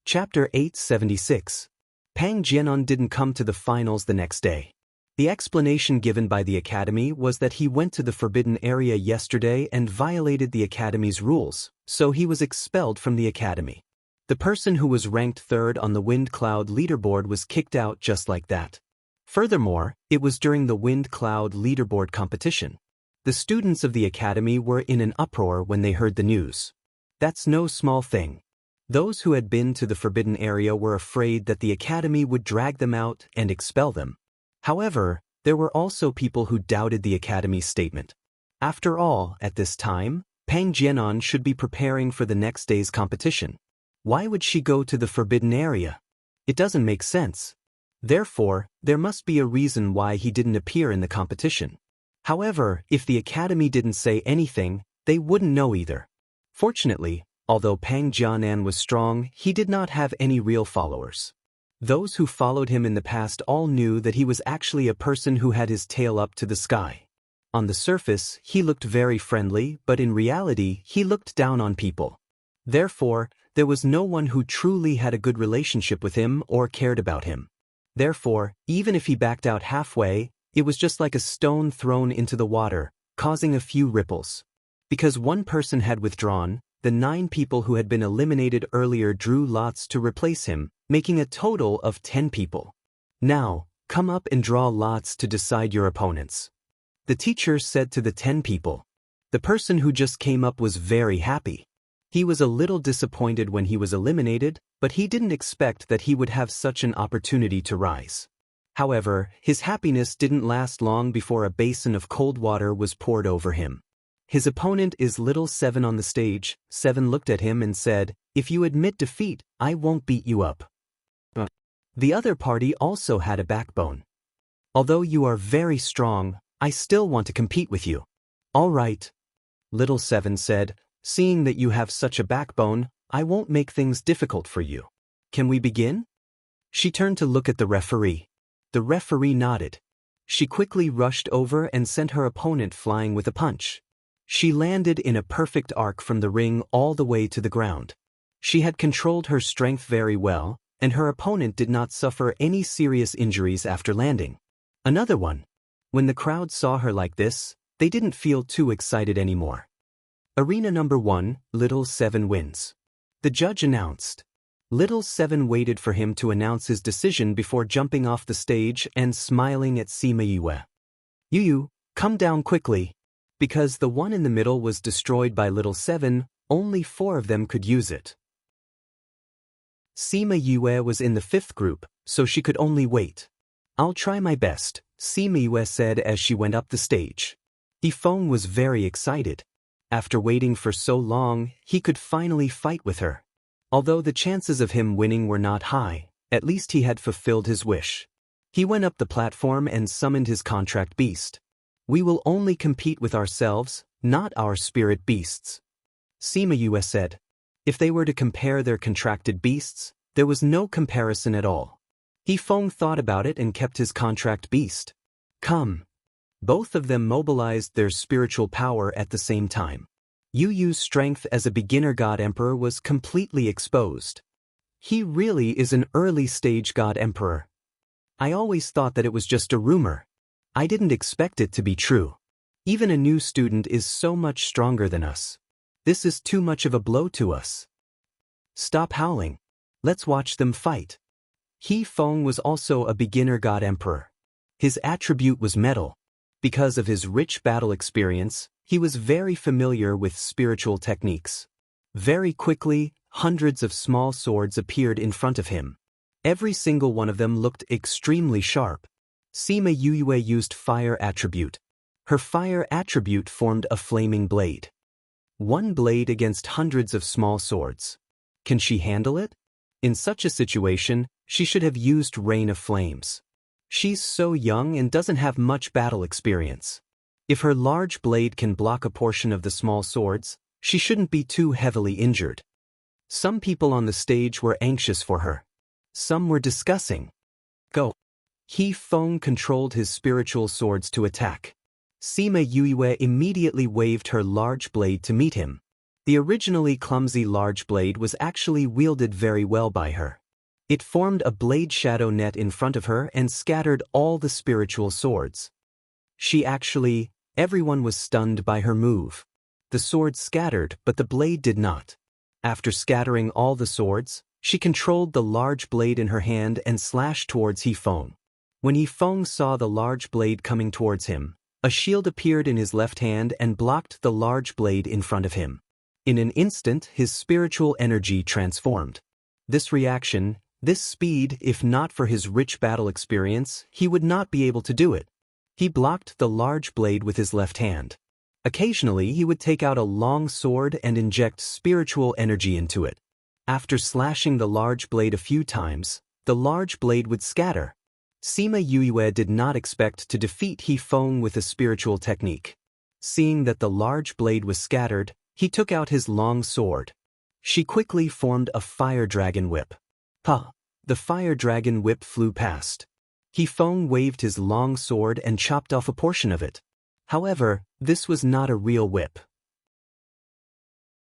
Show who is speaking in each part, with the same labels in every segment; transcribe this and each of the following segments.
Speaker 1: Chapter 876. Pang Jianan didn't come to the finals the next day. The explanation given by the academy was that he went to the forbidden area yesterday and violated the academy's rules, so he was expelled from the academy. The person who was ranked third on the wind cloud leaderboard was kicked out just like that. Furthermore, it was during the wind cloud leaderboard competition. The students of the academy were in an uproar when they heard the news. That's no small thing. Those who had been to the forbidden area were afraid that the academy would drag them out and expel them. However, there were also people who doubted the academy's statement. After all, at this time, Pang Jianan should be preparing for the next day's competition. Why would she go to the forbidden area? It doesn't make sense. Therefore, there must be a reason why he didn't appear in the competition. However, if the academy didn't say anything, they wouldn't know either. Fortunately, although Pang Jianan was strong, he did not have any real followers. Those who followed him in the past all knew that he was actually a person who had his tail up to the sky. On the surface, he looked very friendly, but in reality, he looked down on people. Therefore, there was no one who truly had a good relationship with him or cared about him. Therefore, even if he backed out halfway, it was just like a stone thrown into the water, causing a few ripples. Because one person had withdrawn, the 9 people who had been eliminated earlier drew lots to replace him, making a total of 10 people. Now, come up and draw lots to decide your opponents. The teacher said to the 10 people. The person who just came up was very happy. He was a little disappointed when he was eliminated, but he didn't expect that he would have such an opportunity to rise. However, his happiness didn't last long before a basin of cold water was poured over him. His opponent is Little 7 on the stage. 7 looked at him and said, "If you admit defeat, I won't beat you up." The other party also had a backbone. "Although you are very strong, I still want to compete with you." "All right," Little 7 said, "seeing that you have such a backbone, I won't make things difficult for you. Can we begin?" She turned to look at the referee. The referee nodded. She quickly rushed over and sent her opponent flying with a punch. She landed in a perfect arc from the ring all the way to the ground. She had controlled her strength very well, and her opponent did not suffer any serious injuries after landing. Another one. When the crowd saw her like this, they didn't feel too excited anymore. Arena number 1, Little 7 wins. The judge announced. Little 7 waited for him to announce his decision before jumping off the stage and smiling at Sima Yue. "Yu, come down quickly." Because the one in the middle was destroyed by Little 7, only 4 of them could use it. Sima Yue was in the 5th group, so she could only wait. "I'll try my best," Sima Yue said as she went up the stage. Yifeng was very excited. After waiting for so long, he could finally fight with her. Although the chances of him winning were not high, at least he had fulfilled his wish. He went up the platform and summoned his contract beast. "We will only compete with ourselves, not our spirit beasts," Sima Yue said. If they were to compare their contracted beasts, there was no comparison at all. Yifeng thought about it and kept his contract beast. "Come." Both of them mobilized their spiritual power at the same time. Yu Yu's strength as a beginner God Emperor was completely exposed. He really is an early-stage God Emperor. I always thought that it was just a rumor. I didn't expect it to be true. Even a new student is so much stronger than us. This is too much of a blow to us. Stop howling. Let's watch them fight. Yifeng was also a beginner God Emperor. His attribute was metal. Because of his rich battle experience, he was very familiar with spiritual techniques. Very quickly, hundreds of small swords appeared in front of him. Every single one of them looked extremely sharp. Sima Yue used fire attribute. Her fire attribute formed a flaming blade. One blade against hundreds of small swords. Can she handle it? In such a situation, she should have used Rain of Flames. She's so young and doesn't have much battle experience. If her large blade can block a portion of the small swords, she shouldn't be too heavily injured. Some people on the stage were anxious for her. Some were discussing. Go. Yifeng controlled his spiritual swords to attack. Sima Yue immediately waved her large blade to meet him. The originally clumsy large blade was actually wielded very well by her. It formed a blade shadow net in front of her and scattered all the spiritual swords. Everyone was stunned by her move. The swords scattered, but the blade did not. After scattering all the swords, she controlled the large blade in her hand and slashed towards He-Feng. When He-Feng saw the large blade coming towards him, a shield appeared in his left hand and blocked the large blade in front of him. In an instant, his spiritual energy transformed. This reaction, this speed, if not for his rich battle experience, he would not be able to do it. He blocked the large blade with his left hand. Occasionally, he would take out a long sword and inject spiritual energy into it. After slashing the large blade a few times, the large blade would scatter. Sima Yue did not expect to defeat He-Feng with a spiritual technique. Seeing that the large blade was scattered, he took out his long sword. She quickly formed a fire dragon whip. The fire dragon whip flew past. He-Feng waved his long sword and chopped off a portion of it. However, this was not a real whip.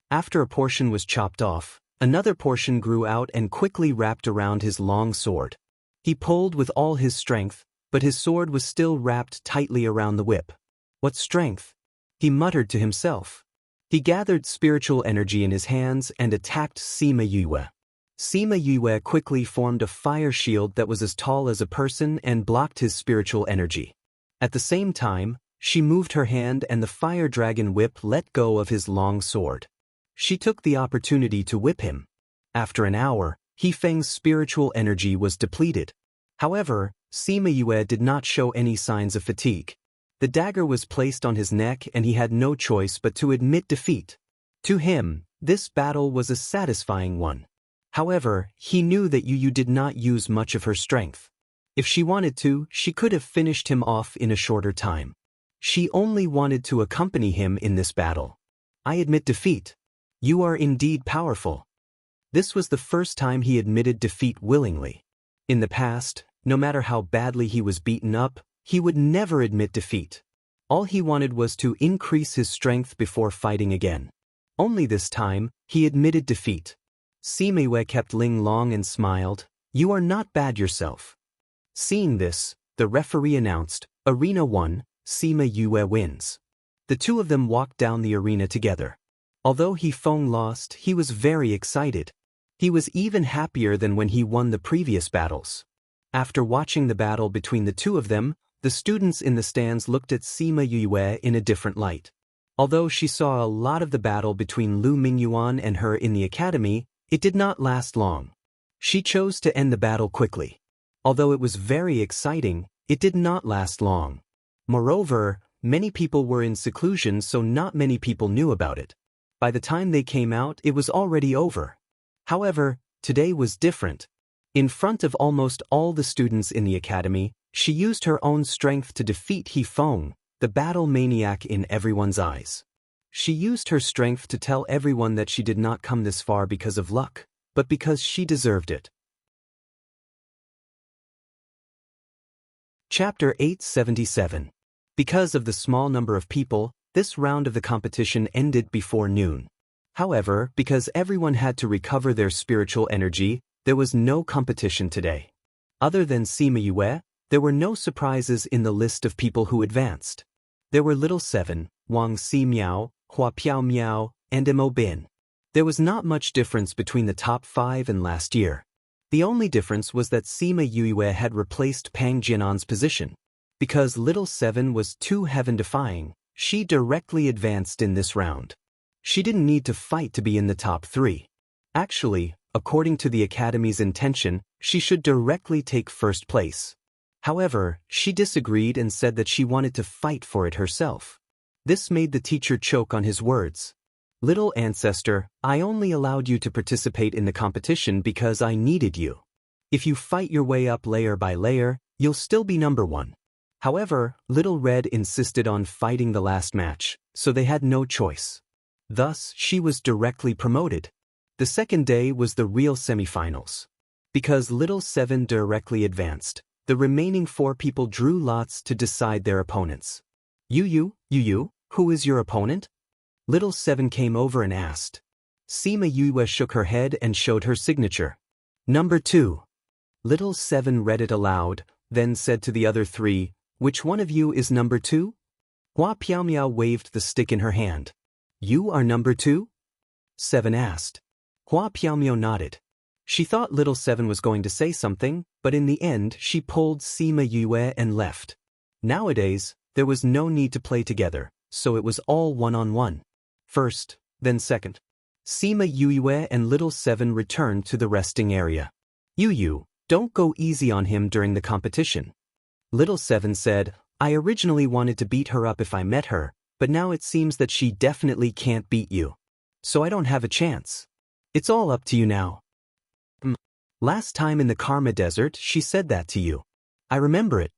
Speaker 1: After a portion was chopped off, another portion grew out and quickly wrapped around his long sword. He pulled with all his strength, but his sword was still wrapped tightly around the whip. What strength! He muttered to himself. He gathered spiritual energy in his hands and attacked Sima Yue. Sima Yue quickly formed a fire shield that was as tall as a person and blocked his spiritual energy. At the same time, she moved her hand and the fire dragon whip let go of his long sword. She took the opportunity to whip him. After an hour, He-Feng's spiritual energy was depleted. However, Sima Yue did not show any signs of fatigue. The dagger was placed on his neck and he had no choice but to admit defeat. To him, this battle was a satisfying one. However, he knew that Yu did not use much of her strength. If she wanted to, she could have finished him off in a shorter time. She only wanted to accompany him in this battle. I admit defeat. You are indeed powerful. This was the first time he admitted defeat willingly. In the past, no matter how badly he was beaten up, he would never admit defeat. All he wanted was to increase his strength before fighting again. Only this time, he admitted defeat. Sima Yue kept Ling long and smiled. You are not bad yourself. Seeing this, the referee announced, Arena 1, Sima Yue wins. The two of them walked down the arena together. Although He-Feng lost, he was very excited. He was even happier than when he won the previous battles. After watching the battle between the two of them, the students in the stands looked at Sima Yue in a different light. Although she saw a lot of the battle between Lu Mingyuan and her in the academy, it did not last long. She chose to end the battle quickly. Although it was very exciting, it did not last long. Moreover, many people were in seclusion, so not many people knew about it. By the time they came out, it was already over. However, today was different. In front of almost all the students in the academy, she used her own strength to defeat He-Feng, the battle maniac in everyone's eyes. She used her strength to tell everyone that she did not come this far because of luck, but because she deserved it. Chapter 877. Because of the small number of people, this round of the competition ended before noon. However, because everyone had to recover their spiritual energy, there was no competition today. Other than Sima Yue, there were no surprises in the list of people who advanced. There were Little Seven, Wang Si Miao, Hua Piao Miao, and Mo Bin. There was not much difference between the top 5 and last year. The only difference was that Sima Yue had replaced Pang Jianan's position. Because Little Seven was too heaven-defying, she directly advanced in this round. She didn't need to fight to be in the top 3. Actually, according to the Academy's intention, she should directly take first place. However, she disagreed and said that she wanted to fight for it herself. This made the teacher choke on his words. Little ancestor, I only allowed you to participate in the competition because I needed you. If you fight your way up layer by layer, you'll still be number 1. However, Little Red insisted on fighting the last match, so they had no choice. Thus, she was directly promoted. The second day was the real semifinals. Because Little Seven directly advanced, the remaining 4 people drew lots to decide their opponents. Yu, who is your opponent? Little Seven came over and asked. Sima Yue shook her head and showed her signature. Number 2. Little Seven read it aloud, then said to the other 3, "Which one of you is number 2? Hua Piaomiao waved the stick in her hand. You are number 2? 7 asked. Hua Piaomiao nodded. She thought Little Seven was going to say something, but in the end she pulled Sima Yue and left. Nowadays, there was no need to play together, so it was all one-on-one. First, then second. Sima Yue and Little Seven returned to the resting area. Yu, don't go easy on him during the competition. Little Seven said, I originally wanted to beat her up if I met her, but now it seems that she definitely can't beat you. So I don't have a chance. It's all up to you now. Last time in the Karma Desert she said that to you. I remember it.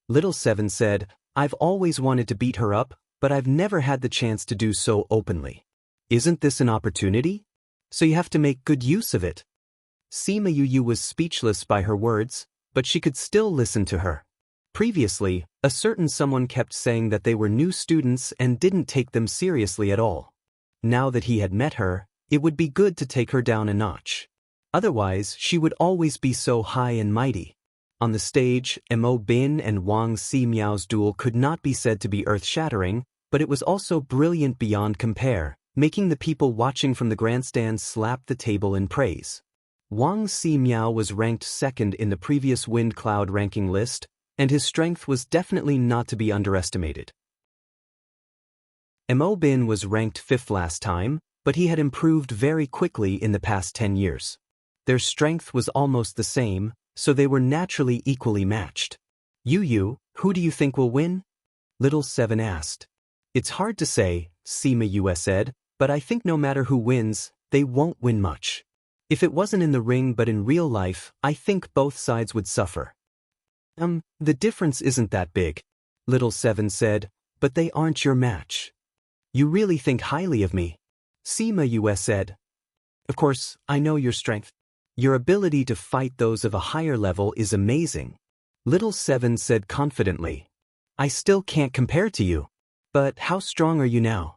Speaker 1: Little Seven said, I've always wanted to beat her up, but I've never had the chance to do so openly. Isn't this an opportunity? So you have to make good use of it. Sima Yu was speechless by her words, but she could still listen to her. Previously, a certain someone kept saying that they were new students and didn't take them seriously at all. Now that he had met her, it would be good to take her down a notch. Otherwise, she would always be so high and mighty. On the stage, Mo Bin and Wang Si Miao's duel could not be said to be earth-shattering, but it was also brilliant beyond compare, making the people watching from the grandstand slap the table in praise. Wang Si Miao was ranked second in the previous Wind Cloud ranking list, and his strength was definitely not to be underestimated. Mo Bin was ranked 5th last time, but he had improved very quickly in the past 10 years. Their strength was almost the same, so they were naturally equally matched. Yu, who do you think will win? Little Seven asked. It's hard to say, Sima Yue said, but I think no matter who wins, they won't win much. If it wasn't in the ring but in real life, I think both sides would suffer. The difference isn't that big, Little Seven said, but they aren't your match. You really think highly of me, Sima Yue said. Of course, I know your strength. Your ability to fight those of a higher level is amazing, Little Seven said confidently. I still can't compare to you. But how strong are you now?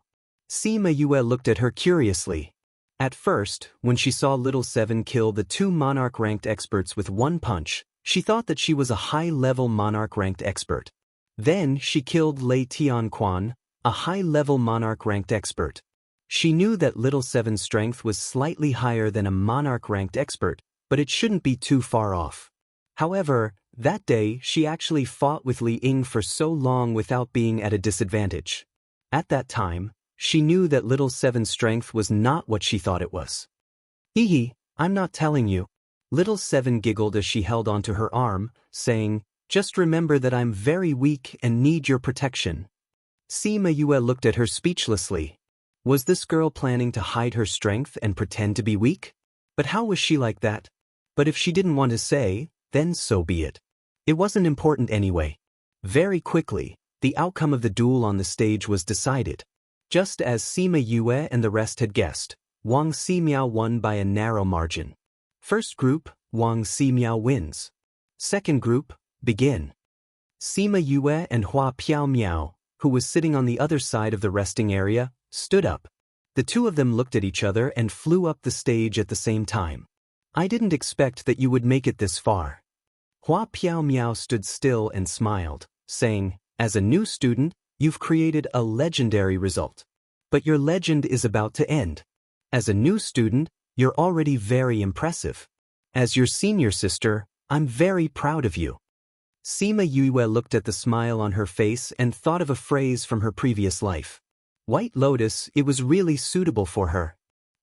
Speaker 1: Sima Yue looked at her curiously. At first, when she saw Little Seven kill the 2 Monarch-ranked experts with one punch, she thought that she was a high-level Monarch-ranked expert. Then she killed Lei Tianquan, a high-level Monarch-ranked expert. She knew that Little Seven's strength was slightly higher than a Monarch-ranked expert, but it shouldn't be too far off. However, that day she actually fought with Li Ying for so long without being at a disadvantage. At that time, she knew that Little Seven's strength was not what she thought it was. Hee, I'm not telling you. Little Seven giggled as she held onto her arm, saying, just remember that I'm very weak and need your protection. Sima Yue looked at her speechlessly. Was this girl planning to hide her strength and pretend to be weak? But how was she like that? But if she didn't want to say, then so be it. It wasn't important anyway. Very quickly, the outcome of the duel on the stage was decided. Just as Sima Yue and the rest had guessed, Wang Si Miao won by a narrow margin. First group, Wang Si Miao wins. Second group, begin. Sima Yue and Hua Piaomiao, who was sitting on the other side of the resting area, stood up. The two of them looked at each other and flew up the stage at the same time. I didn't expect that you would make it this far. Hua Piaomiao stood still and smiled, saying, as a new student, you've created a legendary result. But your legend is about to end. As a new student, you're already very impressive. As your senior sister, I'm very proud of you. Sima Yue looked at the smile on her face and thought of a phrase from her previous life. White Lotus, it was really suitable for her.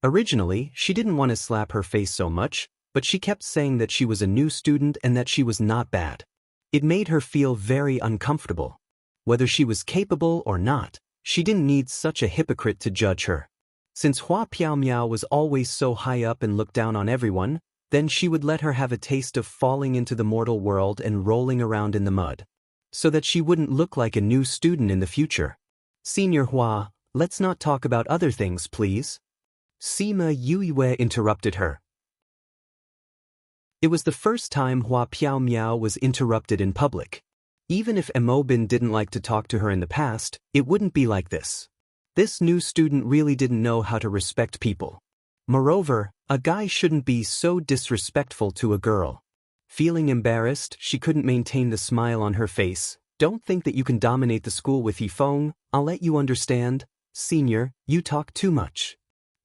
Speaker 1: Originally, she didn't want to slap her face so much, but she kept saying that she was a new student and that she was not bad. It made her feel very uncomfortable. Whether she was capable or not, she didn't need such a hypocrite to judge her. Since Hua Piaomiao was always so high up and looked down on everyone, then she would let her have a taste of falling into the mortal world and rolling around in the mud, so that she wouldn't look like a new student in the future. Senior Hua, let's not talk about other things, please. Sima Yue interrupted her. It was the first time Hua Piaomiao was interrupted in public. Even if Mo Bin didn't like to talk to her in the past, it wouldn't be like this. This new student really didn't know how to respect people. Moreover, a guy shouldn't be so disrespectful to a girl. Feeling embarrassed, she couldn't maintain the smile on her face. Don't think that you can dominate the school with Yifeng, I'll let you understand. Senior, you talk too much.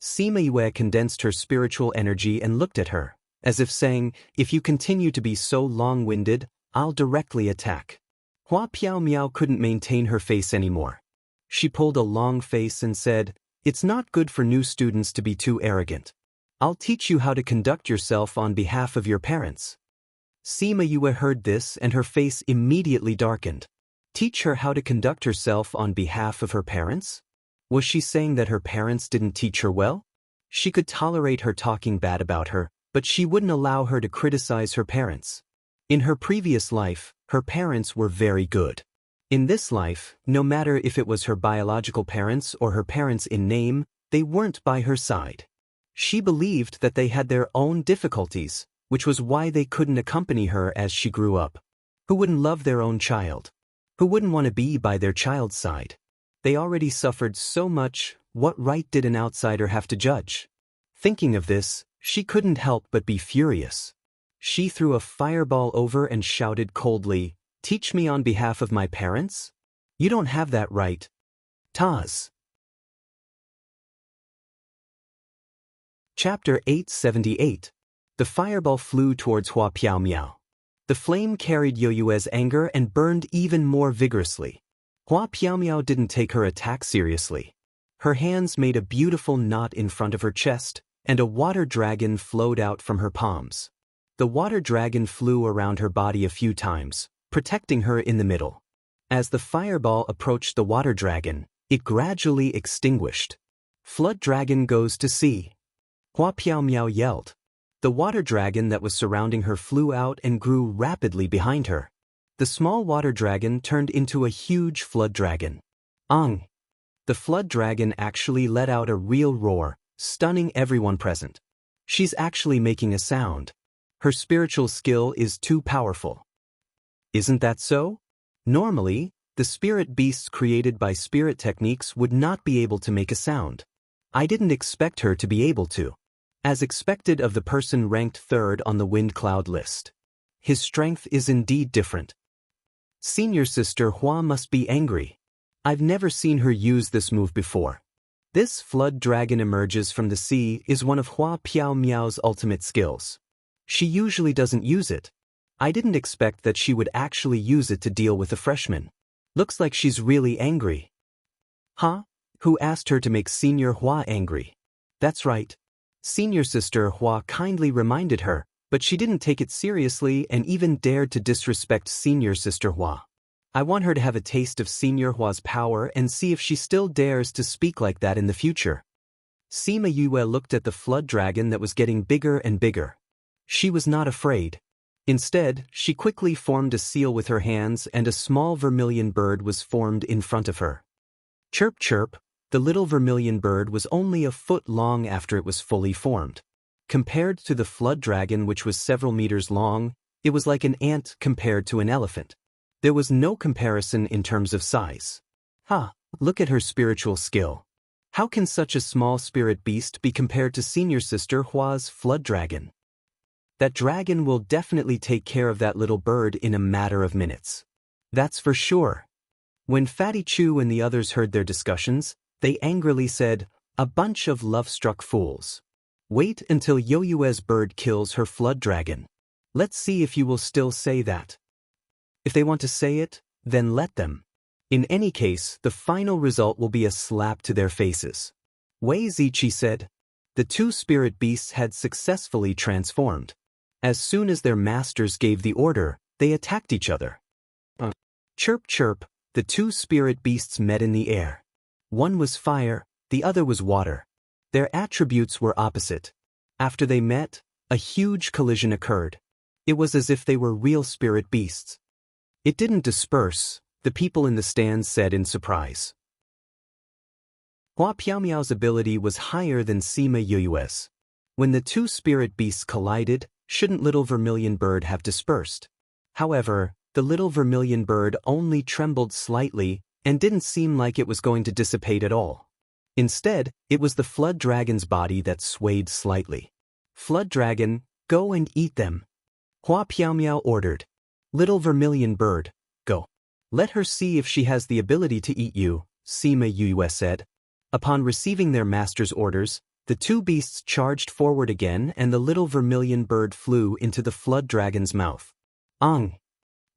Speaker 1: Sima Yue condensed her spiritual energy and looked at her, as if saying, if you continue to be so long-winded, I'll directly attack. Hua Piao Miao couldn't maintain her face anymore. She pulled a long face and said, it's not good for new students to be too arrogant. I'll teach you how to conduct yourself on behalf of your parents. Sima Yue heard this and her face immediately darkened. Teach her how to conduct herself on behalf of her parents? Was she saying that her parents didn't teach her well? She could tolerate her talking bad about her, but she wouldn't allow her to criticize her parents. In her previous life, her parents were very good. In this life, no matter if it was her biological parents or her parents in name, they weren't by her side. She believed that they had their own difficulties, which was why they couldn't accompany her as she grew up. Who wouldn't love their own child? Who wouldn't want to be by their child's side? They already suffered so much, what right did an outsider have to judge? Thinking of this, she couldn't help but be furious. She threw a fireball over and shouted coldly, teach me on behalf of my parents? You don't have that right. Taz. Chapter 878. The fireball flew towards Hua Piao Miao. The flame carried Yoyue's anger and burned even more vigorously. Hua Piao Miao didn't take her attack seriously. Her hands made a beautiful knot in front of her chest, and a water dragon flowed out from her palms. The water dragon flew around her body a few times, protecting her in the middle. As the fireball approached the water dragon, it gradually extinguished. Flood dragon goes to sea. Hua Piao Miao yelled. The water dragon that was surrounding her flew out and grew rapidly behind her. The small water dragon turned into a huge flood dragon. Ang! The flood dragon actually let out a real roar, stunning everyone present. She's actually making a sound. Her spiritual skill is too powerful. Isn't that so? Normally, the spirit beasts created by spirit techniques would not be able to make a sound. I didn't expect her to be able to. As expected of the person ranked third on the wind cloud list. His strength is indeed different. Senior sister Hua must be angry. I've never seen her use this move before. This flood dragon emerges from the sea is one of Hua Piao Miao's ultimate skills. She usually doesn't use it. I didn't expect that she would actually use it to deal with a freshman. Looks like she's really angry. Huh? Who asked her to make Senior Hua angry? That's right. Senior sister Hua kindly reminded her, but she didn't take it seriously and even dared to disrespect Senior sister Hua. I want her to have a taste of Senior Hua's power and see if she still dares to speak like that in the future. Sima Yue looked at the flood dragon that was getting bigger and bigger. She was not afraid. Instead, she quickly formed a seal with her hands and a small vermilion bird was formed in front of her. Chirp chirp, the little vermilion bird was only a foot long after it was fully formed. Compared to the flood dragon which was several meters long, it was like an ant compared to an elephant. There was no comparison in terms of size. Look at her spiritual skill. How can such a small spirit beast be compared to senior sister Hua's flood dragon? That dragon will definitely take care of that little bird in a matter of minutes. That's for sure. When Fatty Chu and the others heard their discussions, they angrily said, a bunch of love-struck fools. Wait until Yoyue's bird kills her flood dragon. Let's see if you will still say that. If they want to say it, then let them. In any case, the final result will be a slap to their faces. Wei Ziqi said. The two spirit beasts had successfully transformed. As soon as their masters gave the order, they attacked each other. Chirp chirp, the two spirit beasts met in the air. One was fire, the other was water. Their attributes were opposite. After they met, a huge collision occurred. It was as if they were real spirit beasts. It didn't disperse, the people in the stands said in surprise. Hua Piaomiao's ability was higher than Sima Yue's. When the two spirit beasts collided, shouldn't little vermilion bird have dispersed? However, the little vermilion bird only trembled slightly and didn't seem like it was going to dissipate at all. Instead, it was the flood dragon's body that swayed slightly. Flood dragon, go and eat them. Hua Piao ordered. Little vermilion bird, go. Let her see if she has the ability to eat you, Sima Yue said. Upon receiving their master's orders, the two beasts charged forward again and the little vermilion bird flew into the flood dragon's mouth. Ang!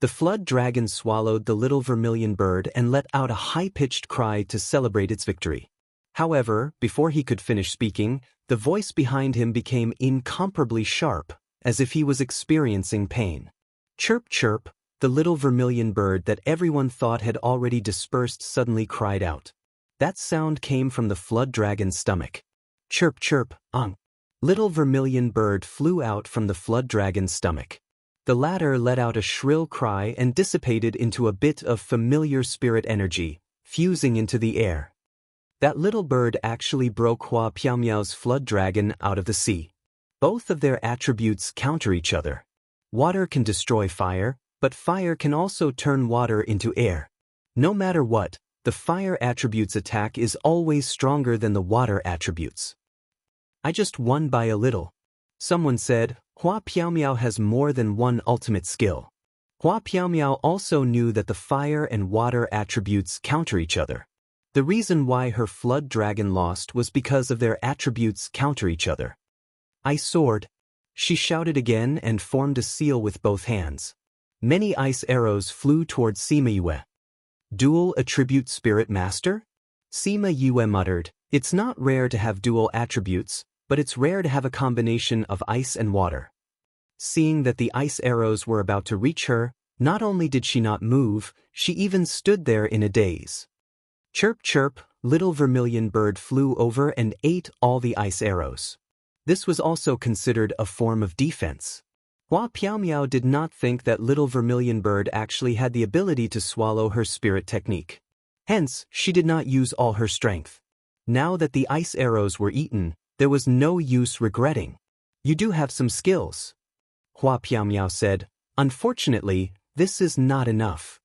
Speaker 1: The flood dragon swallowed the little vermilion bird and let out a high-pitched cry to celebrate its victory. However, before he could finish speaking, the voice behind him became incomparably sharp, as if he was experiencing pain. Chirp chirp, the little vermilion bird that everyone thought had already dispersed suddenly cried out. That sound came from the flood dragon's stomach. Chirp chirp, ang. Little vermilion bird flew out from the flood dragon's stomach. The latter let out a shrill cry and dissipated into a bit of familiar spirit energy, fusing into the air. That little bird actually broke Hua Piao's flood dragon out of the sea. Both of their attributes counter each other. Water can destroy fire, but fire can also turn water into air. No matter what, the fire attribute's attack is always stronger than the water attributes. I just won by a little. Someone said, Hua Piao has more than one ultimate skill. Hua Piao also knew that the fire and water attributes counter each other. The reason why her flood dragon lost was because of their attributes counter each other. Ice sword. She shouted again and formed a seal with both hands. Many ice arrows flew towards Sima Yue. Dual attribute spirit master? Sima Yue muttered, it's not rare to have dual attributes, but it's rare to have a combination of ice and water. Seeing that the ice arrows were about to reach her, not only did she not move, she even stood there in a daze. Chirp chirp, little vermilion bird flew over and ate all the ice arrows. This was also considered a form of defense. Hua Piao did not think that little vermilion bird actually had the ability to swallow her spirit technique. Hence, she did not use all her strength. Now that the ice arrows were eaten, there was no use regretting. You do have some skills. Hua Piao said, unfortunately, this is not enough.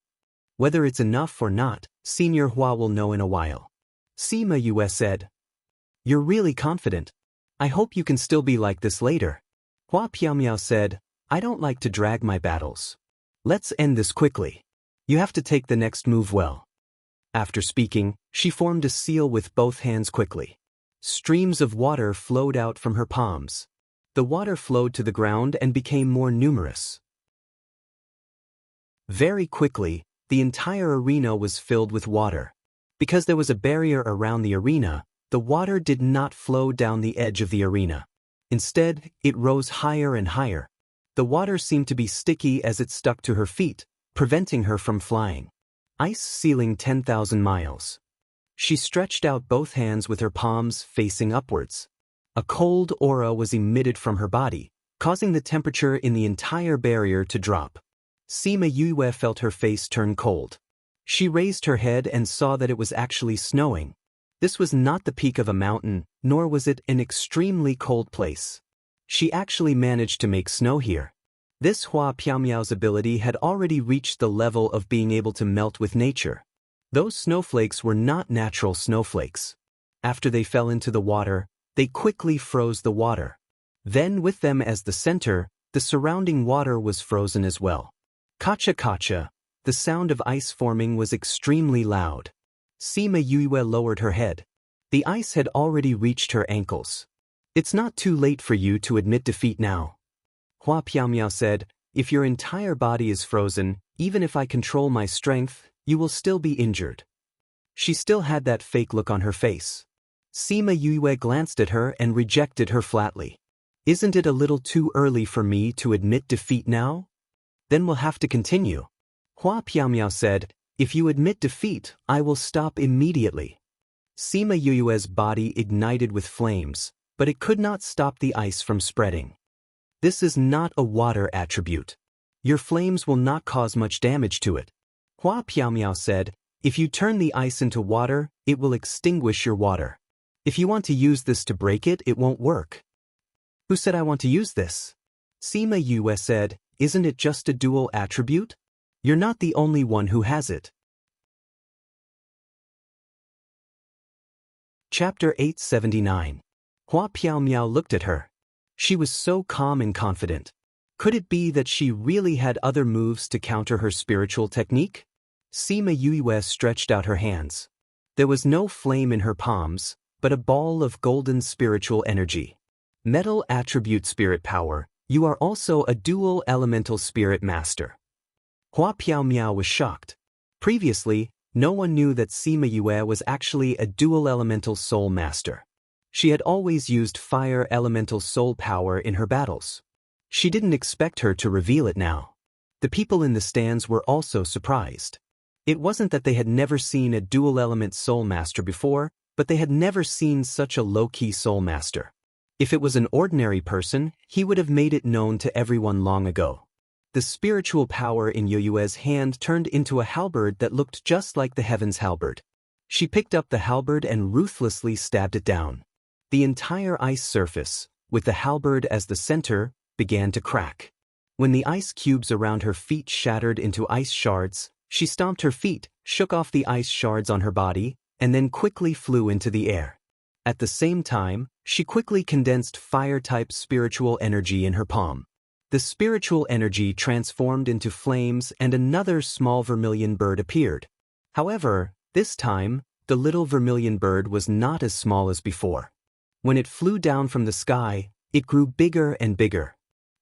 Speaker 1: Whether it's enough or not, Senior Hua will know in a while. Sima Yue said, you're really confident. I hope you can still be like this later. Hua Piao said, I don't like to drag my battles. Let's end this quickly. You have to take the next move well. After speaking, she formed a seal with both hands quickly. Streams of water flowed out from her palms. The water flowed to the ground and became more numerous. Very quickly, the entire arena was filled with water. Because there was a barrier around the arena, the water did not flow down the edge of the arena. Instead, it rose higher and higher. The water seemed to be sticky as it stuck to her feet, preventing her from flying. Ice ceiling 10,000 miles. She stretched out both hands with her palms facing upwards. A cold aura was emitted from her body, causing the temperature in the entire barrier to drop. Sima Yue felt her face turn cold. She raised her head and saw that it was actually snowing. This was not the peak of a mountain, nor was it an extremely cold place. She actually managed to make snow here. This Hua Piao's ability had already reached the level of being able to melt with nature. Those snowflakes were not natural snowflakes. After they fell into the water, they quickly froze the water. Then with them as the center, the surrounding water was frozen as well. Kacha kacha, the sound of ice forming was extremely loud. Sima Yue lowered her head. The ice had already reached her ankles. It's not too late for you to admit defeat now. Hua Piao said, if your entire body is frozen, even if I control my strength, you will still be injured. She still had that fake look on her face. Sima Yue glanced at her and rejected her flatly. Isn't it a little too early for me to admit defeat now? Then we'll have to continue. Hua Piao said, if you admit defeat, I will stop immediately. Sima Yue's body ignited with flames, but it could not stop the ice from spreading. This is not a water attribute. Your flames will not cause much damage to it. Hua Piao said, if you turn the ice into water, it will extinguish your water. If you want to use this to break it, it won't work. Who said I want to use this? Sima Yue said, isn't it just a dual attribute? You're not the only one who has it. Chapter 879. Hua Piao Miao looked at her. She was so calm and confident. Could it be that she really had other moves to counter her spiritual technique? Sima Yue stretched out her hands. There was no flame in her palms, but a ball of golden spiritual energy. Metal attribute spirit power, you are also a dual elemental spirit master. Hua Piao Miao was shocked. Previously, no one knew that Sima Yue was actually a dual elemental soul master. She had always used fire elemental soul power in her battles. She didn't expect her to reveal it now. The people in the stands were also surprised. It wasn't that they had never seen a dual element soul master before, but they had never seen such a low-key soul master. If it was an ordinary person, he would have made it known to everyone long ago. The spiritual power in Yue's hand turned into a halberd that looked just like the heaven's halberd. She picked up the halberd and ruthlessly stabbed it down. The entire ice surface, with the halberd as the center, began to crack. When the ice cubes around her feet shattered into ice shards, she stomped her feet, shook off the ice shards on her body, and then quickly flew into the air. At the same time, she quickly condensed fire-type spiritual energy in her palm. The spiritual energy transformed into flames and another small vermilion bird appeared. However, this time, the little vermilion bird was not as small as before. When it flew down from the sky, it grew bigger and bigger.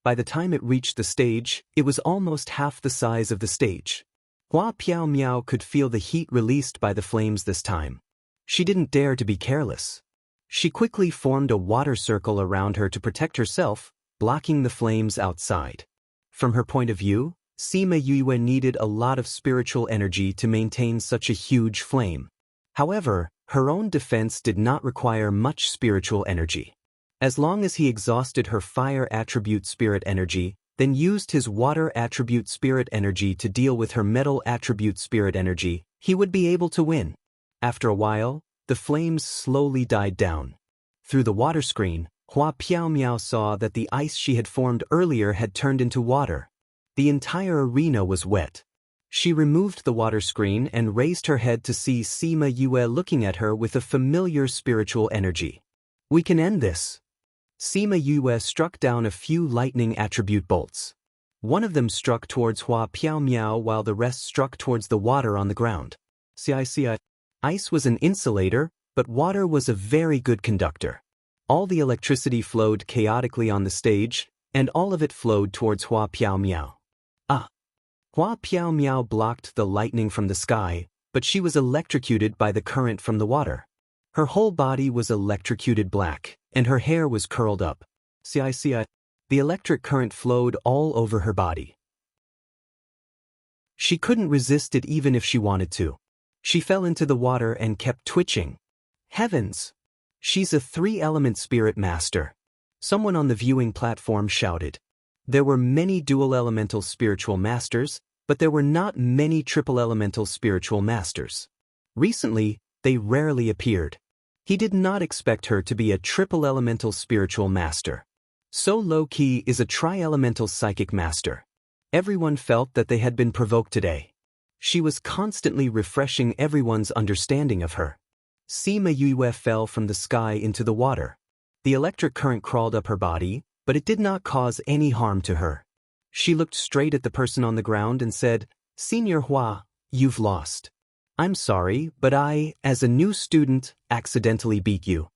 Speaker 1: By the time it reached the stage, it was almost half the size of the stage. Hua Piao Miao could feel the heat released by the flames this time. She didn't dare to be careless. She quickly formed a water circle around her to protect herself, blocking the flames outside. From her point of view, Sima Yue needed a lot of spiritual energy to maintain such a huge flame. However, her own defense did not require much spiritual energy. As long as he exhausted her fire attribute spirit energy, then used his water attribute spirit energy to deal with her metal attribute spirit energy, he would be able to win. After a while, the flames slowly died down. Through the water screen, Hua Piao Miao saw that the ice she had formed earlier had turned into water. The entire arena was wet. She removed the water screen and raised her head to see Sima Yue looking at her with a familiar spiritual energy. We can end this. Sima Yue struck down a few lightning attribute bolts. One of them struck towards Hua Piao Miao while the rest struck towards the water on the ground. Ice was an insulator, but water was a very good conductor. All the electricity flowed chaotically on the stage, and all of it flowed towards Hua Piao Miao. Hua Piao Miao blocked the lightning from the sky, but she was electrocuted by the current from the water. Her whole body was electrocuted black, and her hair was curled up. The electric current flowed all over her body. She couldn't resist it even if she wanted to. She fell into the water and kept twitching. Heavens! She's a three-element spirit master. Someone on the viewing platform shouted. There were many dual-elemental spiritual masters, but there were not many triple-elemental spiritual masters. Recently, they rarely appeared. He did not expect her to be a triple-elemental spiritual master. So low-key is a tri-elemental psychic master. Everyone felt that they had been provoked today. She was constantly refreshing everyone's understanding of her. Sima Yue fell from the sky into the water. The electric current crawled up her body, but it did not cause any harm to her. She looked straight at the person on the ground and said, "Senior Hua, you've lost. I'm sorry, but I, as a new student, accidentally beat you."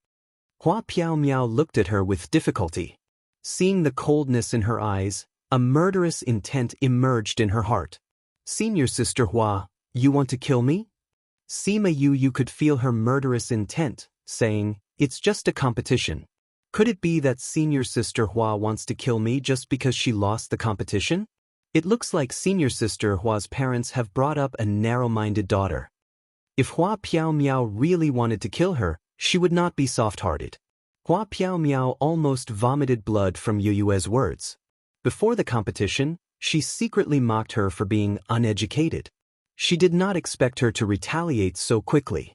Speaker 1: Hua Piao Miao looked at her with difficulty. Seeing the coldness in her eyes, a murderous intent emerged in her heart. "Senior Sister Hua, you want to kill me?" Sima Yu could feel her murderous intent, saying, "It's just a competition. Could it be that Senior Sister Hua wants to kill me just because she lost the competition? It looks like Senior Sister Hua's parents have brought up a narrow-minded daughter. If Hua Piao Miao really wanted to kill her, she would not be soft-hearted." Hua Piao Miao almost vomited blood from Yue's words. Before the competition, she secretly mocked her for being uneducated. She did not expect her to retaliate so quickly.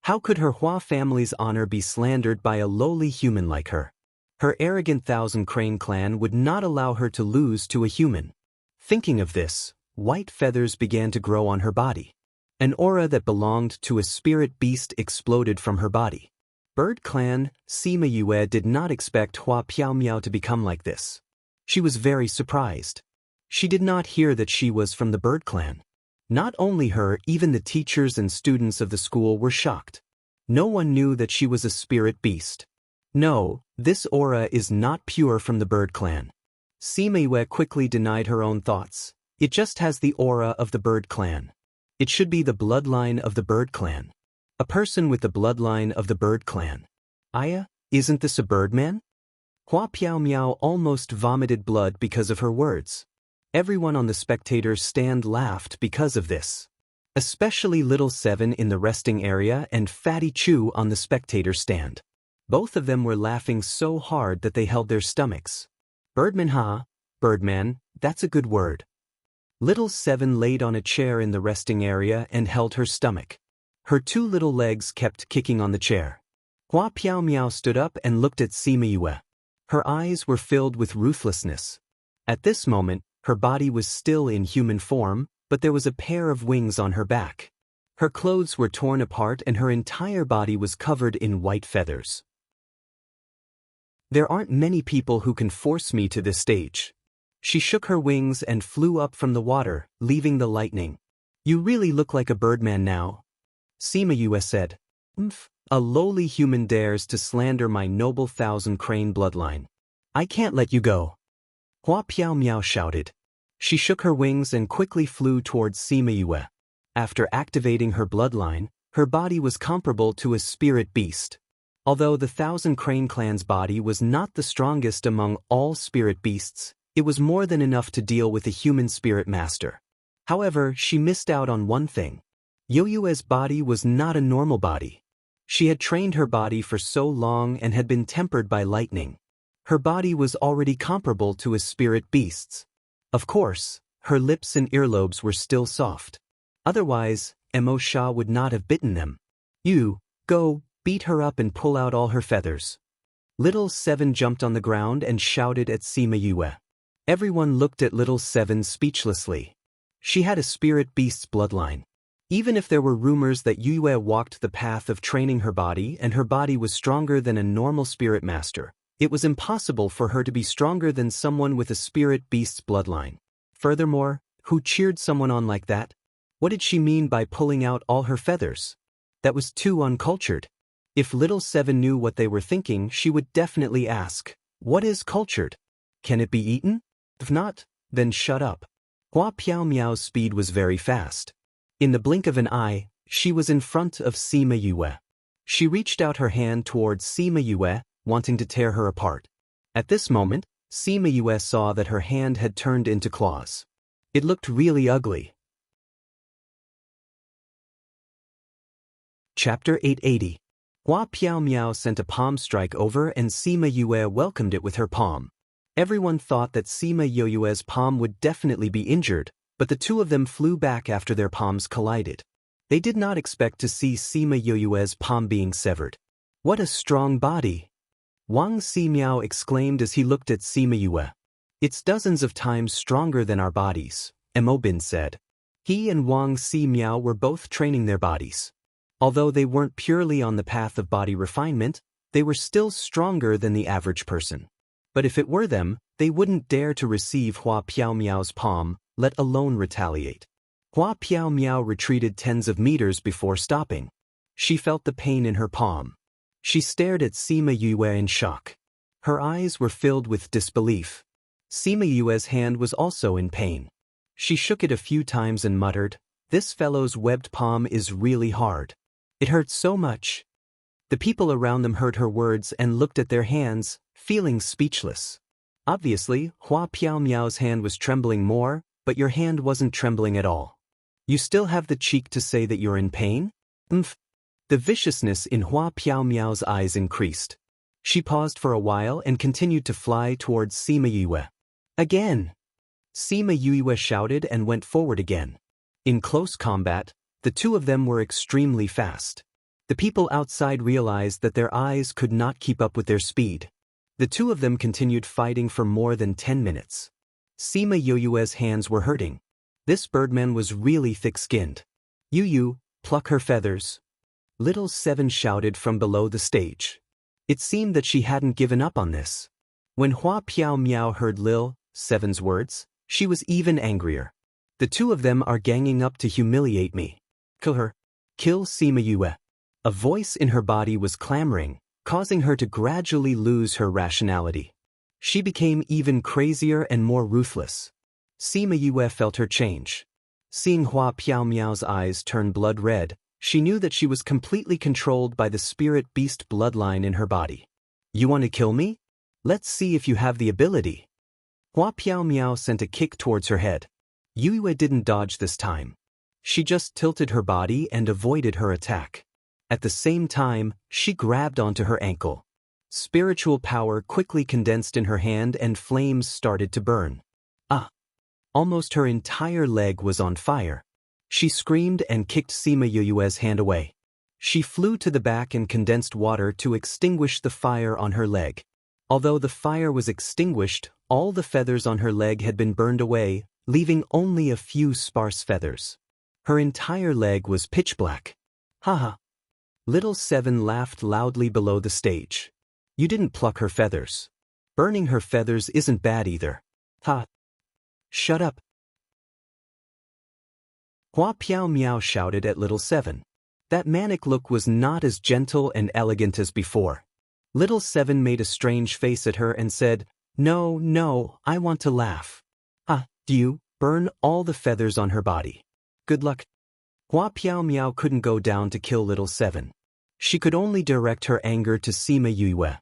Speaker 1: How could her Hua family's honor be slandered by a lowly human like her? Her arrogant Thousand Crane clan would not allow her to lose to a human. Thinking of this, white feathers began to grow on her body. An aura that belonged to a spirit beast exploded from her body. Bird Clan, Sima Yue did not expect Hua Piaomiao to become like this. She was very surprised. She did not hear that she was from the Bird Clan. Not only her, even the teachers and students of the school were shocked. No one knew that she was a spirit beast. No, this aura is not pure from the Bird Clan. Sima Yue quickly denied her own thoughts. It just has the aura of the Bird Clan. It should be the bloodline of the Bird Clan. A person with the bloodline of the Bird Clan. Aya, isn't this a birdman? Hua Piaomiao almost vomited blood because of her words. Everyone on the spectators' stand laughed because of this. Especially Little Seven in the resting area and Fatty Chu on the spectator stand. Both of them were laughing so hard that they held their stomachs. Birdman ha, birdman, that's a good word. Little Seven laid on a chair in the resting area and held her stomach. Her two little legs kept kicking on the chair. Hua Piaomiao stood up and looked at Sima Yue. Her eyes were filled with ruthlessness. At this moment, her body was still in human form, but there was a pair of wings on her back. Her clothes were torn apart and her entire body was covered in white feathers. There aren't many people who can force me to this stage. She shook her wings and flew up from the water, leaving the lightning. You really look like a birdman now. Sima Yue said. A lowly human dares to slander my noble thousand-crane bloodline. I can't let you go. Hua Piaomiao shouted. She shook her wings and quickly flew towards Sima Yue. After activating her bloodline, her body was comparable to a spirit beast. Although the Thousand Crane Clan's body was not the strongest among all spirit beasts, it was more than enough to deal with a human spirit master. However, she missed out on one thing. Yoyue's body was not a normal body. She had trained her body for so long and had been tempered by lightning. Her body was already comparable to a spirit beast's. Of course, her lips and earlobes were still soft. Otherwise, Mo Sha would not have bitten them. You, go, beat her up and pull out all her feathers. Little Seven jumped on the ground and shouted at Sima Yue. Everyone looked at Little Seven speechlessly. She had a spirit beast's bloodline. Even if there were rumors that Yue walked the path of training her body and her body was stronger than a normal spirit master, it was impossible for her to be stronger than someone with a spirit beast's bloodline. Furthermore, who cheered someone on like that? What did she mean by pulling out all her feathers? That was too uncultured. If Little Seven knew what they were thinking, she would definitely ask, what is cultured? Can it be eaten? If not, then shut up. Hua Piaomiao's speed was very fast. In the blink of an eye, she was in front of Sima Yue. She reached out her hand towards Sima Yue, wanting to tear her apart. At this moment, Sima Yue saw that her hand had turned into claws. It looked really ugly. Chapter 880. Hua Piaomiao sent a palm strike over and Sima Yue welcomed it with her palm. Everyone thought that Sima Yue's palm would definitely be injured, but the two of them flew back after their palms collided. They did not expect to see Sima Yue's palm being severed. What a strong body! Wang Ximiao exclaimed as he looked at Sima Yue. It's dozens of times stronger than our bodies, Mo Bin said. He and Wang Ximiao were both training their bodies. Although they weren't purely on the path of body refinement, they were still stronger than the average person. But if it were them, they wouldn't dare to receive Hua Piaomiao's palm, let alone retaliate. Hua Piaomiao retreated tens of meters before stopping. She felt the pain in her palm. She stared at Sima Yue in shock. Her eyes were filled with disbelief. Sima Yue's hand was also in pain. She shook it a few times and muttered, "This fellow's webbed palm is really hard. It hurts so much." The people around them heard her words and looked at their hands, feeling speechless. Obviously, Hua Piaomiao's hand was trembling more, but your hand wasn't trembling at all. You still have the cheek to say that you're in pain? The viciousness in Hua Piaomiao's eyes increased. She paused for a while and continued to fly towards Sima Yue. Again! Sima Yue shouted and went forward again. In close combat, the two of them were extremely fast. The people outside realized that their eyes could not keep up with their speed. The two of them continued fighting for more than 10 minutes. Sima Yue's hands were hurting. This birdman was really thick-skinned. Yu, pluck her feathers. Little Seven shouted from below the stage. It seemed that she hadn't given up on this. When Hua Piao Miao heard Lil Seven's words, she was even angrier. The two of them are ganging up to humiliate me. Kill her. Kill Sima Yue. A voice in her body was clamoring, causing her to gradually lose her rationality. She became even crazier and more ruthless. Sima Yue felt her change. Seeing Hua Piao Miao's eyes turn blood red, she knew that she was completely controlled by the spirit beast bloodline in her body. You want to kill me? Let's see if you have the ability. Hua Piao Miao sent a kick towards her head. Yue didn't dodge this time. She just tilted her body and avoided her attack. At the same time, she grabbed onto her ankle. Spiritual power quickly condensed in her hand and flames started to burn. Almost her entire leg was on fire. She screamed and kicked Sima Yue's hand away. She flew to the back and condensed water to extinguish the fire on her leg. Although the fire was extinguished, all the feathers on her leg had been burned away, leaving only a few sparse feathers. Her entire leg was pitch black. Haha. Little Seven laughed loudly below the stage. You didn't pluck her feathers. Burning her feathers isn't bad either. Ha. Shut up. Hua Piao Miao shouted at Little Seven. That manic look was not as gentle and elegant as before. Little Seven made a strange face at her and said, No, I want to laugh. Do you burn all the feathers on her body? Good luck. Hua Piao Miao couldn't go down to kill Little Seven. She could only direct her anger to Sima Yue.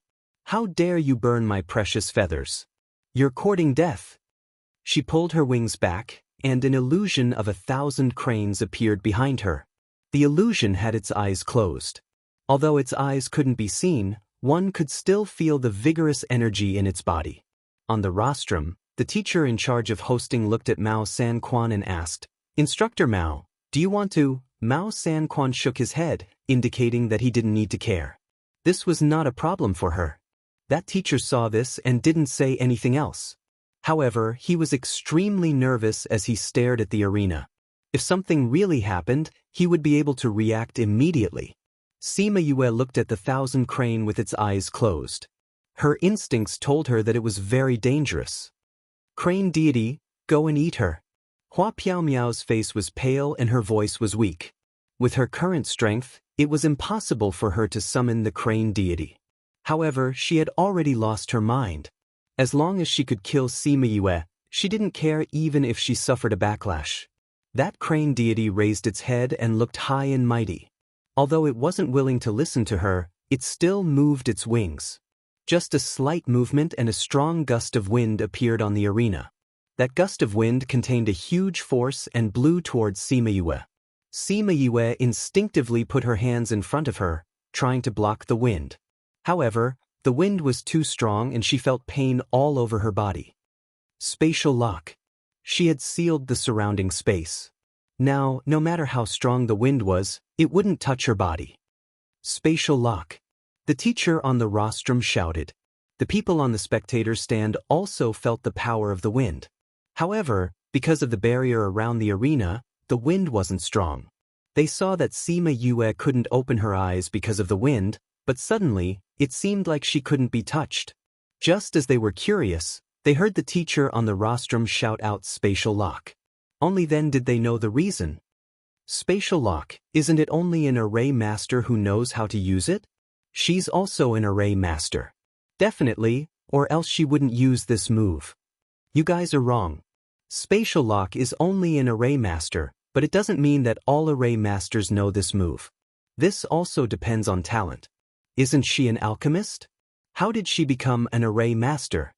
Speaker 1: How dare you burn my precious feathers? You're courting death. She pulled her wings back, and an illusion of 1,000 cranes appeared behind her. The illusion had its eyes closed. Although its eyes couldn't be seen, one could still feel the vigorous energy in its body. On the rostrum, the teacher in charge of hosting looked at Mao Sanquan and asked, Instructor Mao, do you want to? Mao Sanquan shook his head, indicating that he didn't need to care. This was not a problem for her. That teacher saw this and didn't say anything else. However, he was extremely nervous as he stared at the arena. If something really happened, he would be able to react immediately. Sima Yue looked at the 1,000 crane with its eyes closed. Her instincts told her that it was very dangerous. Crane deity, go and eat her. Hua Piao Miao's face was pale and her voice was weak. With her current strength, it was impossible for her to summon the crane deity. However, she had already lost her mind. As long as she could kill Sima Yue, she didn't care even if she suffered a backlash. That crane deity raised its head and looked high and mighty. Although it wasn't willing to listen to her, it still moved its wings. Just a slight movement and a strong gust of wind appeared on the arena. That gust of wind contained a huge force and blew towards Sima Yue. Sima Yue instinctively put her hands in front of her, trying to block the wind. However, the wind was too strong and she felt pain all over her body. Spatial lock. She had sealed the surrounding space. Now, no matter how strong the wind was, it wouldn't touch her body. Spatial lock. The teacher on the rostrum shouted. The people on the spectator stand also felt the power of the wind. However, because of the barrier around the arena, the wind wasn't strong. They saw that Sima Yue couldn't open her eyes because of the wind, but suddenly, it seemed like she couldn't be touched. Just as they were curious, they heard the teacher on the rostrum shout out spatial lock. Only then did they know the reason. Spatial lock, isn't it only an array master who knows how to use it? She's also an array master. Definitely, or else she wouldn't use this move. You guys are wrong. Spatial lock is only an array master, but it doesn't mean that all array masters know this move. This also depends on talent. Isn't she an alchemist? How did she become an array master?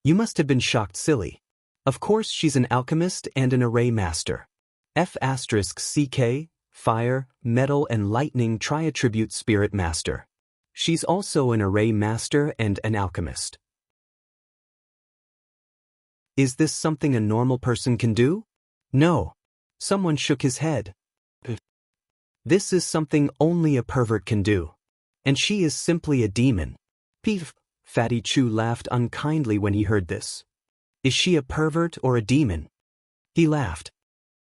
Speaker 1: You must have been shocked silly. Of course she's an alchemist and an array master. F***CK, fire, metal and lightning tri-attribute spirit master. She's also an array master and an alchemist. Is this something a normal person can do? No. Someone shook his head. This is something only a pervert can do. And she is simply a demon. Peef. Fatty Chu laughed unkindly when he heard this. Is she a pervert or a demon? He laughed.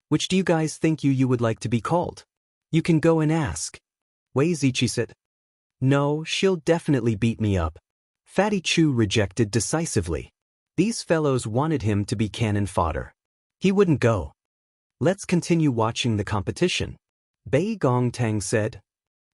Speaker 1: Which do you guys think you would like to be called? You can go and ask. Wei Zichi said. No, she'll definitely beat me up. Fatty Chu rejected decisively. These fellows wanted him to be cannon fodder. He wouldn't go. Let's continue watching the competition. Bei Gongtang said.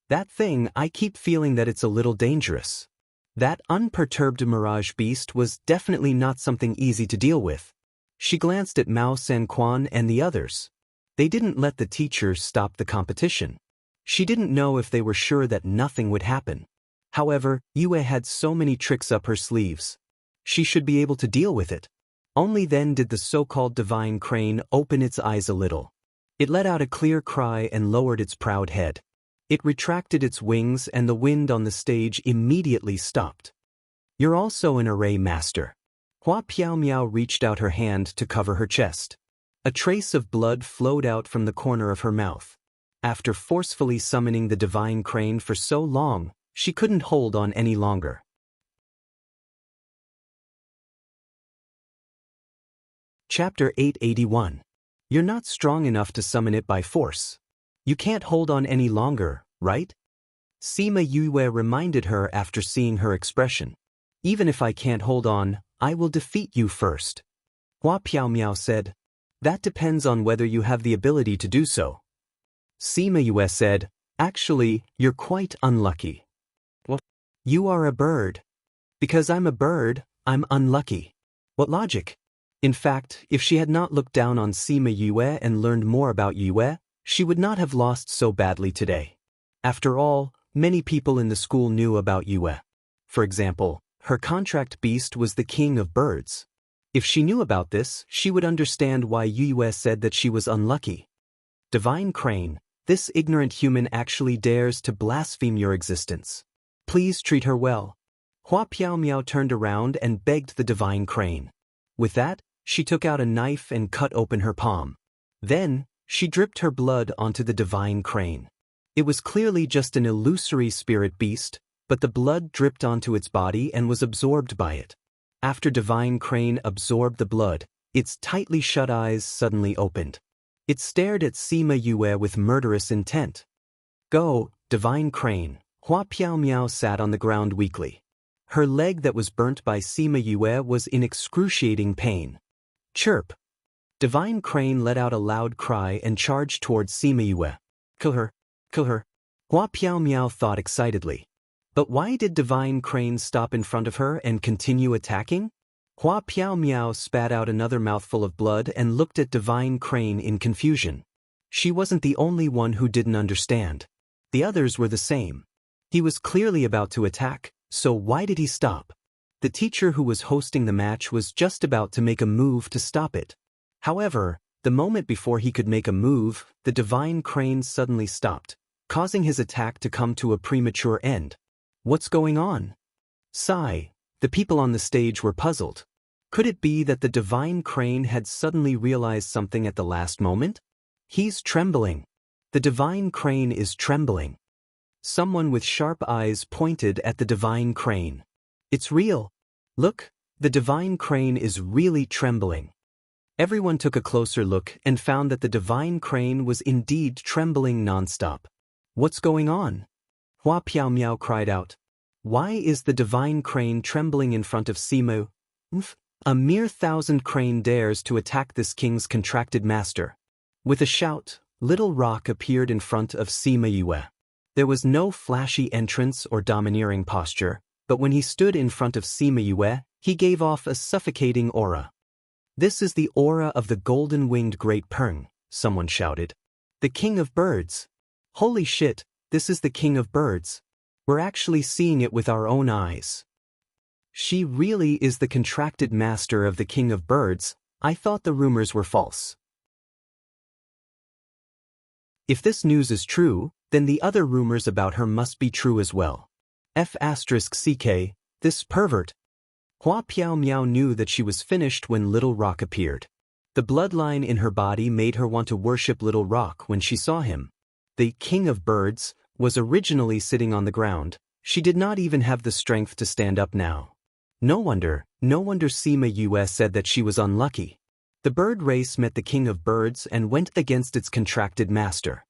Speaker 1: That thing, I keep feeling that it's a little dangerous. That unperturbed mirage beast was definitely not something easy to deal with. She glanced at Mao Sanquan and the others. They didn't let the teachers stop the competition. She didn't know if they were sure that nothing would happen. However, Yue had so many tricks up her sleeves. She should be able to deal with it. Only then did the so-called divine crane open its eyes a little. It let out a clear cry and lowered its proud head. It retracted its wings and the wind on the stage immediately stopped. You're also an array master. Hua Piaomiao reached out her hand to cover her chest. A trace of blood flowed out from the corner of her mouth. After forcefully summoning the divine crane for so long, she couldn't hold on any longer. Chapter 881. You're not strong enough to summon it by force. You can't hold on any longer, right? Sima Yue reminded her after seeing her expression. Even if I can't hold on, I will defeat you first. Hua Piaomiao said. That depends on whether you have the ability to do so. Sima Yue said, actually, you're quite unlucky. What? You are a bird. Because I'm a bird, I'm unlucky. What logic? In fact, if she had not looked down on Sima Yue and learned more about Yue, she would not have lost so badly today. After all, many people in the school knew about Yue. For example, her contract beast was the king of birds. If she knew about this, she would understand why Yue said that she was unlucky. Divine Crane, this ignorant human actually dares to blaspheme your existence. Please treat her well. Hua Piaomiao turned around and begged the Divine Crane. With that, she took out a knife and cut open her palm. Then, she dripped her blood onto the Divine Crane. It was clearly just an illusory spirit beast, but the blood dripped onto its body and was absorbed by it. After Divine Crane absorbed the blood, its tightly shut eyes suddenly opened. It stared at Sima Yue with murderous intent. Go, Divine Crane. Hua Piaomiao sat on the ground weakly. Her leg that was burnt by Sima Yue was in excruciating pain. Chirp. Divine Crane let out a loud cry and charged towards Sima Yue. Kill her. Kill her. Hua Piaomiao thought excitedly. But why did Divine Crane stop in front of her and continue attacking? Hua Piaomiao spat out another mouthful of blood and looked at Divine Crane in confusion. She wasn't the only one who didn't understand. The others were the same. He was clearly about to attack, so why did he stop? The teacher who was hosting the match was just about to make a move to stop it. However, the moment before he could make a move, the Divine Crane suddenly stopped, causing his attack to come to a premature end. What's going on? Sigh. The people on the stage were puzzled. Could it be that the Divine Crane had suddenly realized something at the last moment? He's trembling. The Divine Crane is trembling. Someone with sharp eyes pointed at the Divine Crane. It's real. Look, the Divine Crane is really trembling. Everyone took a closer look and found that the Divine Crane was indeed trembling nonstop. What's going on? Hua Piaomiao cried out. Why is the Divine Crane trembling in front of Sima? A mere 1,000 crane dares to attack this king's contracted master. With a shout, Little Rock appeared in front of Sima Yue. There was no flashy entrance or domineering posture, but when he stood in front of Sima Yue, he gave off a suffocating aura. This is the aura of the golden-winged Great Peng, someone shouted. The king of birds. Holy shit, this is the king of birds. We're actually seeing it with our own eyes. She really is the contracted master of the king of birds. I thought the rumors were false. If this news is true, then the other rumors about her must be true as well. F***ck, this pervert. Hua Piaomiao knew that she was finished when Little Rock appeared. The bloodline in her body made her want to worship Little Rock when she saw him. The king of birds was originally sitting on the ground. She did not even have the strength to stand up now. No wonder Sima Yue said that she was unlucky. The bird race met the king of birds and went against its contracted master.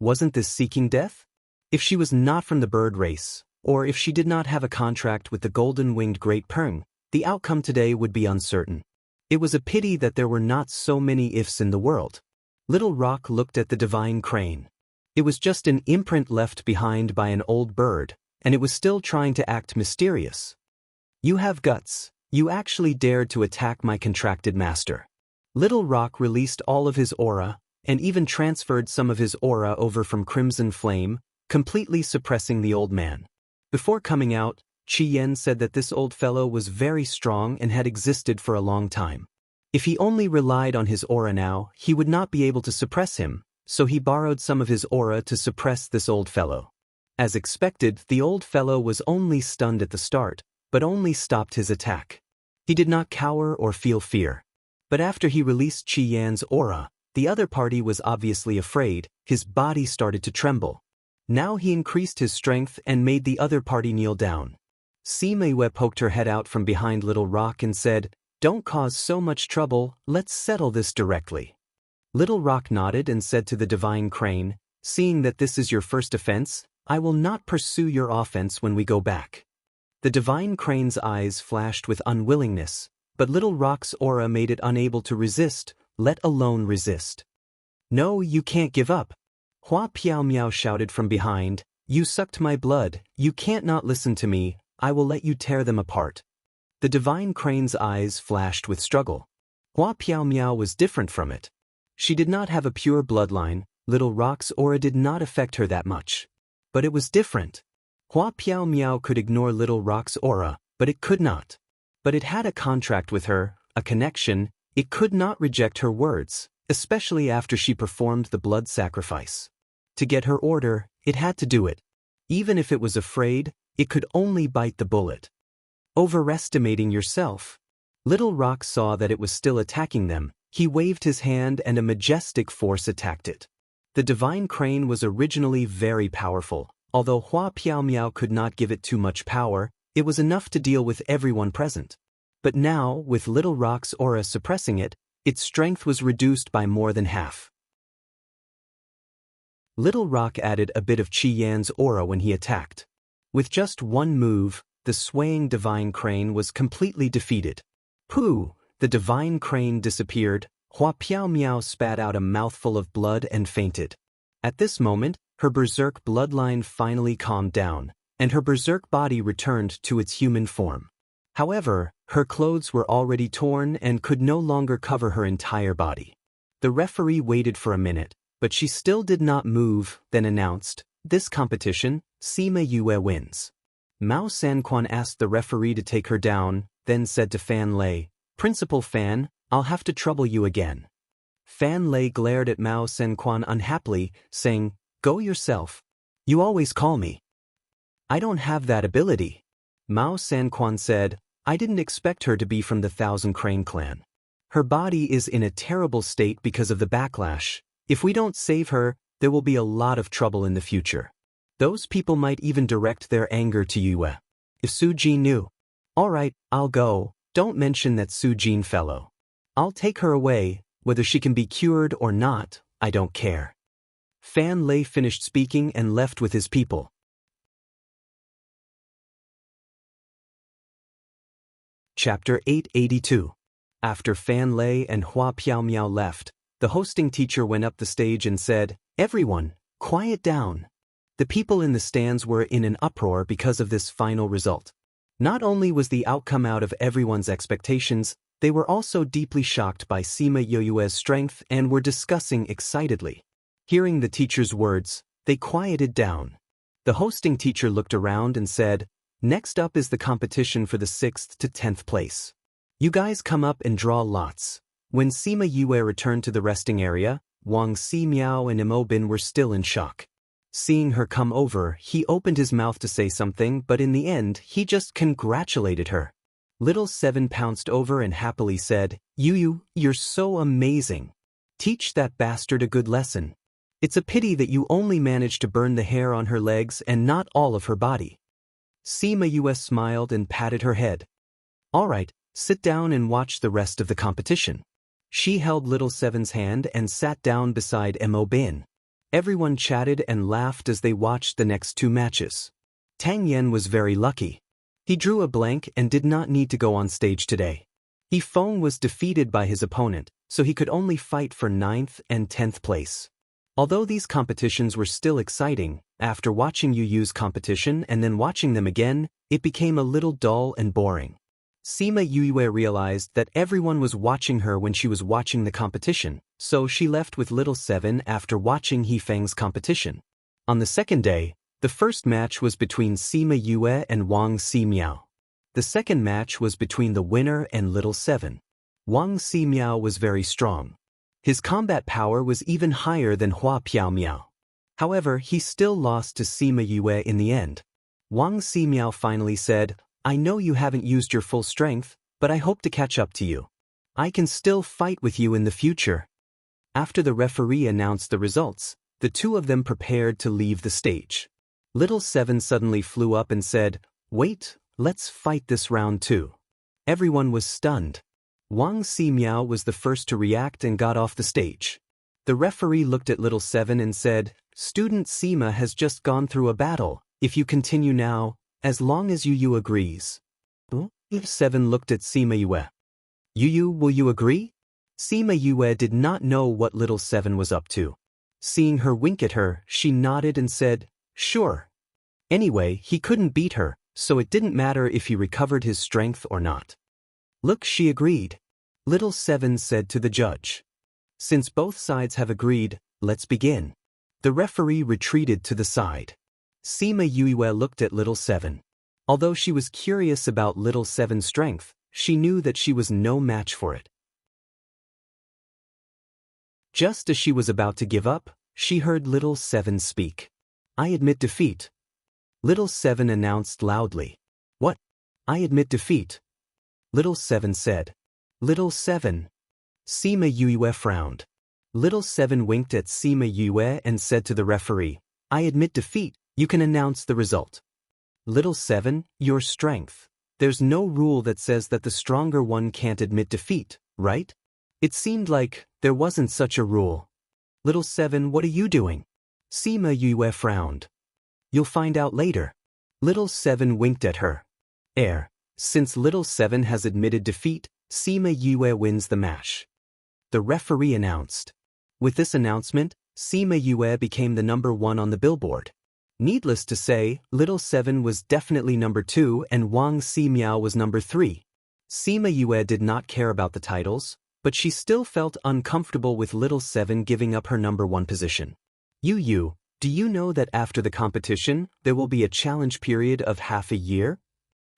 Speaker 1: Wasn't this seeking death? If she was not from the bird race, or if she did not have a contract with the golden-winged Great Peng, the outcome today would be uncertain. It was a pity that there were not so many ifs in the world. Little Rock looked at the divine crane. It was just an imprint left behind by an old bird, and it was still trying to act mysterious. You have guts. You actually dared to attack my contracted master. Little Rock released all of his aura, and even transferred some of his aura over from Crimson Flame, completely suppressing the old man. Before coming out, Qi Yan said that this old fellow was very strong and had existed for a long time. If he only relied on his aura now, he would not be able to suppress him, so he borrowed some of his aura to suppress this old fellow. As expected, the old fellow was only stunned at the start, but only stopped his attack. He did not cower or feel fear. But after he released Qi Yan's aura, the other party was obviously afraid. His body started to tremble. Now he increased his strength and made the other party kneel down. Sima Yue poked her head out from behind Little Rock and said, "Don't cause so much trouble, let's settle this directly." Little Rock nodded and said to the divine crane, "Seeing that this is your first offense, I will not pursue your offense when we go back." The divine crane's eyes flashed with unwillingness, but Little Rock's aura made it unable to resist, let alone resist. "No, you can't give up." Hua Piao Miao shouted from behind, "You sucked my blood, you can't not listen to me, I will let you tear them apart." The divine crane's eyes flashed with struggle. Hua Piao Miao was different from it. She did not have a pure bloodline, Little Rock's aura did not affect her that much. But it was different. Hua Piao Miao could ignore Little Rock's aura, but it could not. But it had a contract with her, a connection, it could not reject her words, especially after she performed the blood sacrifice. To get her order, it had to do it. Even if it was afraid, it could only bite the bullet. Overestimating yourself. Little Rock saw that it was still attacking them. He waved his hand and a majestic force attacked it. The divine crane was originally very powerful. Although Hua Piao Miao could not give it too much power, it was enough to deal with everyone present. But now, with Little Rock's aura suppressing it, its strength was reduced by more than half. Little Rock added a bit of Qi Yan's aura when he attacked. With just one move, the swaying divine crane was completely defeated. Pooh! The divine crane disappeared. Hua Piao Miao spat out a mouthful of blood and fainted. At this moment, her berserk bloodline finally calmed down, and her berserk body returned to its human form. However, her clothes were already torn and could no longer cover her entire body. The referee waited for a minute, but she still did not move, then announced, "This competition, Sima Yue wins." Mao Sanquan asked the referee to take her down, then said to Fan Lei, "Principal Fan, I'll have to trouble you again." Fan Lei glared at Mao Sanquan unhappily, saying, "Go yourself. You always call me." "I don't have that ability." Mao Sanquan said, "I didn't expect her to be from the Thousand Crane clan. Her body is in a terrible state because of the backlash. If we don't save her, there will be a lot of trouble in the future. Those people might even direct their anger to Yue. If Su Jin knew." "All right, I'll go. Don't mention that Su Jin fellow. I'll take her away, whether she can be cured or not, I don't care." Fan Lei finished speaking and left with his people. Chapter 882. After Fan Lei and Hua Piao Miao left, the hosting teacher went up the stage and said, "Everyone, quiet down." The people in the stands were in an uproar because of this final result. Not only was the outcome out of everyone's expectations, they were also deeply shocked by Sima Yue's strength and were discussing excitedly. Hearing the teacher's words, they quieted down. The hosting teacher looked around and said, "Next up is the competition for the 6th to 10th place. You guys come up and draw lots." When Sima Yue returned to the resting area, Wang Si Miao and Imo Bin were still in shock. Seeing her come over, he opened his mouth to say something, but in the end, he just congratulated her. Little Seven pounced over and happily said, "Yu, you're so amazing. Teach that bastard a good lesson. It's a pity that you only managed to burn the hair on her legs and not all of her body." Sima Yue smiled and patted her head. "All right, sit down and watch the rest of the competition." She held Little Seven's hand and sat down beside Imo Bin. Everyone chatted and laughed as they watched the next two matches. Tang Yan was very lucky. He drew a blank and did not need to go on stage today. He Feng was defeated by his opponent, so he could only fight for 9th and 10th place. Although these competitions were still exciting, after watching Yu Yu's competition and then watching them again, it became a little dull and boring. Sima Yue realized that everyone was watching her when she was watching the competition, so she left with Little Seven after watching He Feng's competition. On the second day, the first match was between Sima Yue and Wang Ximiao. The second match was between the winner and Little Seven. Wang Ximiao was very strong. His combat power was even higher than Hua Piao Miao. However, he still lost to Sima Yue in the end. Wang Ximiao finally said, "I know you haven't used your full strength, but I hope to catch up to you. I can still fight with you in the future." After the referee announced the results, the two of them prepared to leave the stage. Little Seven suddenly flew up and said, "Wait, let's fight this round too." Everyone was stunned. Wang Ximiao was the first to react and got off the stage. The referee looked at Little Seven and said, "Student Sima has just gone through a battle. If you continue now, as long as Yu Yu agrees." Seven looked at Sima Yue. "Yu Yu, will you agree?" Sima Yue did not know what Little Seven was up to. Seeing her wink at her, she nodded and said, "Sure." Anyway, he couldn't beat her, so it didn't matter if he recovered his strength or not. "Look, she agreed." Little Seven said to the judge. "Since both sides have agreed, let's begin." The referee retreated to the side. Sima Yue looked at Little Seven. Although she was curious about Little Seven's strength, she knew that she was no match for it. Just as she was about to give up, she heard Little Seven speak. "I admit defeat." Little Seven announced loudly. "What? I admit defeat." Little Seven said. "Little Seven." Sima Yue frowned. Little Seven winked at Sima Yue and said to the referee, "I admit defeat, you can announce the result." Little Seven, your strength. There's no rule that says that the stronger one can't admit defeat, right? It seemed like there wasn't such a rule. Little Seven, what are you doing? Sima Yue frowned. "You'll find out later." Little Seven winked at her. Since Little Seven has admitted defeat, Sima Yue wins the match. The referee announced. With this announcement, Sima Yue became the number 1 on the billboard. Needless to say, Little Seven was definitely number 2 and Wang Ximiao was number 3. Sima Yue did not care about the titles, but she still felt uncomfortable with Little Seven giving up her number 1 position. Yu Yu, do you know that after the competition, there will be a challenge period of half a year?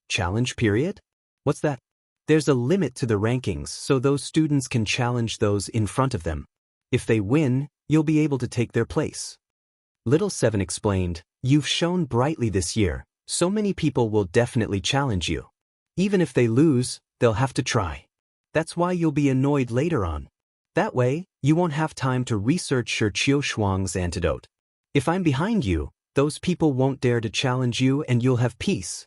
Speaker 1: Challenge period? What's that? There's a limit to the rankings so those students can challenge those in front of them. If they win, you'll be able to take their place. Little Seven explained, "You've shone brightly this year, so many people will definitely challenge you. Even if they lose, they'll have to try. That's why you'll be annoyed later on. That way, you won't have time to research Shi Shuang's antidote. If I'm behind you, those people won't dare to challenge you and you'll have peace."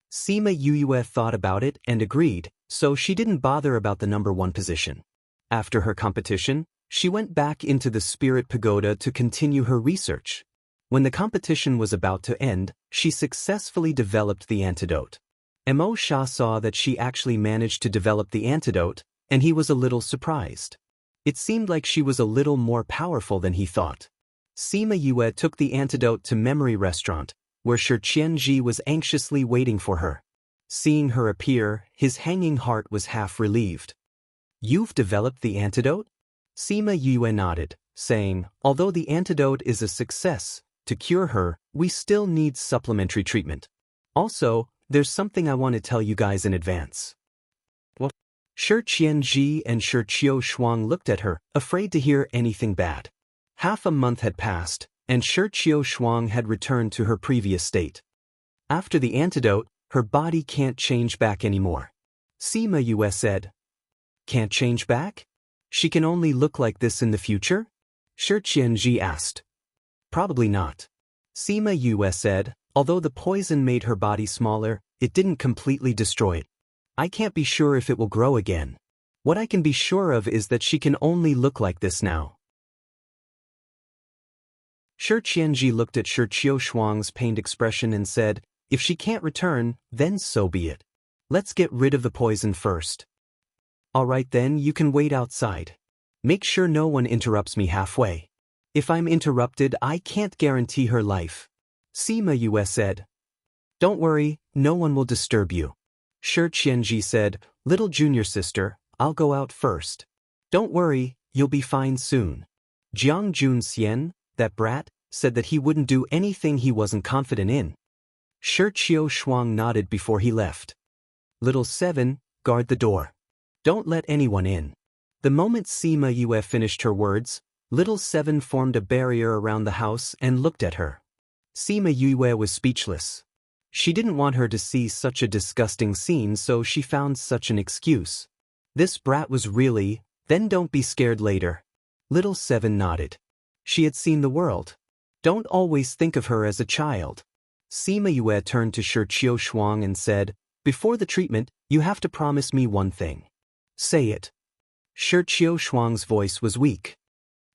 Speaker 1: Sima Yue thought about it and agreed, so she didn't bother about the number 1 position. After her competition, she went back into the Spirit Pagoda to continue her research. When the competition was about to end, she successfully developed the antidote. Mo Sha saw that she actually managed to develop the antidote, and he was a little surprised. It seemed like she was a little more powerful than he thought. Sima Yue took the antidote to Memory Restaurant, where Shi Qianji was anxiously waiting for her. Seeing her appear, his hanging heart was half relieved. "You've developed the antidote?" Sima Yue nodded, saying, "Although the antidote is a success, to cure her, we still need supplementary treatment. Also, there's something I want to tell you guys in advance." "What?" Shi Qianji and Shi Shuang looked at her, afraid to hear anything bad. Half a month had passed, and Shi Shuang had returned to her previous state. After the antidote, her body can't change back anymore. Sima Yue said, "Can't change back? She can only look like this in the future?" Shi Qianji asked. "Probably not." Sima Yue said, "Although the poison made her body smaller, it didn't completely destroy it. I can't be sure if it will grow again. What I can be sure of is that she can only look like this now." Shi Qianji looked at Shi Qiushuang's pained expression and said, "If she can't return, then so be it. Let's get rid of the poison first." "Alright then, you can wait outside. Make sure no one interrupts me halfway. If I'm interrupted, I can't guarantee her life," Sima Yue said. "Don't worry, no one will disturb you." Shi Qianji said, "Little junior sister, I'll go out first. Don't worry, you'll be fine soon." Jiang Junxian, that brat, said that he wouldn't do anything he wasn't confident in. Shi Qiushuang nodded before he left. "Little 7, guard the door. Don't let anyone in." The moment Sima Yue finished her words, Little 7 formed a barrier around the house and looked at her. Sima Yue was speechless. She didn't want her to see such a disgusting scene, so she found such an excuse. This brat was really, "Then don't be scared later." Little 7 nodded. She had seen the world. Don't always think of her as a child. Sima Yue turned to Shi Qiushuang and said, "Before the treatment, you have to promise me one thing." "Say it." Shi Qiushuang's voice was weak.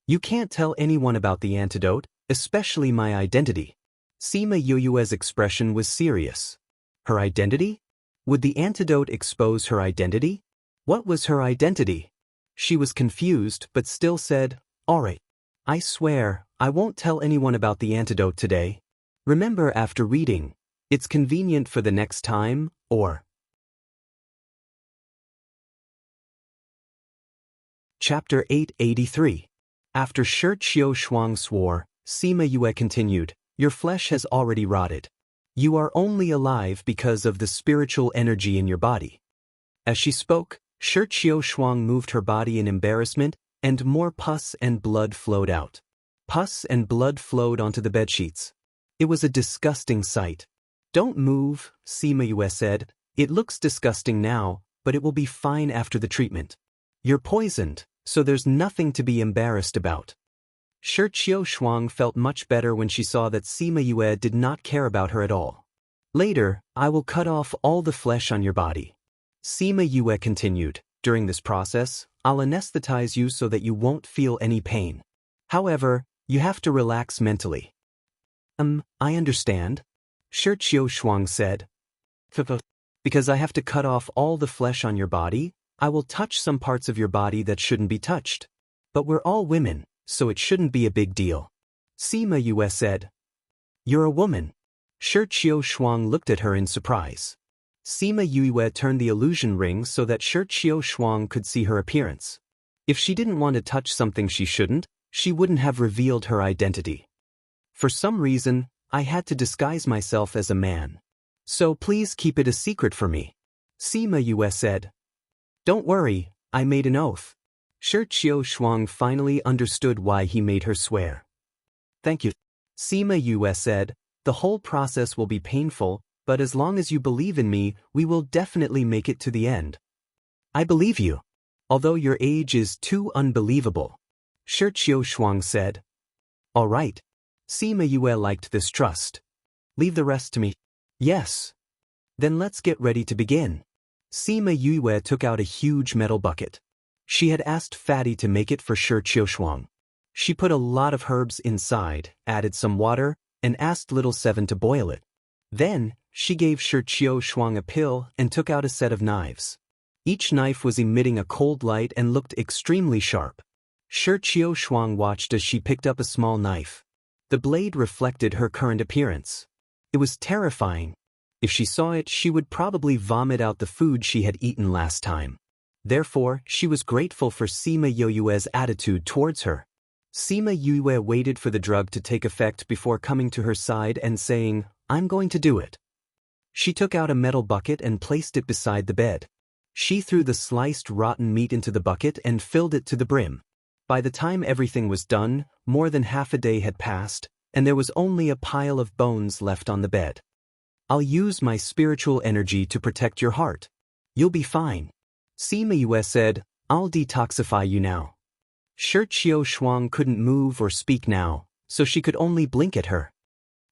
Speaker 1: "You can't tell anyone about the antidote, especially my identity." Sima Yue's expression was serious. Her identity? Would the antidote expose her identity? What was her identity? She was confused but still said, "Alright. I swear, I won't tell anyone about the antidote today. Remember after reading, it's convenient for the next time, or..." Chapter 883. After Shi Qiushuang swore, Sima Yue continued, "Your flesh has already rotted. You are only alive because of the spiritual energy in your body." As she spoke, Shi Qiushuang moved her body in embarrassment, and more pus and blood flowed out. Pus and blood flowed onto the bedsheets. It was a disgusting sight. "Don't move," Sima Yue said. "It looks disgusting now, but it will be fine after the treatment. You're poisoned, so there's nothing to be embarrassed about." Shi Qiushuang felt much better when she saw that Sima Yue did not care about her at all. "Later, I will cut off all the flesh on your body." Sima Yue continued, "During this process, I'll anesthetize you so that you won't feel any pain. However, you have to relax mentally." I understand," Shi Qiushuang said. "Because I have to cut off all the flesh on your body, I will touch some parts of your body that shouldn't be touched. But we're all women, so it shouldn't be a big deal," Sima Yue said. "You're a woman." Shi Qiushuang looked at her in surprise. Sima Yue turned the illusion ring so that Shi Qiushuang could see her appearance. If she didn't want to touch something she shouldn't, she wouldn't have revealed her identity. "For some reason, I had to disguise myself as a man. So please keep it a secret for me," Sima Yue said. "Don't worry, I made an oath." Shi Qiushuang finally understood why he made her swear. "Thank you," Sima Yue said. "The whole process will be painful, but as long as you believe in me, we will definitely make it to the end." "I believe you. Although your age is too unbelievable," Shi Qiushuang said. "All right." Sima Yue liked this trust. "Leave the rest to me." "Yes." "Then let's get ready to begin." Sima Yue took out a huge metal bucket. She had asked Fatty to make it for Shi Qiushuang. She put a lot of herbs inside, added some water, and asked Little 7 to boil it. Then, she gave Shi Qiushuang a pill and took out a set of knives. Each knife was emitting a cold light and looked extremely sharp. Shi Qiushuang watched as she picked up a small knife. The blade reflected her current appearance. It was terrifying. If she saw it, she would probably vomit out the food she had eaten last time. Therefore, she was grateful for Sima Yue's attitude towards her. Sima Yue waited for the drug to take effect before coming to her side and saying, "I'm going to do it." She took out a metal bucket and placed it beside the bed. She threw the sliced rotten meat into the bucket and filled it to the brim. By the time everything was done, more than half a day had passed, and there was only a pile of bones left on the bed. "I'll use my spiritual energy to protect your heart. You'll be fine," Sima Yue said. "I'll detoxify you now." Shi Qiushuang couldn't move or speak now, so she could only blink at her.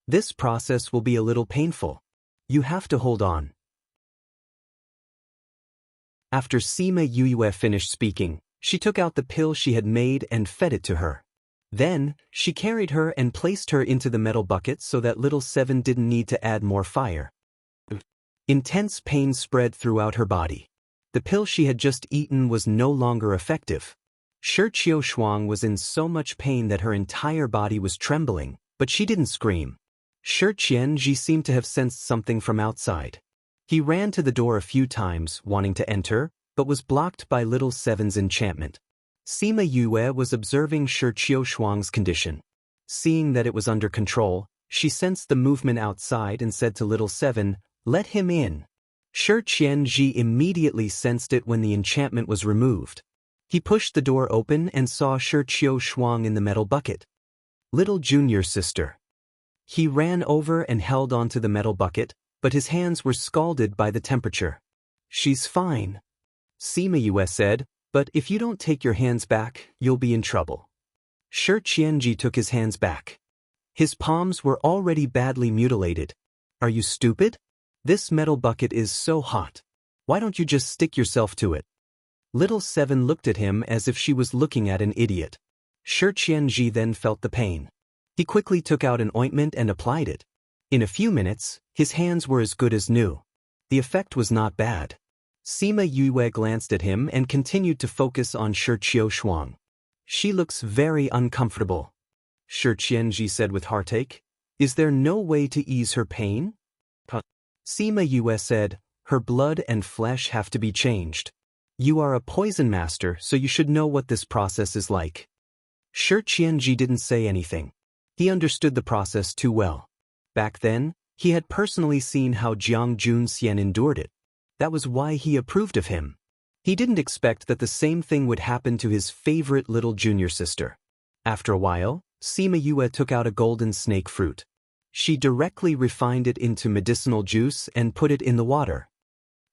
Speaker 1: "This process will be a little painful. You have to hold on." After Sima Yue finished speaking, she took out the pill she had made and fed it to her. Then, she carried her and placed her into the metal bucket so that little Seven didn't need to add more fire. Intense pain spread throughout her body. The pill she had just eaten was no longer effective. Shi Shuang was in so much pain that her entire body was trembling, but she didn't scream. Shi Qianji seemed to have sensed something from outside. He ran to the door a few times, wanting to enter, but was blocked by little Seven's enchantment. Sima Yue was observing Shi Shuang's condition. Seeing that it was under control, she sensed the movement outside and said to little Seven, "Let him in." Shi Qianji immediately sensed it when the enchantment was removed. He pushed the door open and saw Shi Shuang in the metal bucket. Little junior sister. He ran over and held onto the metal bucket, but his hands were scalded by the temperature. "She's fine," Sima Yue said, "but if you don't take your hands back, you'll be in trouble." Shi Qianji took his hands back. His palms were already badly mutilated. "Are you stupid? This metal bucket is so hot. Why don't you just stick yourself to it?" Little Seven looked at him as if she was looking at an idiot. Shi Qianji then felt the pain. He quickly took out an ointment and applied it. In a few minutes, his hands were as good as new. The effect was not bad. Sima Yue glanced at him and continued to focus on Shi Shuang. "She looks very uncomfortable," Shi Qianji said with heartache. "Is there no way to ease her pain?" Sima Yue said, "Her blood and flesh have to be changed. You are a poison master, so you should know what this process is like." Shi Qianji didn't say anything. He understood the process too well. Back then, he had personally seen how Jiang Junxian endured it. That was why he approved of him. He didn't expect that the same thing would happen to his favorite little junior sister. After a while, Sima Yue took out a golden snake fruit. She directly refined it into medicinal juice and put it in the water.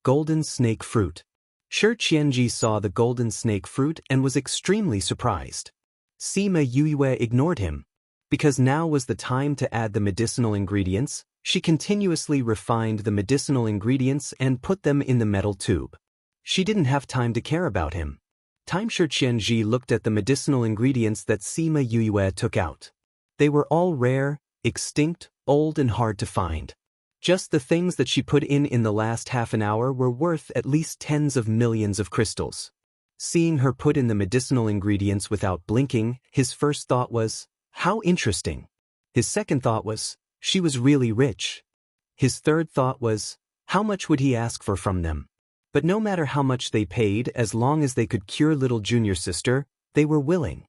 Speaker 1: Golden snake fruit. Shi Qianji saw the golden snake fruit and was extremely surprised. Sima Yue ignored him. Because now was the time to add the medicinal ingredients, she continuously refined the medicinal ingredients and put them in the metal tube. She didn't have time to care about him. Shi Qianji looked at the medicinal ingredients that Sima Yue took out. They were all rare, extinct, old and hard to find. Just the things that she put in the last half an hour were worth at least tens of millions of crystals. Seeing her put in the medicinal ingredients without blinking, his first thought was, "How interesting." His second thought was, she was really rich. His third thought was, how much would he ask for from them? But no matter how much they paid, as long as they could cure little junior sister, they were willing.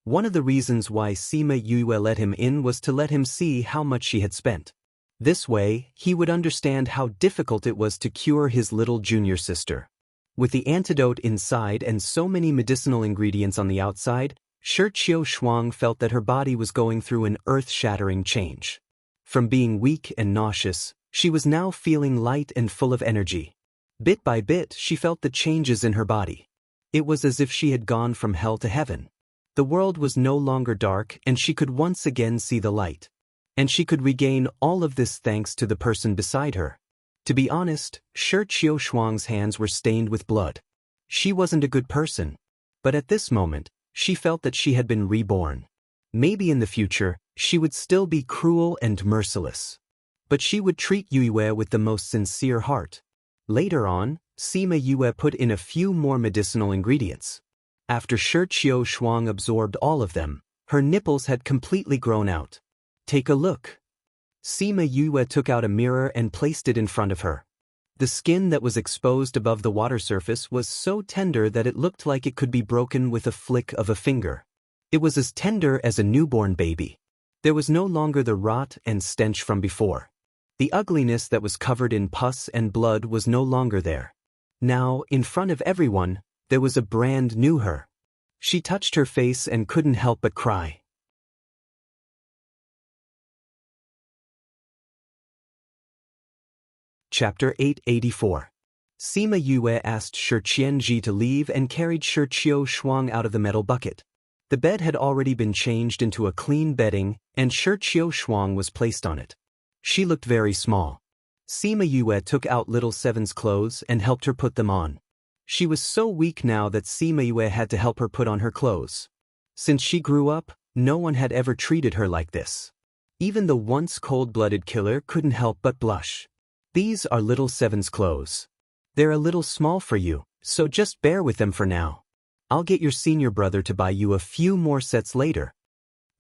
Speaker 1: One of the reasons why Sima Yue let him in was to let him see how much she had spent. This way, he would understand how difficult it was to cure his little junior sister. With the antidote inside and so many medicinal ingredients on the outside, Shi Shuang felt that her body was going through an earth-shattering change. From being weak and nauseous, she was now feeling light and full of energy. Bit by bit, she felt the changes in her body. It was as if she had gone from hell to heaven. The world was no longer dark and she could once again see the light. And she could regain all of this thanks to the person beside her. To be honest, Shi Shuang's hands were stained with blood. She wasn't a good person. But at this moment, she felt that she had been reborn. Maybe in the future, she would still be cruel and merciless. But she would treat Yue with the most sincere heart. Later on, Sima Yue put in a few more medicinal ingredients. After Shi Shuang absorbed all of them, her nipples had completely grown out. "Take a look." Sima Yue took out a mirror and placed it in front of her. The skin that was exposed above the water surface was so tender that it looked like it could be broken with a flick of a finger. It was as tender as a newborn baby. There was no longer the rot and stench from before. The ugliness that was covered in pus and blood was no longer there. Now, in front of everyone, there was a brand new her. She touched her face and couldn't help but cry. Chapter 884. Sima Yue asked Shi Qianji to leave and carried Shi Shuang out of the metal bucket. The bed had already been changed into a clean bedding, and Shi Shuang was placed on it. She looked very small. Sima Yue took out little Seven's clothes and helped her put them on. She was so weak now that Sima Yue had to help her put on her clothes. Since she grew up, no one had ever treated her like this. Even the once cold-blooded killer couldn't help but blush. These are little Seven's clothes. They're a little small for you, so just bear with them for now. I'll get your senior brother to buy you a few more sets later.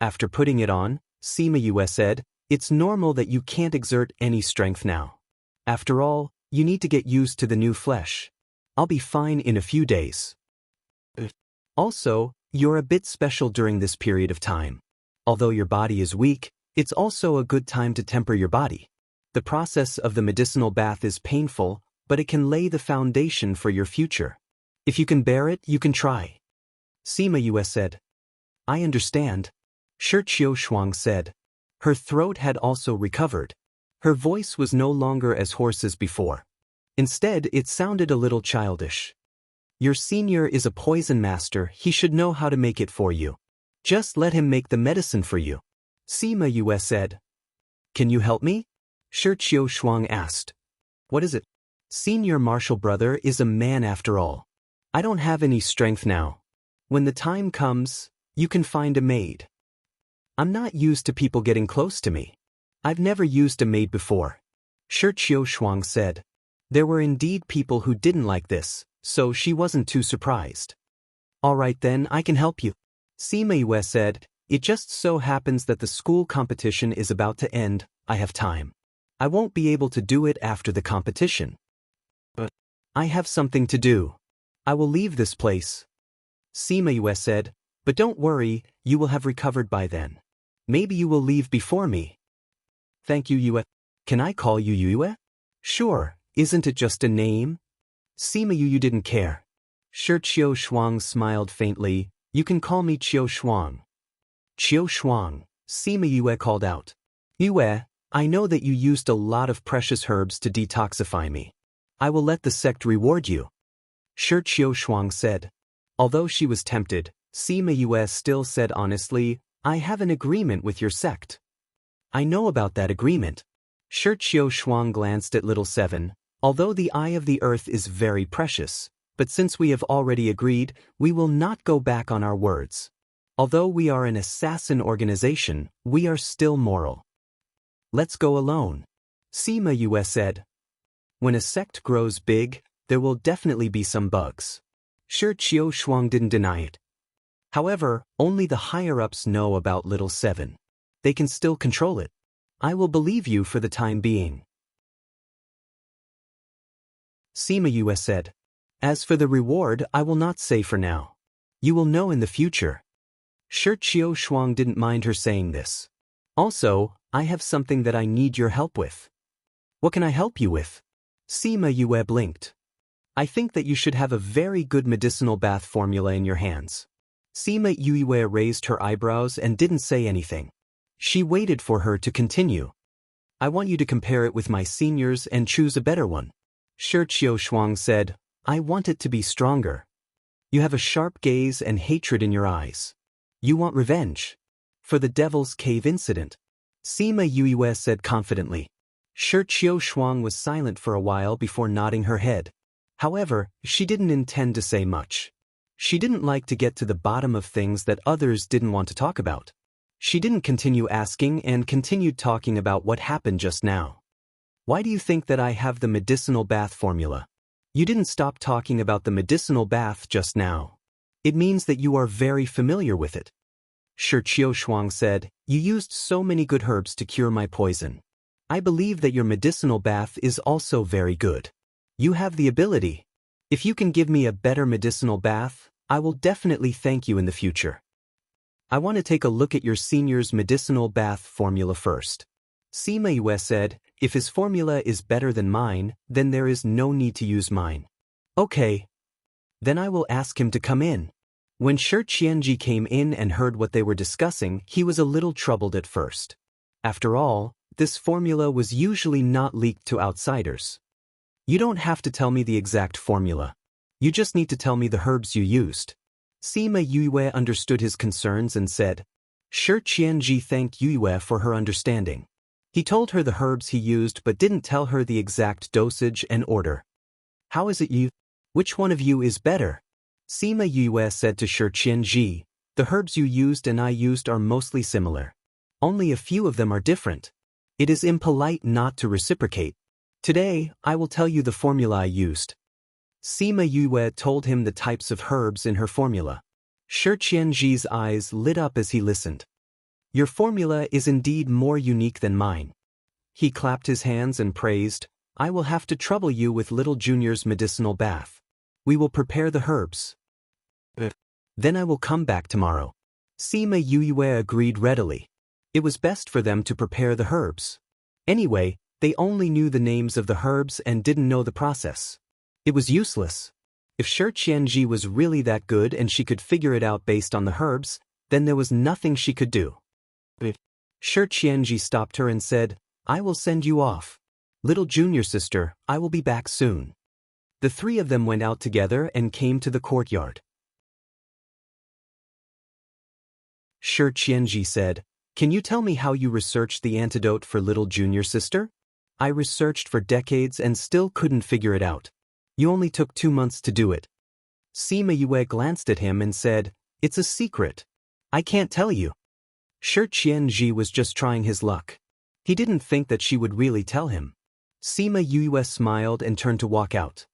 Speaker 1: After putting it on, Sima Yue said, it's normal that you can't exert any strength now. After all, you need to get used to the new flesh. I'll be fine in a few days. Also, you're a bit special during this period of time. Although your body is weak, it's also a good time to temper your body. The process of the medicinal bath is painful, but it can lay the foundation for your future. If you can bear it, you can try. Sima Yue said. I understand. Shi Qiushuang said. Her throat had also recovered. Her voice was no longer as hoarse as before. Instead, it sounded a little childish. Your senior is a poison master, he should know how to make it for you. Just let him make the medicine for you. Sima Yue said. Can you help me? Shi Qiushuang asked. What is it? Senior martial brother is a man after all. I don't have any strength now. When the time comes, you can find a maid. I'm not used to people getting close to me. I've never used a maid before. Shi Qiushuang said. There were indeed people who didn't like this, so she wasn't too surprised. All right then, I can help you. Sima Yue said, it just so happens that the school competition is about to end, I have time. I won't be able to do it after the competition. But I have something to do. I will leave this place. Sima Yue said, but don't worry, you will have recovered by then. Maybe you will leave before me. Thank you, Yue. Can I call you Yue? Sure, isn't it just a name? Sima Yue didn't care. Shi Qiushuang smiled faintly, you can call me Qiushuang. Qiushuang, Sima Yue called out. Yue, I know that you used a lot of precious herbs to detoxify me. I will let the sect reward you. Shi Qiushuang said. Although she was tempted, Sima Yue still said honestly, I have an agreement with your sect. I know about that agreement. Shi Qiushuang glanced at little Seven. Although the eye of the earth is very precious, but since we have already agreed, we will not go back on our words. Although we are an assassin organization, we are still moral. Let's go alone. Sima Yue said. When a sect grows big, there will definitely be some bugs. Shi Qiushuang didn't deny it. However, only the higher-ups know about little Seven. They can still control it. I will believe you for the time being. Sima Yue said. As for the reward, I will not say for now. You will know in the future. Shi Qiushuang didn't mind her saying this. Also, I have something that I need your help with. What can I help you with? Sima Yue blinked. I think that you should have a very good medicinal bath formula in your hands. Sima Yue raised her eyebrows and didn't say anything. She waited for her to continue. I want you to compare it with my seniors and choose a better one. Shi Qiushuang said, I want it to be stronger. You have a sharp gaze and hatred in your eyes. You want revenge. For the Devil's Cave incident. Sima Yue said confidently. Shi Qiushuang was silent for a while before nodding her head. However, she didn't intend to say much. She didn't like to get to the bottom of things that others didn't want to talk about. She didn't continue asking and continued talking about what happened just now. Why do you think that I have the medicinal bath formula? You didn't stop talking about the medicinal bath just now. It means that you are very familiar with it. Shi Qiushuang said, you used so many good herbs to cure my poison. I believe that your medicinal bath is also very good. You have the ability. If you can give me a better medicinal bath, I will definitely thank you in the future. I want to take a look at your senior's medicinal bath formula first. Sima Yue said, if his formula is better than mine, then there is no need to use mine. Okay. Then I will ask him to come in. When Shi Qianji came in and heard what they were discussing, he was a little troubled at first. After all, this formula was usually not leaked to outsiders. You don't have to tell me the exact formula. You just need to tell me the herbs you used. Sima Yue understood his concerns and said, Shi Qianji thanked Yue for her understanding. He told her the herbs he used but didn't tell her the exact dosage and order. How is it you? Which one of you is better? Sima Yue said to Shi Qianji, the herbs you used and I used are mostly similar. Only a few of them are different. It is impolite not to reciprocate. Today, I will tell you the formula I used. Sima Yue told him the types of herbs in her formula. Shi Qianji's eyes lit up as he listened. Your formula is indeed more unique than mine. He clapped his hands and praised, I will have to trouble you with little Junior's medicinal bath. We will prepare the herbs. Then I will come back tomorrow. Sima Yue agreed readily. It was best for them to prepare the herbs. Anyway, they only knew the names of the herbs and didn't know the process. It was useless. If Shi Qianji was really that good and she could figure it out based on the herbs, then there was nothing she could do. Shi Qianji stopped her and said, I will send you off. Little junior sister, I will be back soon. The three of them went out together and came to the courtyard. Shi Qianji said, Can you tell me how you researched the antidote for little junior sister? I researched for decades and still couldn't figure it out. You only took 2 months to do it. Sima Yue glanced at him and said, It's a secret. I can't tell you. Shi Qianji was just trying his luck. He didn't think that she would really tell him. Sima Yue smiled and turned to walk out.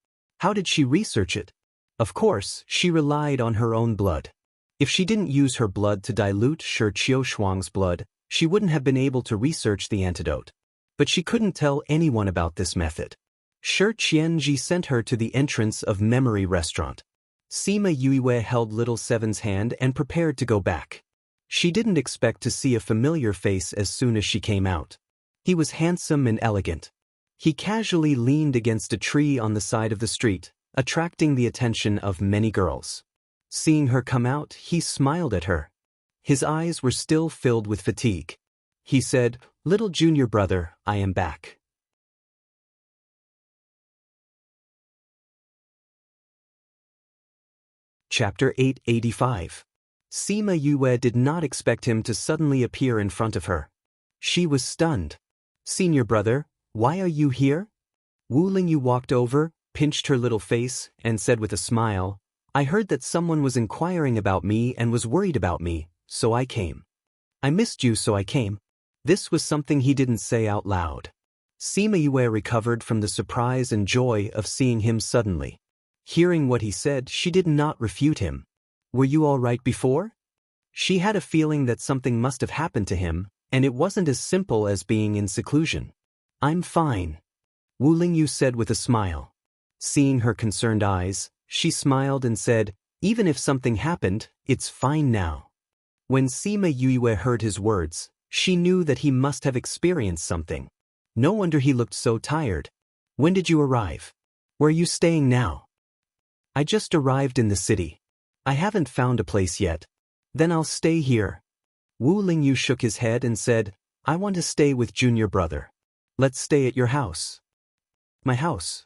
Speaker 1: How did she research it? Of course, she relied on her own blood. If she didn't use her blood to dilute Shi Qiushuang's blood, she wouldn't have been able to research the antidote. But she couldn't tell anyone about this method. Shi Qianji sent her to the entrance of Memory Restaurant. Sima Yue held little Seven's hand and prepared to go back. She didn't expect to see a familiar face as soon as she came out. He was handsome and elegant. He casually leaned against a tree on the side of the street, attracting the attention of many girls. Seeing her come out, he smiled at her. His eyes were still filled with fatigue. He said, Little junior brother, I am back. Chapter 885. Sima Yue did not expect him to suddenly appear in front of her. She was stunned. Senior brother, why are you here? Wu Lingyu walked over, pinched her little face, and said with a smile, I heard that someone was inquiring about me and was worried about me, so I came. I missed you, so I came. This was something he didn't say out loud. Sima Yue recovered from the surprise and joy of seeing him suddenly. Hearing what he said, she did not refute him. Were you all right before? She had a feeling that something must have happened to him, and it wasn't as simple as being in seclusion. I'm fine, Wu Lingyu said with a smile. Seeing her concerned eyes, she smiled and said, Even if something happened, it's fine now. When Sima Yue heard his words, she knew that he must have experienced something. No wonder he looked so tired. When did you arrive? Where are you staying now? I just arrived in the city. I haven't found a place yet. Then I'll stay here. Wu Lingyu shook his head and said, I want to stay with junior brother. Let's stay at your house. My house.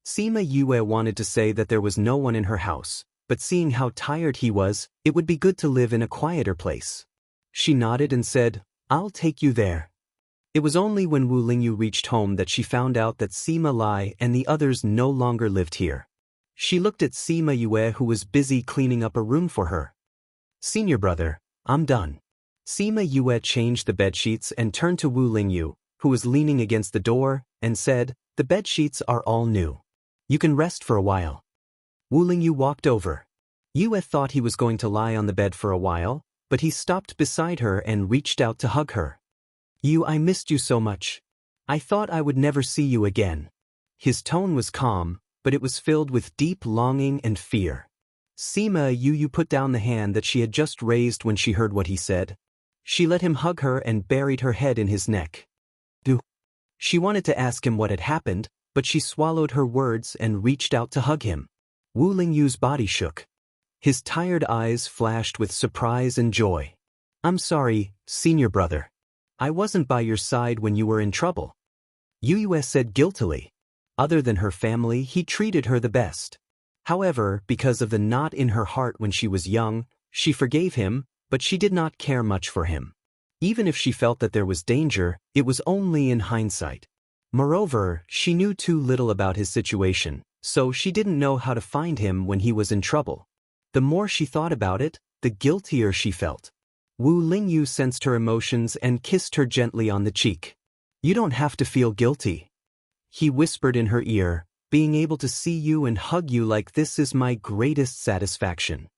Speaker 1: Sima Yue wanted to say that there was no one in her house, but seeing how tired he was, it would be good to live in a quieter place. She nodded and said, I'll take you there. It was only when Wu Lingyu reached home that she found out that Sima Lai and the others no longer lived here. She looked at Sima Yue, who was busy cleaning up a room for her. Senior brother, I'm done. Sima Yue changed the bedsheets and turned to Wu Lingyu, who was leaning against the door, and said, The bedsheets are all new. You can rest for a while. Wu Lingyu walked over. Yue thought he was going to lie on the bed for a while, but he stopped beside her and reached out to hug her. I missed you so much. I thought I would never see you again. His tone was calm, but it was filled with deep longing and fear. Sima Yue put down the hand that she had just raised when she heard what he said. She let him hug her and buried her head in his neck. She wanted to ask him what had happened, but she swallowed her words and reached out to hug him. Wu Lingyu's body shook. His tired eyes flashed with surprise and joy. I'm sorry, senior brother. I wasn't by your side when you were in trouble. Yue said guiltily. Other than her family, he treated her the best. However, because of the knot in her heart when she was young, she forgave him, but she did not care much for him. Even if she felt that there was danger, it was only in hindsight. Moreover, she knew too little about his situation, so she didn't know how to find him when he was in trouble. The more she thought about it, the guiltier she felt. Wu Lingyu sensed her emotions and kissed her gently on the cheek. "You don't have to feel guilty," he whispered in her ear. "Being able to see you and hug you like this is my greatest satisfaction."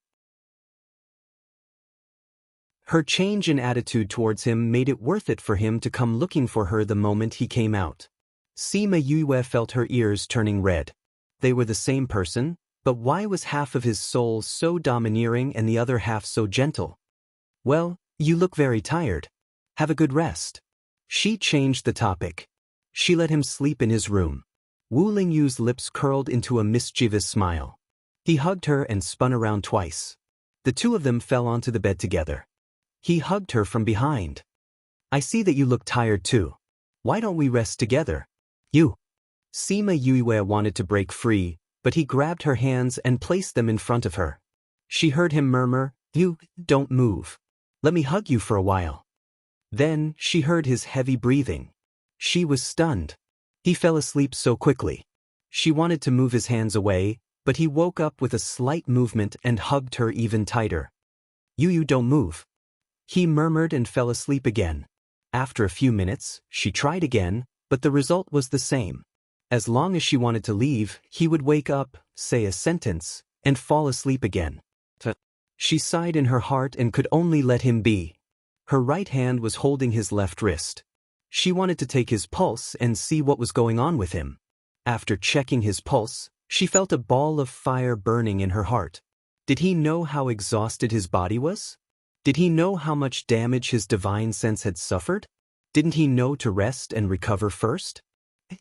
Speaker 1: Her change in attitude towards him made it worth it for him to come looking for her the moment he came out. Sima Yue felt her ears turning red. They were the same person, but why was half of his soul so domineering and the other half so gentle? "Well, you look very tired. Have a good rest." She changed the topic. She let him sleep in his room. Wu Lingyu's lips curled into a mischievous smile. He hugged her and spun around twice. The two of them fell onto the bed together. He hugged her from behind. "I see that you look tired too. Why don't we rest together?" "You." Sima Yue wanted to break free, but he grabbed her hands and placed them in front of her. She heard him murmur, "You, don't move. Let me hug you for a while." Then she heard his heavy breathing. She was stunned. He fell asleep so quickly. She wanted to move his hands away, but he woke up with a slight movement and hugged her even tighter. You don't move." He murmured and fell asleep again. After a few minutes, she tried again, but the result was the same. As long as she wanted to leave, he would wake up, say a sentence, and fall asleep again. She sighed in her heart and could only let him be. Her right hand was holding his left wrist. She wanted to take his pulse and see what was going on with him. After checking his pulse, she felt a ball of fire burning in her heart. Did he know how exhausted his body was? Did he know how much damage his divine sense had suffered? Didn't he know to rest and recover first?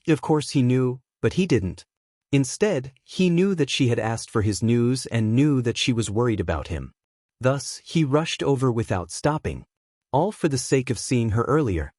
Speaker 1: Of course he knew, but he didn't. Instead, he knew that she had asked for his news and knew that she was worried about him. Thus, he rushed over without stopping. All for the sake of seeing her earlier.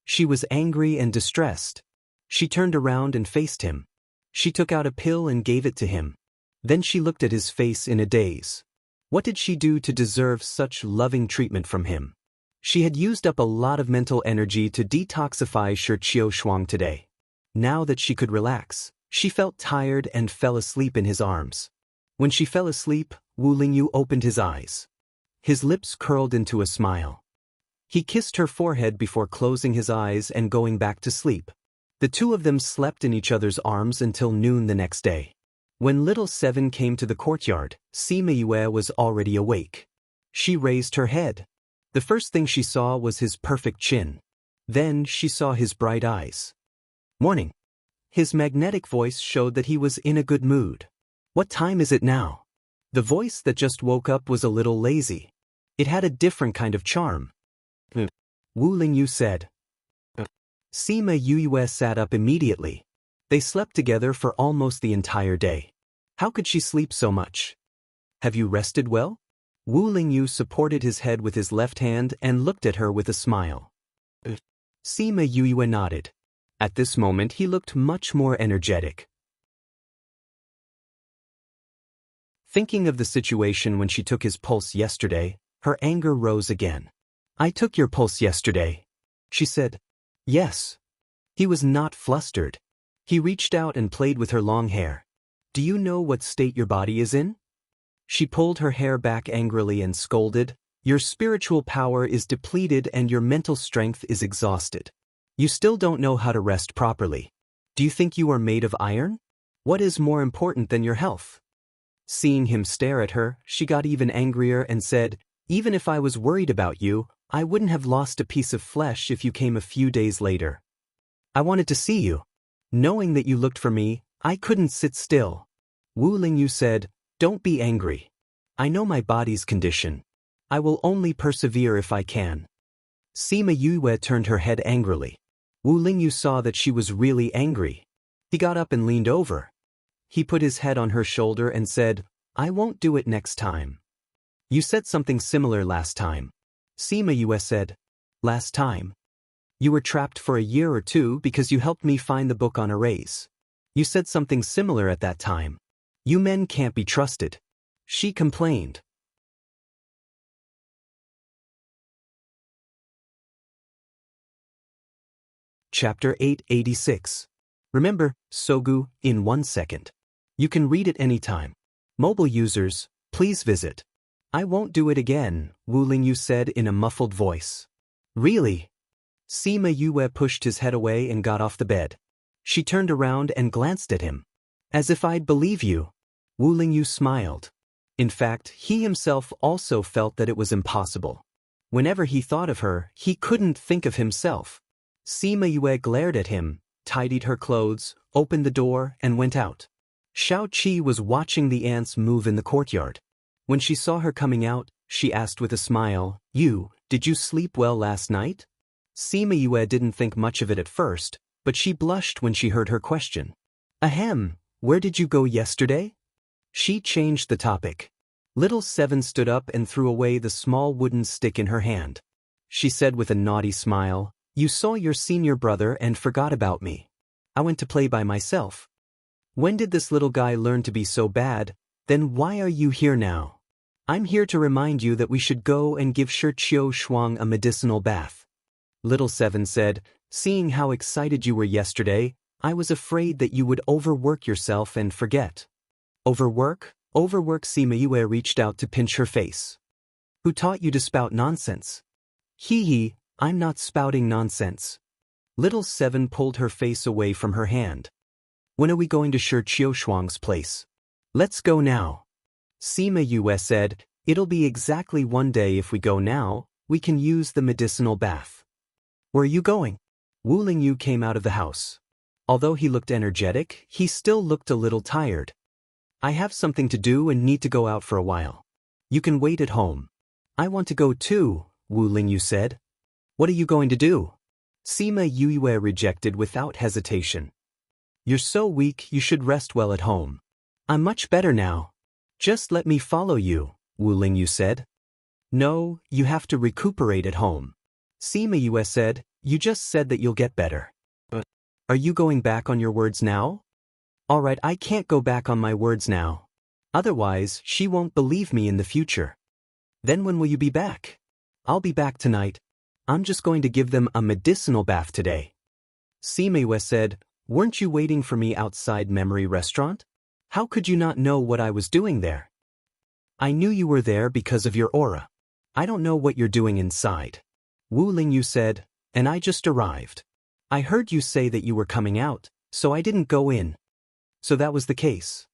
Speaker 1: She was angry and distressed. She turned around and faced him. She took out a pill and gave it to him. Then she looked at his face in a daze. What did she do to deserve such loving treatment from him? She had used up a lot of mental energy to detoxify Shi Shuang today. Now that she could relax, she felt tired and fell asleep in his arms. When she fell asleep, Wu Lingyu opened his eyes. His lips curled into a smile. He kissed her forehead before closing his eyes and going back to sleep. The two of them slept in each other's arms until noon the next day. When little Seven came to the courtyard, Sima Yue was already awake. She raised her head. The first thing she saw was his perfect chin. Then she saw his bright eyes. "Morning." His magnetic voice showed that he was in a good mood. "What time is it now?" The voice that just woke up was a little lazy. It had a different kind of charm. Wu Lingyu said. Sima Yue sat up immediately. They slept together for almost the entire day. How could she sleep so much? "Have you rested well?" Wu Lingyu supported his head with his left hand and looked at her with a smile. Sima Yue nodded. At this moment he looked much more energetic. Thinking of the situation when she took his pulse yesterday, her anger rose again. "I took your pulse yesterday," she said. "Yes." He was not flustered. He reached out and played with her long hair. "Do you know what state your body is in?" She pulled her hair back angrily and scolded, "Your spiritual power is depleted and your mental strength is exhausted. You still don't know how to rest properly. Do you think you are made of iron? What is more important than your health?" Seeing him stare at her, she got even angrier and said, "Even if I was worried about you, I wouldn't have lost a piece of flesh if you came a few days later. I wanted to see you. Knowing that you looked for me, I couldn't sit still." Wu Lingyu said, "Don't be angry. I know my body's condition. I will only persevere if I can." Sima Yue turned her head angrily. Wu Lingyu saw that she was really angry. He got up and leaned over. He put his head on her shoulder and said, "I won't do it next time." "You said something similar last time." Sima Yue said. "Last time? You were trapped for a year or two because you helped me find the book on arrays. You said something similar at that time. You men can't be trusted." She complained. Chapter 886. Remember, Sogu, in 1 second. You can read it anytime. Mobile users, please visit. I won't do it again, Wu Lingyu said in a muffled voice. Really? Sima Yue pushed his head away and got off the bed. She turned around and glanced at him. As if I'd believe you. Wu Lingyu smiled. In fact, he himself also felt that it was impossible. Whenever he thought of her, he couldn't think of himself. Sima Yue glared at him, tidied her clothes, opened the door, and went out. Xiao Qi was watching the ants move in the courtyard. When she saw her coming out, she asked with a smile, Did you sleep well last night? Sima Yue didn't think much of it at first, but she blushed when she heard her question. Ahem, where did you go yesterday? She changed the topic. Little Seven stood up and threw away the small wooden stick in her hand. She said with a naughty smile, You saw your senior brother and forgot about me. I went to play by myself. When did this little guy learn to be so bad? Then why are you here now? I'm here to remind you that we should go and give Shi Qiu Shuang a medicinal bath. Little Seven said, Seeing how excited you were yesterday, I was afraid that you would overwork yourself and forget. Overwork? Overwork? Sima Yue reached out to pinch her face. Who taught you to spout nonsense? Hee, I'm not spouting nonsense. Little Seven pulled her face away from her hand. When are we going to Shi Qiu Shuang's place? Let's go now. Sima Yue said, It'll be exactly 1 day if we go now, we can use the medicinal bath. Where are you going? Wu Lingyu came out of the house. Although he looked energetic, he still looked a little tired. I have something to do and need to go out for a while. You can wait at home. I want to go too, Wu Lingyu said. What are you going to do? Sima Yue rejected without hesitation. You're so weak you should rest well at home. I'm much better now. Just let me follow you, Wu Lingyu said. No, you have to recuperate at home. Sima Yue said, You just said that you'll get better. But are you going back on your words now? Alright, I can't go back on my words now. Otherwise, she won't believe me in the future. Then when will you be back? I'll be back tonight. I'm just going to give them a medicinal bath today. Sima Yue said, Weren't you waiting for me outside Memory Restaurant? How could you not know what I was doing there? I knew you were there because of your aura. I don't know what you're doing inside. Wu Lingyu said, And I just arrived. I heard you say that you were coming out, so I didn't go in. So that was the case.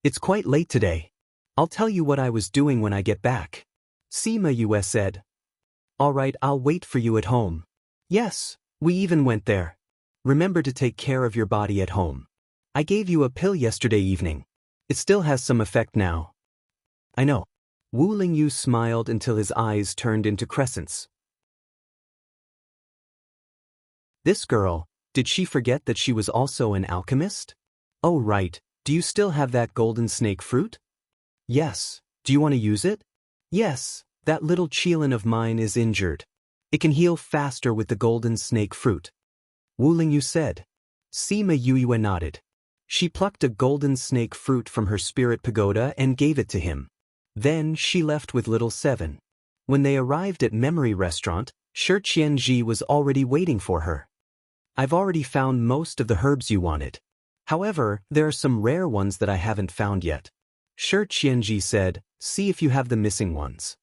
Speaker 1: It's quite late today. I'll tell you what I was doing when I get back. Sima Yue said. Alright, I'll wait for you at home. Yes, we even went there. Remember to take care of your body at home. I gave you a pill yesterday evening. It still has some effect now. I know. Wu Lingyu smiled until his eyes turned into crescents. This girl, did she forget that she was also an alchemist? Oh right, do you still have that golden snake fruit? Yes. Do you want to use it? Yes, that little Qilin of mine is injured. It can heal faster with the golden snake fruit. Wu Lingyu said. Sima Yue nodded. She plucked a golden snake fruit from her spirit pagoda and gave it to him. Then she left with Little Seven. When they arrived at Memory Restaurant, Shi Qianji was already waiting for her. I've already found most of the herbs you wanted. However, there are some rare ones that I haven't found yet. Shi Qianji said, See if you have the missing ones.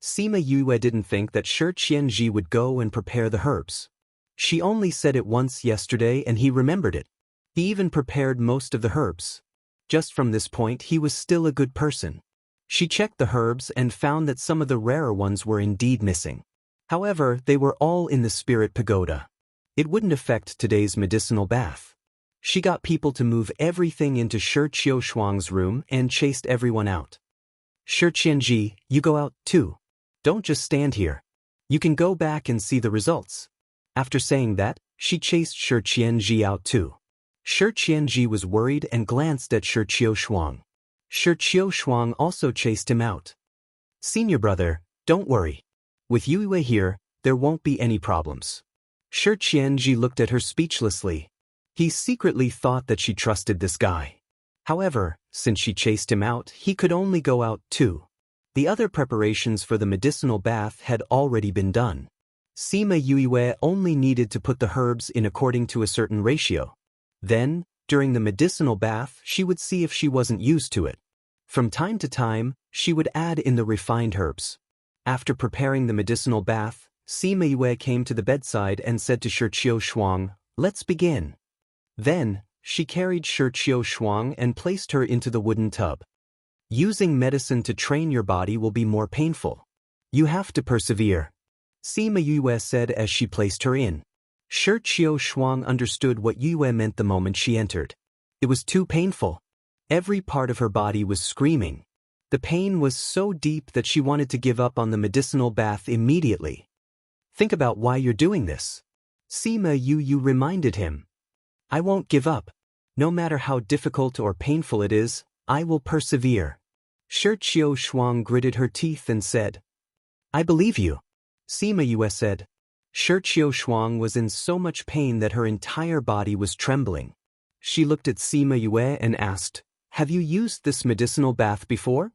Speaker 1: Sima Yue didn't think that Shi Qianji would go and prepare the herbs. She only said it once yesterday and he remembered it. He even prepared most of the herbs. Just from this point he was still a good person. She checked the herbs and found that some of the rarer ones were indeed missing. However, they were all in the spirit pagoda. It wouldn't affect today's medicinal bath. She got people to move everything into Shi Qiu Shuang's room and chased everyone out. Shi Qianji, you go out too. Don't just stand here. You can go back and see the results. After saying that, she chased Shi Qianji out too. Shi Qianji was worried and glanced at Shi Qiu Shuang. Shi Qiu Shuang also chased him out. Senior brother, don't worry. With Yue here, there won't be any problems. Shi Qianji looked at her speechlessly. He secretly thought that she trusted this guy. However, since she chased him out, he could only go out too. The other preparations for the medicinal bath had already been done. Sima Yue only needed to put the herbs in according to a certain ratio. Then, during the medicinal bath, she would see if she wasn't used to it. From time to time, she would add in the refined herbs. After preparing the medicinal bath, Sima Yue came to the bedside and said to Shi Shuang, "Let's begin." Then, she carried Shi Shuang and placed her into the wooden tub. Using medicine to train your body will be more painful. You have to persevere, Sima Yue said as she placed her in. Shi Shuang understood what Yue meant the moment she entered. It was too painful. Every part of her body was screaming. The pain was so deep that she wanted to give up on the medicinal bath immediately. Think about why you're doing this. Sima Yue reminded him. I won't give up. No matter how difficult or painful it is, I will persevere. Shi Shuang gritted her teeth and said, I believe you. Sima Yue said. Shi Shuang was in so much pain that her entire body was trembling. She looked at Sima Yue and asked, Have you used this medicinal bath before?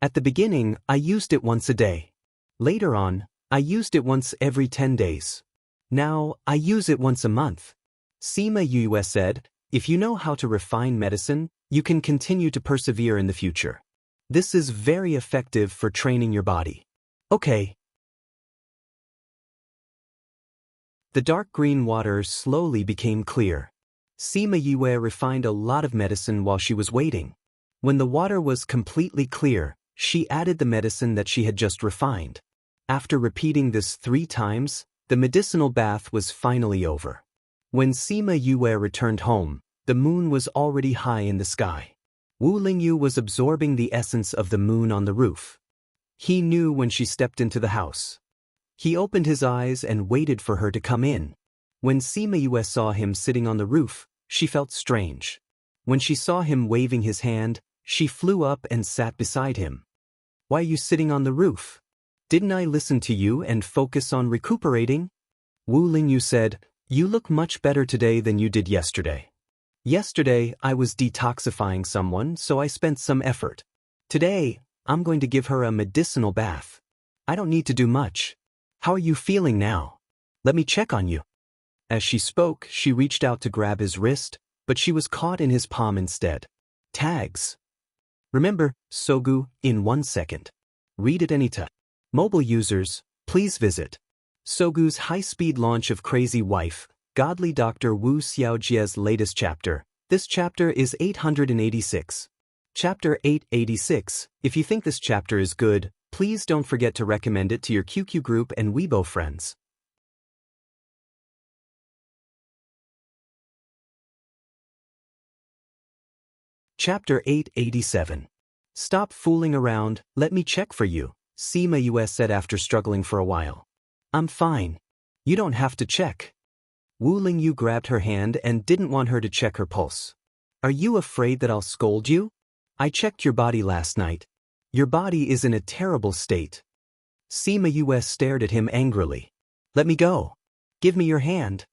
Speaker 1: At the beginning, I used it once a day. Later on, I used it once every 10 days. Now, I use it once a month. Sima Yue said, If you know how to refine medicine, you can continue to persevere in the future. This is very effective for training your body. Okay. The dark green water slowly became clear. Sima Yue refined a lot of medicine while she was waiting. When the water was completely clear, she added the medicine that she had just refined. After repeating this 3 times, the medicinal bath was finally over. When Sima Yue returned home, the moon was already high in the sky. Wu Lingyu was absorbing the essence of the moon on the roof. He knew when she stepped into the house. He opened his eyes and waited for her to come in. When Sima Yue saw him sitting on the roof, she felt strange. When she saw him waving his hand, she flew up and sat beside him. Why are you sitting on the roof? Didn't I listen to you and focus on recuperating? Wu Lingyu said, You look much better today than you did yesterday. Yesterday, I was detoxifying someone, so I spent some effort. Today, I'm going to give her a medicinal bath. I don't need to do much. How are you feeling now? Let me check on you. As she spoke, she reached out to grab his wrist, but she was caught in his palm instead. Tags. Remember, Sogu, in 1 second. Read it anytime. Mobile users, please visit Sogu's high-speed launch of Crazy Wife, Godly Dr. Wu Xiaojie's latest chapter. This chapter is 886. Chapter 886. If you think this chapter is good, please don't forget to recommend it to your QQ group and Weibo friends. Chapter 887. Stop fooling around, let me check for you, Sima Yue said after struggling for a while. I'm fine. You don't have to check. Wu Lingyu grabbed her hand and didn't want her to check her pulse. Are you afraid that I'll scold you? I checked your body last night. Your body is in a terrible state. Sima Yue stared at him angrily. Let me go. Give me your hand.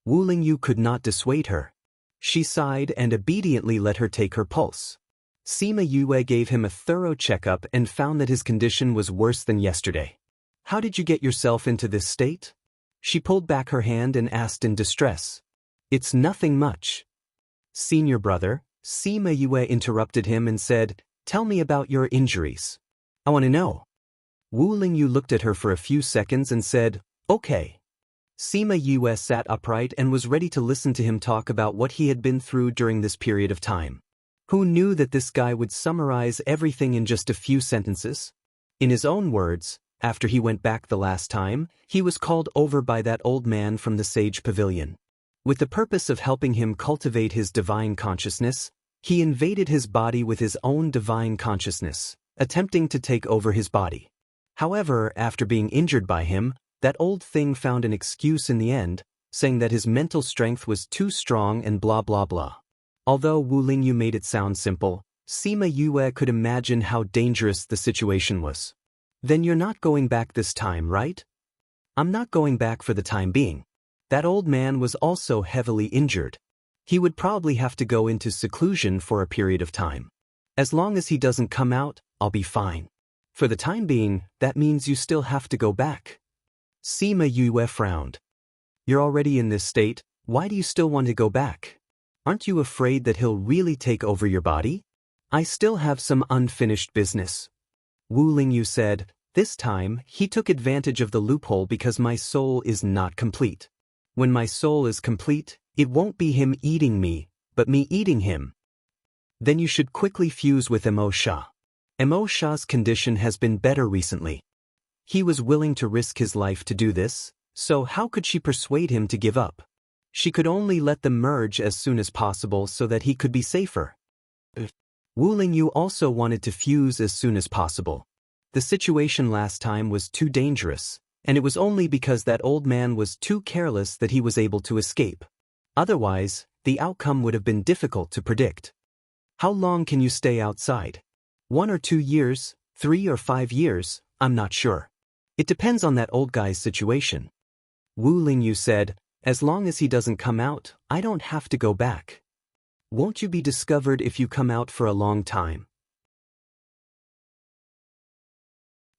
Speaker 1: Wu Lingyu could not dissuade her. She sighed and obediently let her take her pulse. Sima Yue gave him a thorough checkup and found that his condition was worse than yesterday. How did you get yourself into this state? She pulled back her hand and asked in distress. It's nothing much. Senior brother, Sima Yue interrupted him and said, Tell me about your injuries. I want to know. Wu Lingyu looked at her for a few seconds and said, Okay. Sima Yue sat upright and was ready to listen to him talk about what he had been through during this period of time. Who knew that this guy would summarize everything in just a few sentences? In his own words, after he went back the last time, he was called over by that old man from the Sage Pavilion. With the purpose of helping him cultivate his divine consciousness, he invaded his body with his own divine consciousness, attempting to take over his body. However, after being injured by him, that old thing found an excuse in the end, saying that his mental strength was too strong and blah blah blah. Although Wu Lingyu made it sound simple, Sima Yue could imagine how dangerous the situation was. Then you're not going back this time, right? I'm not going back for the time being. That old man was also heavily injured. He would probably have to go into seclusion for a period of time. As long as he doesn't come out, I'll be fine. For the time being, that means you still have to go back. Sima Yue frowned. You're already in this state, Why do you still want to go back? Aren't you afraid that he'll really take over your body? I still have some unfinished business. Wu Lingyu said. This time, he took advantage of the loophole because my soul is not complete. When my soul is complete, it won't be him eating me, but me eating him. Then you should quickly fuse with Mo Sha. Mo Sha's condition has been better recently. He was willing to risk his life to do this, so how could she persuade him to give up? She could only let them merge as soon as possible so that he could be safer. Wu Lingyu also wanted to fuse as soon as possible. The situation last time was too dangerous, and it was only because that old man was too careless that he was able to escape. Otherwise, the outcome would have been difficult to predict. How long can you stay outside? 1 or 2 years, 3 or 5 years, I'm not sure. It depends on that old guy's situation. Wu Lingyu said, as long as he doesn't come out, I don't have to go back. Won't you be discovered if you come out for a long time?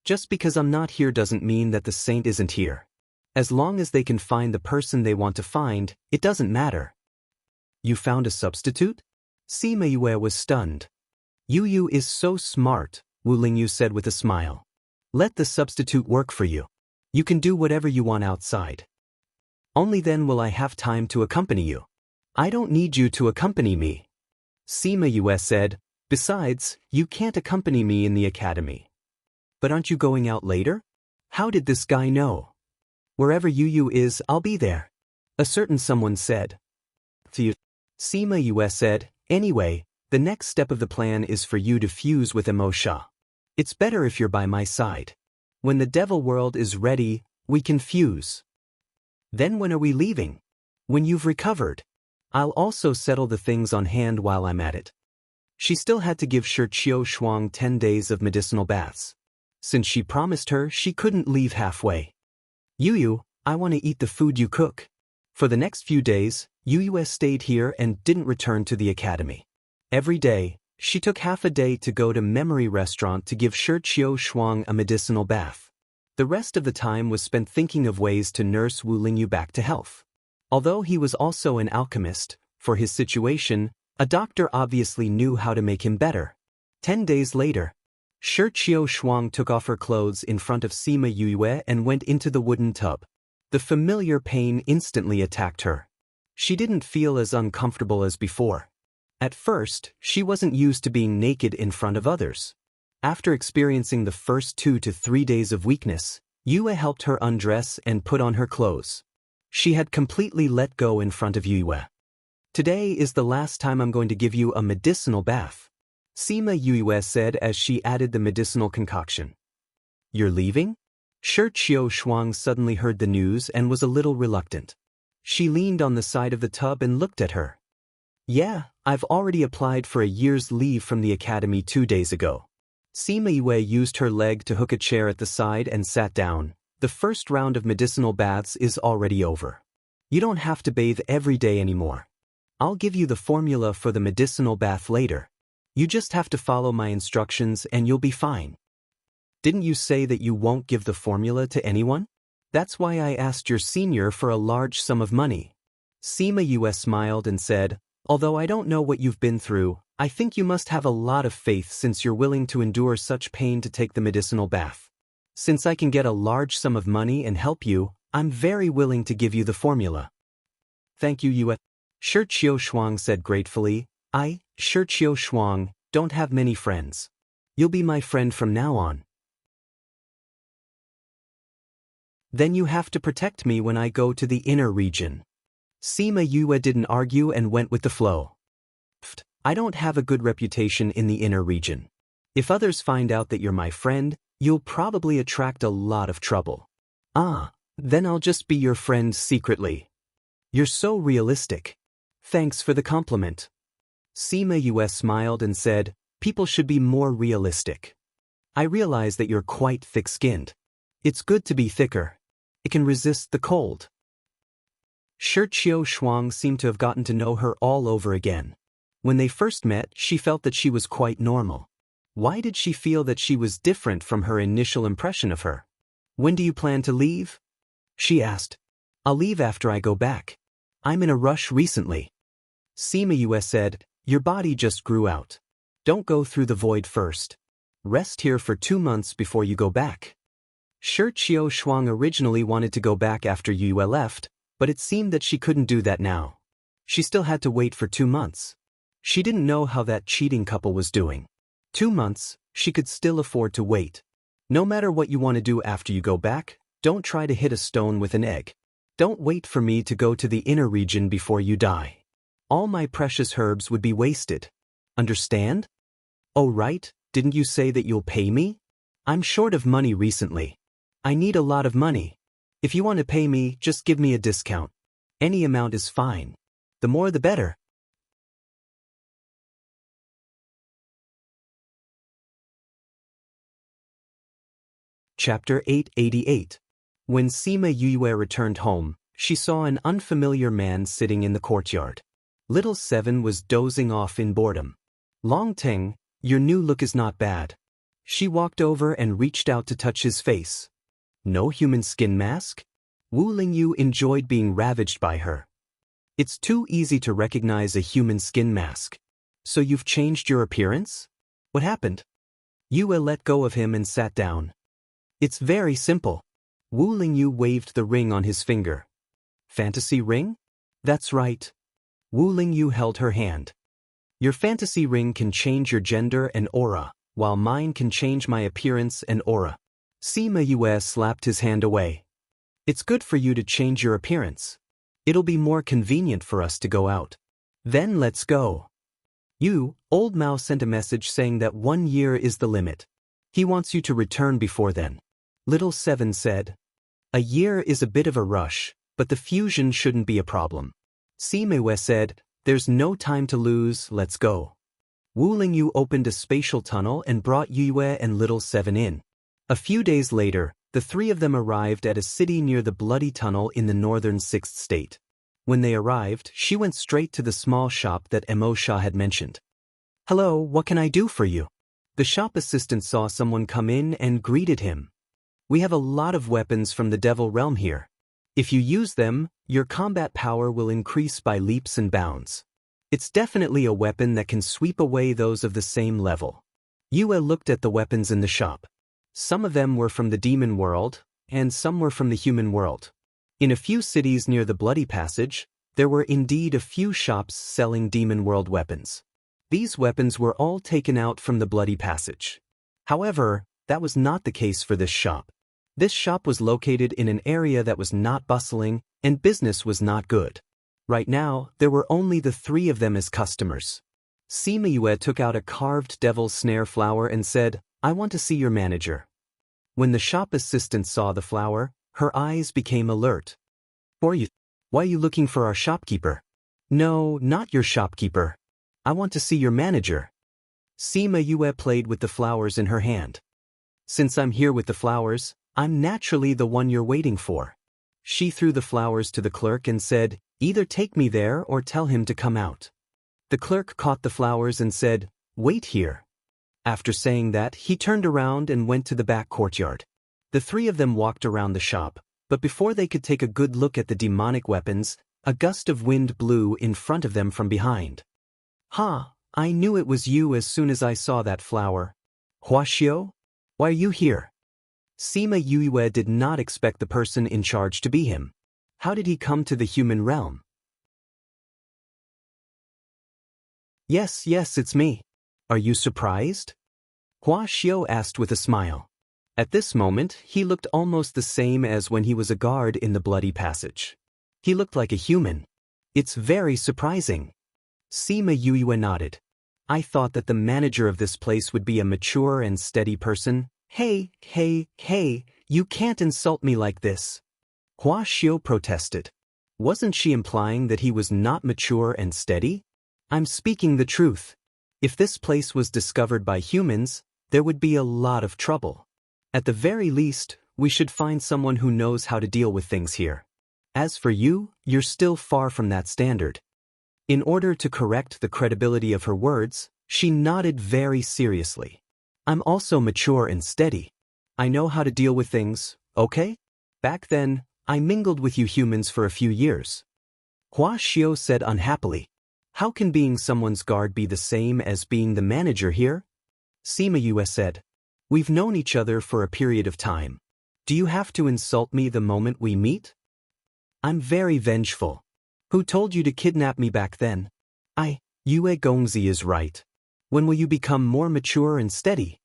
Speaker 1: Just because I'm not here doesn't mean that the saint isn't here. As long as they can find the person they want to find, it doesn't matter. You found a substitute? Sima Yue was stunned. Yu is so smart, Wu Lingyu said with a smile. Let the substitute work for you. You can do whatever you want outside. Only then will I have time to accompany you. I don't need you to accompany me. Sima Yue said, besides, you can't accompany me in the academy. But aren't you going out later? How did this guy know? Wherever Yu is, I'll be there. A certain someone said. Sima Yue said, anyway, the next step of the plan is for you to fuse with Mo Sha. It's better if you're by my side. When the devil world is ready, we can fuse. Then when are we leaving? When you've recovered. I'll also settle the things on hand while I'm at it. She still had to give Shi Shuang 10 days of medicinal baths. Since she promised her, she couldn't leave halfway. Yu, I want to eat the food you cook. For the next few days, Yu stayed here and didn't return to the academy. Every day, she took half a day to go to Memory Restaurant to give Shi Shuang a medicinal bath. The rest of the time was spent thinking of ways to nurse Wu Lingyu back to health. Although he was also an alchemist, for his situation, a doctor obviously knew how to make him better. 10 days later, Shi Shuang took off her clothes in front of Sima Yue and went into the wooden tub. The familiar pain instantly attacked her. She didn't feel as uncomfortable as before. At first, she wasn't used to being naked in front of others. After experiencing the first 2 to 3 days of weakness, Yue helped her undress and put on her clothes. She had completely let go in front of Yue. Today is the last time I'm going to give you a medicinal bath, Sima Yue said as she added the medicinal concoction. You're leaving? Shi Shuang suddenly heard the news and was a little reluctant. She leaned on the side of the tub and looked at her. Yeah, I've already applied for a year's leave from the academy 2 days ago. Sima Yue used her leg to hook a chair at the side and sat down. The first round of medicinal baths is already over. You don't have to bathe every day anymore. I'll give you the formula for the medicinal bath later. You just have to follow my instructions and you'll be fine. Didn't you say that you won't give the formula to anyone? That's why I asked your senior for a large sum of money. Sima Yue smiled and said, although I don't know what you've been through, I think you must have a lot of faith since you're willing to endure such pain to take the medicinal bath. Since I can get a large sum of money and help you, I'm very willing to give you the formula. Thank you, Yue. Shi Shuang said gratefully, I, Shi Shuang, don't have many friends. You'll be my friend from now on. Then you have to protect me when I go to the inner region. Sima Yue didn't argue and went with the flow. I don't have a good reputation in the inner region. If others find out that you're my friend, you'll probably attract a lot of trouble. Then I'll just be your friend secretly. You're so realistic. Thanks for the compliment. Sima Yue smiled and said, people should be more realistic. I realize that you're quite thick-skinned. It's good to be thicker. It can resist the cold. Shi Shuang seemed to have gotten to know her all over again. When they first met, she felt that she was quite normal. Why did she feel that she was different from her initial impression of her? When do you plan to leave? She asked. I'll leave after I go back. I'm in a rush recently. Sima said, your body just grew out. Don't go through the void first. Rest here for 2 months before you go back. Shi Qiu Shuang originally wanted to go back after Yue left, but it seemed that she couldn't do that now. She still had to wait for 2 months. She didn't know how that cheating couple was doing. 2 months, she could still afford to wait. No matter what you want to do after you go back, don't try to hit a stone with an egg. Don't wait for me to go to the inner region before you die. All my precious herbs would be wasted. Understand? Oh right, didn't you say that you'll pay me? I'm short of money recently. I need a lot of money. If you want to pay me, just give me a discount. Any amount is fine. The more the better. Chapter 888. When Sima Yue returned home, she saw an unfamiliar man sitting in the courtyard. Little Seven was dozing off in boredom. Long Ting, your new look is not bad. She walked over and reached out to touch his face. No human skin mask? Wu Lingyu enjoyed being ravaged by her. It's too easy to recognize a human skin mask. So you've changed your appearance? What happened? Yue let go of him and sat down. It's very simple. Wu Lingyu waved the ring on his finger. Fantasy ring? That's right. Wu Lingyu held her hand. Your fantasy ring can change your gender and aura, while mine can change my appearance and aura. Sima Yue slapped his hand away. It's good for you to change your appearance. It'll be more convenient for us to go out. Then let's go. Old Mao sent a message saying that 1 year is the limit. He wants you to return before then. Little Seven said. A year is a bit of a rush, but the fusion shouldn't be a problem. Sima said, there's no time to lose, let's go. Wu Lingyu opened a spatial tunnel and brought Yue and Little Seven in. A few days later, the three of them arrived at a city near the Bloody Tunnel in the northern 6th state. When they arrived, she went straight to the small shop that Emosha had mentioned. Hello, what can I do for you? The shop assistant saw someone come in and greeted him. We have a lot of weapons from the Devil Realm here. If you use them, your combat power will increase by leaps and bounds. It's definitely a weapon that can sweep away those of the same level. Yue looked at the weapons in the shop. Some of them were from the demon world, and some were from the human world. In a few cities near the Bloody Passage, there were indeed a few shops selling demon world weapons. These weapons were all taken out from the Bloody Passage. However, that was not the case for this shop. This shop was located in an area that was not bustling, and business was not good. Right now, there were only the three of them as customers. Sima Yue took out a carved devil's snare flower and said, I want to see your manager. When the shop assistant saw the flower, her eyes became alert. Why are you looking for our shopkeeper? No, not your shopkeeper. I want to see your manager. Sima Yue played with the flowers in her hand. Since I'm here with the flowers, I'm naturally the one you're waiting for. She threw the flowers to the clerk and said, either take me there or tell him to come out. The clerk caught the flowers and said, wait here. After saying that, he turned around and went to the back courtyard. The three of them walked around the shop, but before they could take a good look at the demonic weapons, a gust of wind blew in front of them from behind. I knew it was you as soon as I saw that flower. Huaxiu? Why are you here? Sima Yue did not expect the person in charge to be him. How did he come to the human realm? Yes, it's me. Are you surprised? Huaxiu asked with a smile. At this moment, he looked almost the same as when he was a guard in the Bloody Passage. He looked like a human. It's very surprising. Sima Yue nodded. I thought that the manager of this place would be a mature and steady person. Hey, you can't insult me like this. Huaxiu protested. Wasn't she implying that he was not mature and steady? I'm speaking the truth. If this place was discovered by humans, there would be a lot of trouble. At the very least, we should find someone who knows how to deal with things here. As for you, you're still far from that standard. In order to correct the credibility of her words, she nodded very seriously. I'm also mature and steady. I know how to deal with things, okay? Back then, I mingled with you humans for a few years. Hua Xiao said unhappily. How can being someone's guard be the same as being the manager here? Sima Yue said. We've known each other for a period of time. Do you have to insult me the moment we meet? I'm very vengeful. Who told you to kidnap me back then? Yue Gongzi is right. When will you become more mature and steady?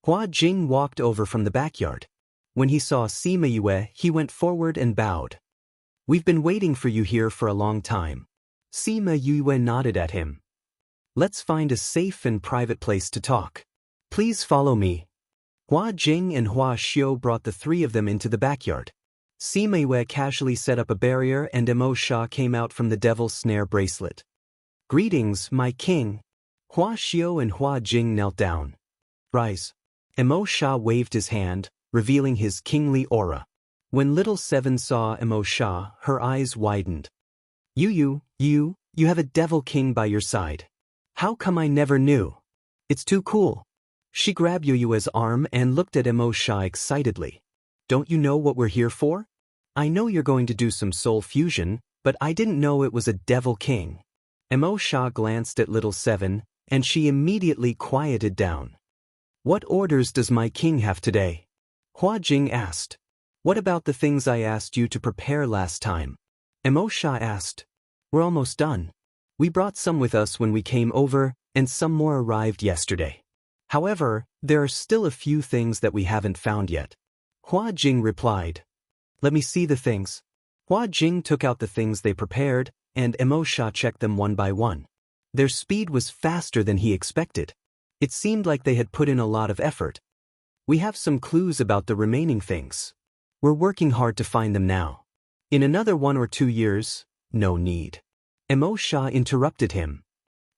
Speaker 1: Hua Jing walked over from the backyard. When he saw Sima Yue, he went forward and bowed. We've been waiting for you here for a long time. Sima Yue nodded at him. Let's find a safe and private place to talk. Please follow me. Hua Jing and Hua Xiao brought the three of them into the backyard. Sima Yue casually set up a barrier and Emo Sha came out from the devil's snare bracelet. Greetings, my king. Hua Xiao and Hua Jing knelt down. Rise. Emo Sha waved his hand, revealing his kingly aura. When Little Seven saw Emo Sha, her eyes widened. You have a devil king by your side. How come I never knew? It's too cool. She grabbed Yue's arm and looked at Emo Sha excitedly. Don't you know what we're here for? I know you're going to do some soul fusion, but I didn't know it was a devil king. Emo Sha glanced at Little Seven, and she immediately quieted down. What orders does my king have today? Hua Jing asked. What about the things I asked you to prepare last time? Emo Sha asked. We're almost done. We brought some with us when we came over, and some more arrived yesterday. However, there are still a few things that we haven't found yet. Hua Jing replied. Let me see the things. Hua Jing took out the things they prepared, and Emo Sha checked them one by one. Their speed was faster than he expected. It seemed like they had put in a lot of effort. We have some clues about the remaining things. We're working hard to find them now. In another 1 or 2 years, no need. Emo Sha interrupted him.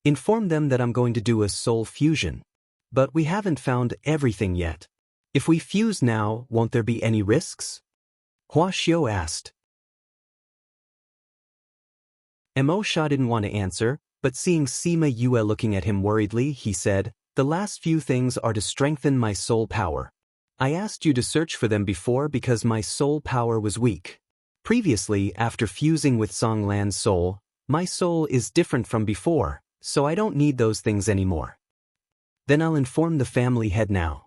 Speaker 1: Inform them that I'm going to do a soul fusion. But we haven't found everything yet. If we fuse now, won't there be any risks? Hua Xiao asked. Emo Sha didn't want to answer, but seeing Sima Yue looking at him worriedly, he said, The last few things are to strengthen my soul power. I asked you to search for them before because my soul power was weak. Previously, after fusing with Song Lan's soul, my soul is different from before, so I don't need those things anymore. Then I'll inform the family head now.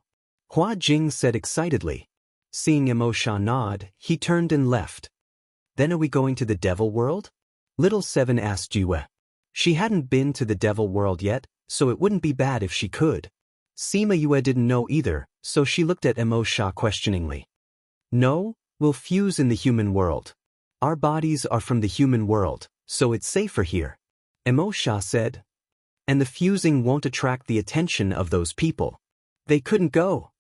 Speaker 1: Hua Jing said excitedly. Seeing Emo Sha nod, he turned and left. Then are we going to the devil world? Little Seven asked Yue. She hadn't been to the devil world yet, so it wouldn't be bad if she could. Sima Yue didn't know either, so she looked at Emo Sha questioningly. No, we'll fuse in the human world. Our bodies are from the human world, so it's safer here. Emo Sha said. And the fusing won't attract the attention of those people. They couldn't go.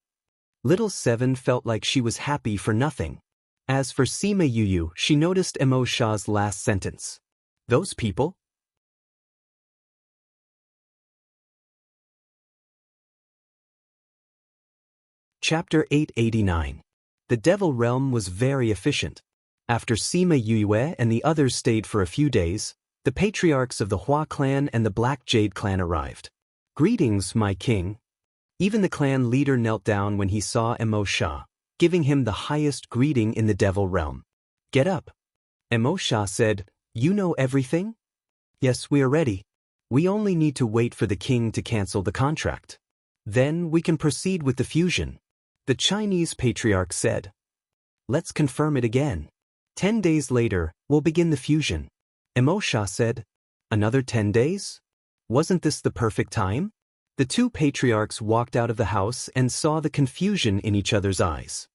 Speaker 1: Little Seven felt like she was happy for nothing. As for Sima Yu, she noticed Emo Sha's last sentence. Those people? Chapter 889. The Devil Realm was very efficient. After Sima Yue and the others stayed for a few days, the patriarchs of the Hua clan and the Black Jade clan arrived. Greetings, my king. Even the clan leader knelt down when he saw Emo Sha, giving him the highest greeting in the Devil Realm. Get up. Emo Sha said, You know everything? Yes, we are ready. We only need to wait for the king to cancel the contract. Then we can proceed with the fusion. The Chinese patriarch said. Let's confirm it again. 10 days later, we'll begin the fusion. Emo Sha said. Another 10 days? Wasn't this the perfect time? The two patriarchs walked out of the house and saw the confusion in each other's eyes.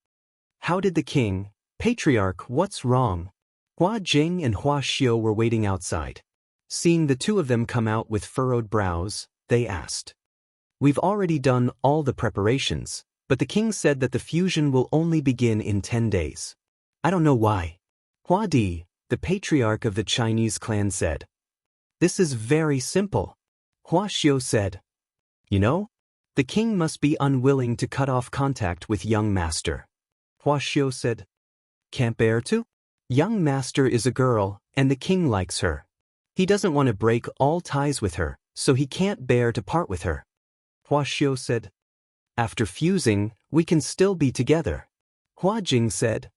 Speaker 1: How did the king, patriarch, what's wrong? Hua Jing and Hua Xiao were waiting outside. Seeing the two of them come out with furrowed brows, they asked. We've already done all the preparations, but the king said that the fusion will only begin in 10 days. I don't know why. Hua Di, the patriarch of the Chinese clan, said. This is very simple. Hua Xiao said. You know, the king must be unwilling to cut off contact with young master. Hua Xiao said. Can't bear to? Young master is a girl, and the king likes her. He doesn't want to break all ties with her, so he can't bear to part with her. Hua Xiao said. After fusing, we can still be together. Hua Jing said.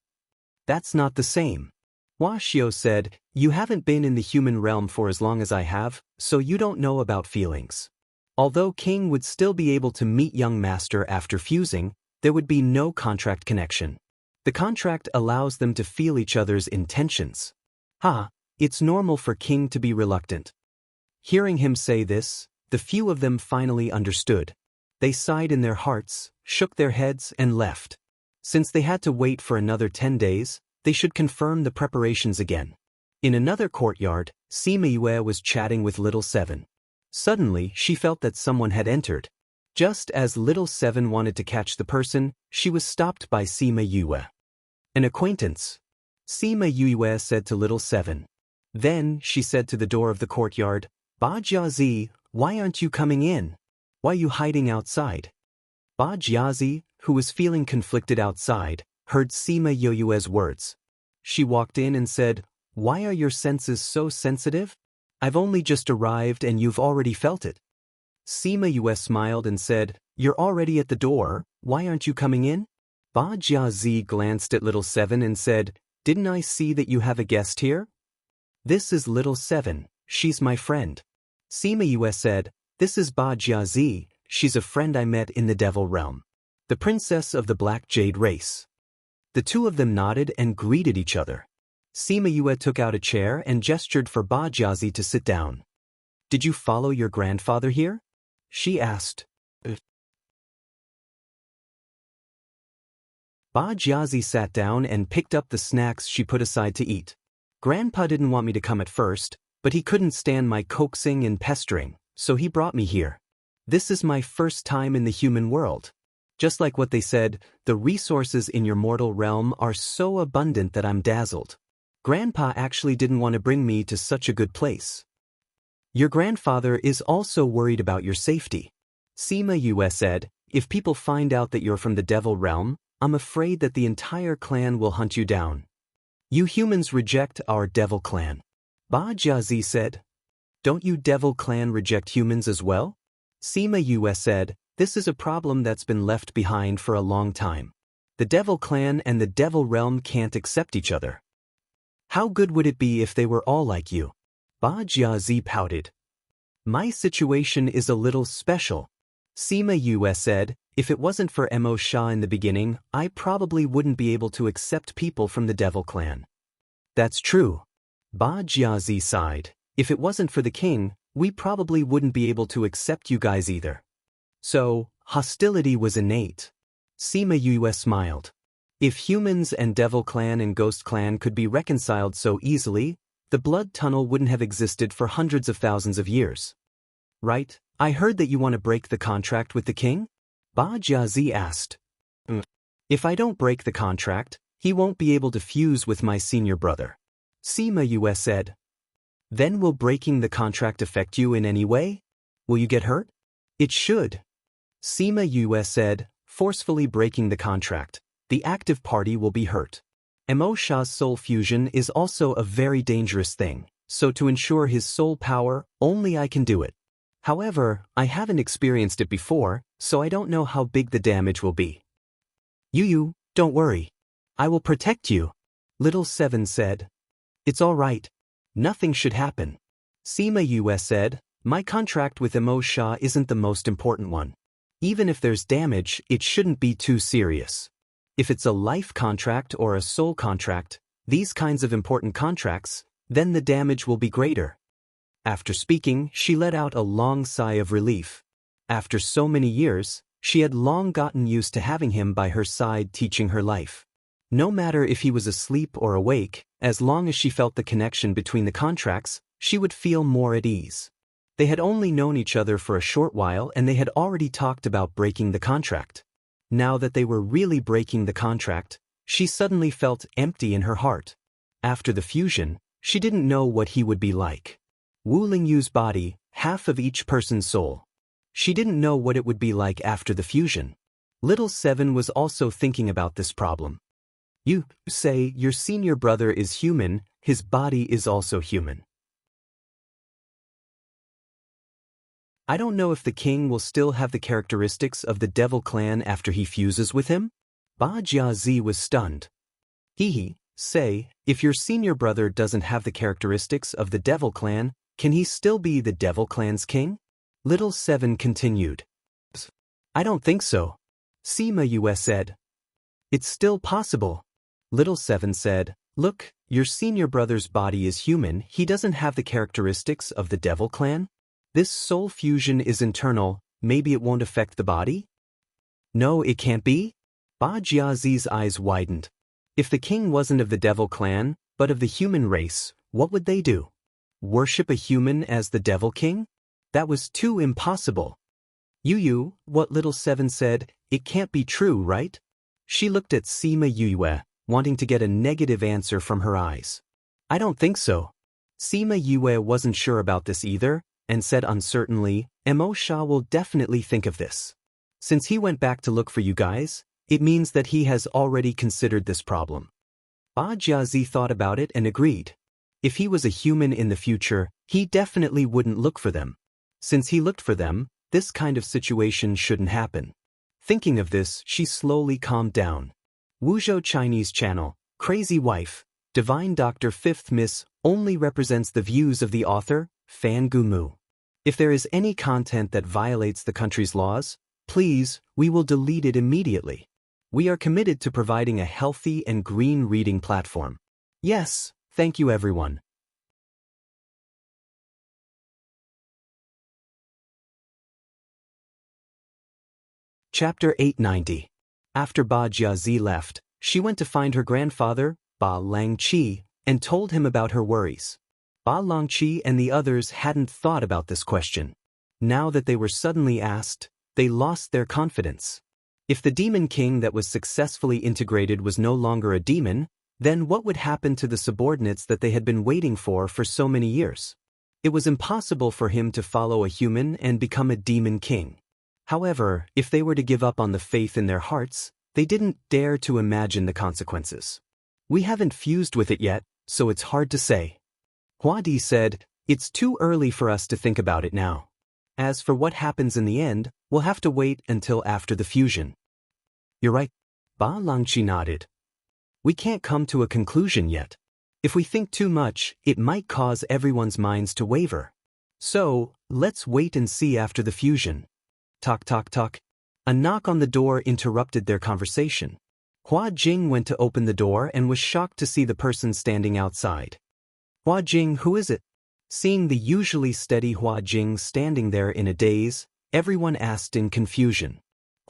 Speaker 1: That's not the same. Hua Xiao said, "You haven't been in the human realm for as long as I have, so you don't know about feelings." Although King would still be able to meet young master after fusing, there would be no contract connection. The contract allows them to feel each other's intentions. It's normal for King to be reluctant. Hearing him say this, the few of them finally understood. They sighed in their hearts, shook their heads, and left. Since they had to wait for another 10 days, they should confirm the preparations again. In another courtyard, Sima Yue was chatting with Little Seven. Suddenly, she felt that someone had entered. Just as Little Seven wanted to catch the person, she was stopped by Sima Yue. An acquaintance. Sima Yue said to Little Seven. Then, she said to the door of the courtyard, "Ba Jiazi, why aren't you coming in? Why are you hiding outside?" Ba Jiazi, who was feeling conflicted outside, heard Sima Yue's words. She walked in and said, "Why are your senses so sensitive? I've only just arrived and you've already felt it." Sima Yue smiled and said, "You're already at the door, why aren't you coming in?" Ba Jiazi glanced at Little Seven and said, "Didn't I see that you have a guest here?" "This is Little Seven, she's my friend." Sima Yue said, "This is Ba Jiazi, she's a friend I met in the Devil Realm. The princess of the Black Jade race." The two of them nodded and greeted each other. Sima Yue took out a chair and gestured for Ba Jiazi to sit down. "Did you follow your grandfather here?" she asked. Ba Jiazi sat down and picked up the snacks she put aside to eat. "Grandpa didn't want me to come at first, but he couldn't stand my coaxing and pestering, so he brought me here. This is my first time in the human world. Just like what they said, the resources in your mortal realm are so abundant that I'm dazzled. Grandpa actually didn't want to bring me to such a good place. Your grandfather is also worried about your safety." Sima Yue said, "If people find out that you're from the Devil Realm, I'm afraid that the entire clan will hunt you down. You humans reject our Devil Clan." Ba Jiazi said, "Don't you Devil Clan reject humans as well?" Sima Yue said, "This is a problem that's been left behind for a long time. The Devil Clan and the Devil Realm can't accept each other. How good would it be if they were all like you?" Ba Jiazi pouted. "My situation is a little special." Sima Yue said, "If it wasn't for Mo Sha in the beginning, I probably wouldn't be able to accept people from the Devil Clan." "That's true." Ba Jiazi sighed. "If it wasn't for the king, we probably wouldn't be able to accept you guys either." So, hostility was innate. Sima Yue smiled. If humans and Devil Clan and Ghost Clan could be reconciled so easily, the blood tunnel wouldn't have existed for hundreds of thousands of years. "Right? I heard that you want to break the contract with the king?" Ba Jiazi asked. "If I don't break the contract, he won't be able to fuse with my senior brother." Sima Yue said. "Then will breaking the contract affect you in any way? Will you get hurt?" "It should." Sima Yue said, "Forcefully breaking the contract, the active party will be hurt. Mo Sha's soul fusion is also a very dangerous thing, so to ensure his soul power, only I can do it. However, I haven't experienced it before, so I don't know how big the damage will be." "You, don't worry. I will protect you," Little Seven said. "It's all right. Nothing should happen." Sima Yue said, "My contract with Mo Sha isn't the most important one. Even if there's damage, it shouldn't be too serious. If it's a life contract or a soul contract, these kinds of important contracts, then the damage will be greater." After speaking, she let out a long sigh of relief. After so many years, she had long gotten used to having him by her side teaching her life. No matter if he was asleep or awake, as long as she felt the connection between the contracts, she would feel more at ease. They had only known each other for a short while and they had already talked about breaking the contract. Now that they were really breaking the contract, she suddenly felt empty in her heart. After the fusion, she didn't know what he would be like. Wu Lingyu's body, half of each person's soul. She didn't know what it would be like after the fusion. Little Seven was also thinking about this problem. "You say your senior brother is human, his body is also human. I don't know if the king will still have the characteristics of the Devil Clan after he fuses with him?" Ba Jiazi was stunned. Say, if your senior brother doesn't have the characteristics of the Devil Clan, can he still be the Devil Clan's king? Little Seven continued. I don't think so. Sima Yue said. It's still possible. Little Seven said, look, your senior brother's body is human, he doesn't have the characteristics of the Devil Clan? This soul fusion is internal, maybe it won't affect the body? No, it can't be? Ba Jiazi's eyes widened. If the king wasn't of the Devil Clan, but of the human race, what would they do? Worship a human as the Devil King? That was too impossible. Yu, what Little Seven said, it can't be true, right? She looked at Sima Yue, wanting to get a negative answer from her eyes. I don't think so. Sima Yue wasn't sure about this either, and said uncertainly, Mo Sha will definitely think of this. Since he went back to look for you guys, it means that he has already considered this problem. Ba Jiazi thought about it and agreed. If he was a human in the future, he definitely wouldn't look for them. Since he looked for them, this kind of situation shouldn't happen. Thinking of this, she slowly calmed down. Wuzhou Chinese Channel, Crazy Wife, Divine Doctor 5th Miss, only represents the views of the author, Fan Gumu. If there is any content that violates the country's laws, please, we will delete it immediately. We are committed to providing a healthy and green reading platform. Yes, thank you everyone. Chapter 890. After Ba Jiazi left, she went to find her grandfather, Ba Langqi, and told him about her worries. Ba Langqi and the others hadn't thought about this question. Now that they were suddenly asked, they lost their confidence. If the demon king that was successfully integrated was no longer a demon, then what would happen to the subordinates that they had been waiting for so many years? It was impossible for him to follow a human and become a demon king. However, if they were to give up on the faith in their hearts, they didn't dare to imagine the consequences. We haven't fused with it yet, so it's hard to say. Huadi said, it's too early for us to think about it now. As for what happens in the end, we'll have to wait until after the fusion. You're right. Ba Langqi nodded. We can't come to a conclusion yet. If we think too much, it might cause everyone's minds to waver. So, let's wait and see after the fusion. Tock tock tock. A knock on the door interrupted their conversation. Hua Jing went to open the door and was shocked to see the person standing outside. Hua Jing, who is it? Seeing the usually steady Hua Jing standing there in a daze, everyone asked in confusion.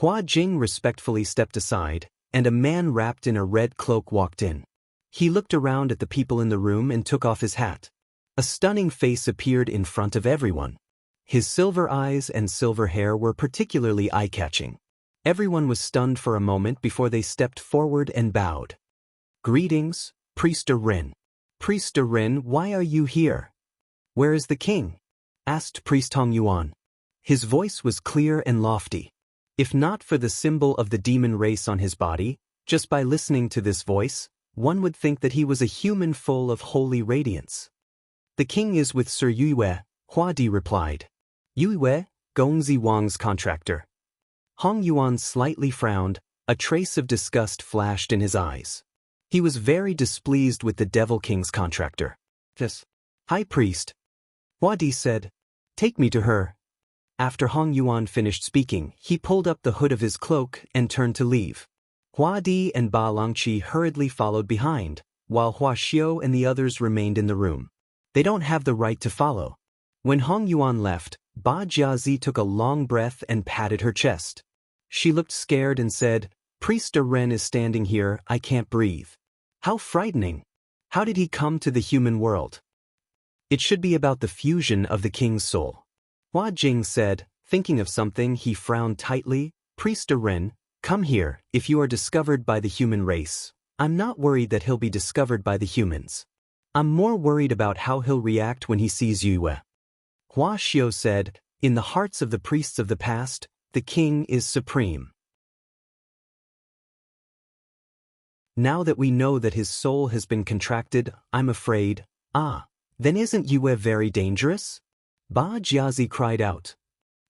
Speaker 1: Hua Jing respectfully stepped aside, and a man wrapped in a red cloak walked in. He looked around at the people in the room and took off his hat. A stunning face appeared in front of everyone. His silver eyes and silver hair were particularly eye-catching. Everyone was stunned for a moment before they stepped forward and bowed. Greetings, Priest Ren. Priest Ren, why are you here? Where is the king? Asked Priest Hong Yuan. His voice was clear and lofty. If not for the symbol of the demon race on his body, just by listening to this voice, one would think that he was a human full of holy radiance. The king is with Sir Yue, Hua Di replied. Yue, Gongzi Wang's contractor. Hong Yuan slightly frowned, a trace of disgust flashed in his eyes. He was very displeased with the Devil King's contractor. This High Priest. Hua Di said, take me to her. After Hong Yuan finished speaking, he pulled up the hood of his cloak and turned to leave. Hua Di and Ba Langqi hurriedly followed behind, while Hua Xiu and the others remained in the room. They don't have the right to follow. When Hong Yuan left, Ba Jiazi took a long breath and patted her chest. She looked scared and said, Priest Ren is standing here, I can't breathe. How frightening. How did he come to the human world? It should be about the fusion of the king's soul. Hua Jing said, thinking of something, he frowned tightly. Priest Ren, come here, if you are discovered by the human race. I'm not worried that he'll be discovered by the humans. I'm more worried about how he'll react when he sees Yue. Hua Xiu said, in the hearts of the priests of the past, the king is supreme. Now that we know that his soul has been contracted, I'm afraid, then isn't Yue very dangerous? Ba Jiazi cried out.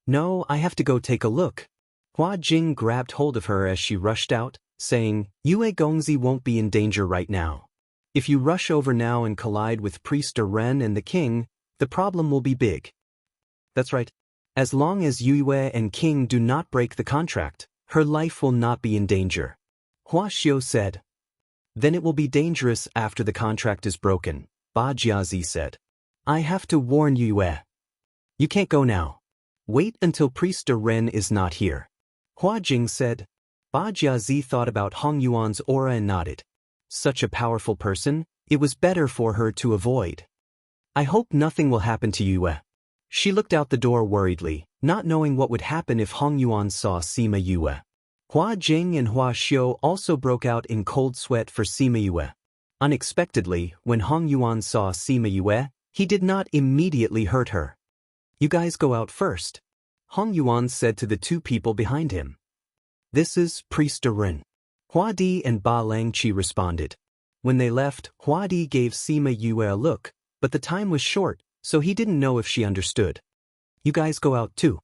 Speaker 1: No, I have to go take a look. Hua Jing grabbed hold of her as she rushed out, saying, Yue Gongzi won't be in danger right now. If you rush over now and collide with Priest Ren and the king, the problem will be big. That's right. As long as Yue and King do not break the contract, her life will not be in danger. Hua Xiu said. Then it will be dangerous after the contract is broken, Ba Jiazi said. I have to warn Yue. You can't go now. Wait until Priest Ren is not here. Hua Jing said. Ba Jiazi thought about Hong Yuan's aura and nodded. Such a powerful person, it was better for her to avoid. I hope nothing will happen to Yue. She looked out the door worriedly, not knowing what would happen if Hong Yuan saw Sima Yue. Hua Jing and Hua Xiu also broke out in cold sweat for Sima Yue. Unexpectedly, when Hong Yuan saw Sima Yue, he did not immediately hurt her. You guys go out first, Hong Yuan said to the two people behind him. This is Priest Ren. Hua Di and Ba Langqi responded. When they left, Hua Di gave Sima Yue a look, but the time was short, so he didn't know if she understood. You guys go out too.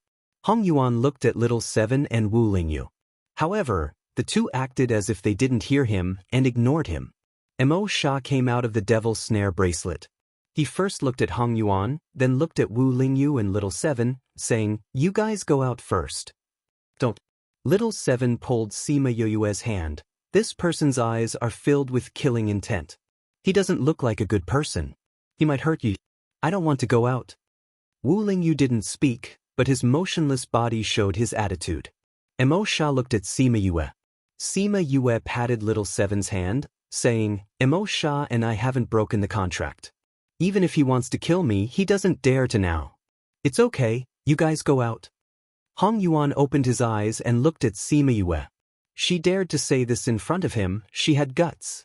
Speaker 1: Hong Yuan looked at Little Seven and Wu Lingyu. However, the two acted as if they didn't hear him and ignored him. Mo Sha came out of the devil's snare bracelet. He first looked at Hong Yuan, then looked at Wu Lingyu and Little Seven, saying, You guys go out first. Don't. Little Seven pulled Sima Yue's hand. This person's eyes are filled with killing intent. He doesn't look like a good person. He might hurt you. I don't want to go out. Wu Lingyu didn't speak, but his motionless body showed his attitude. Mo Sha looked at Sima Yue. Sima Yue patted Little Seven's hand, saying, Mo Sha and I haven't broken the contract. Even if he wants to kill me, he doesn't dare to now. It's okay, you guys go out. Hong Yuan opened his eyes and looked at Sima Yue. She dared to say this in front of him, she had guts.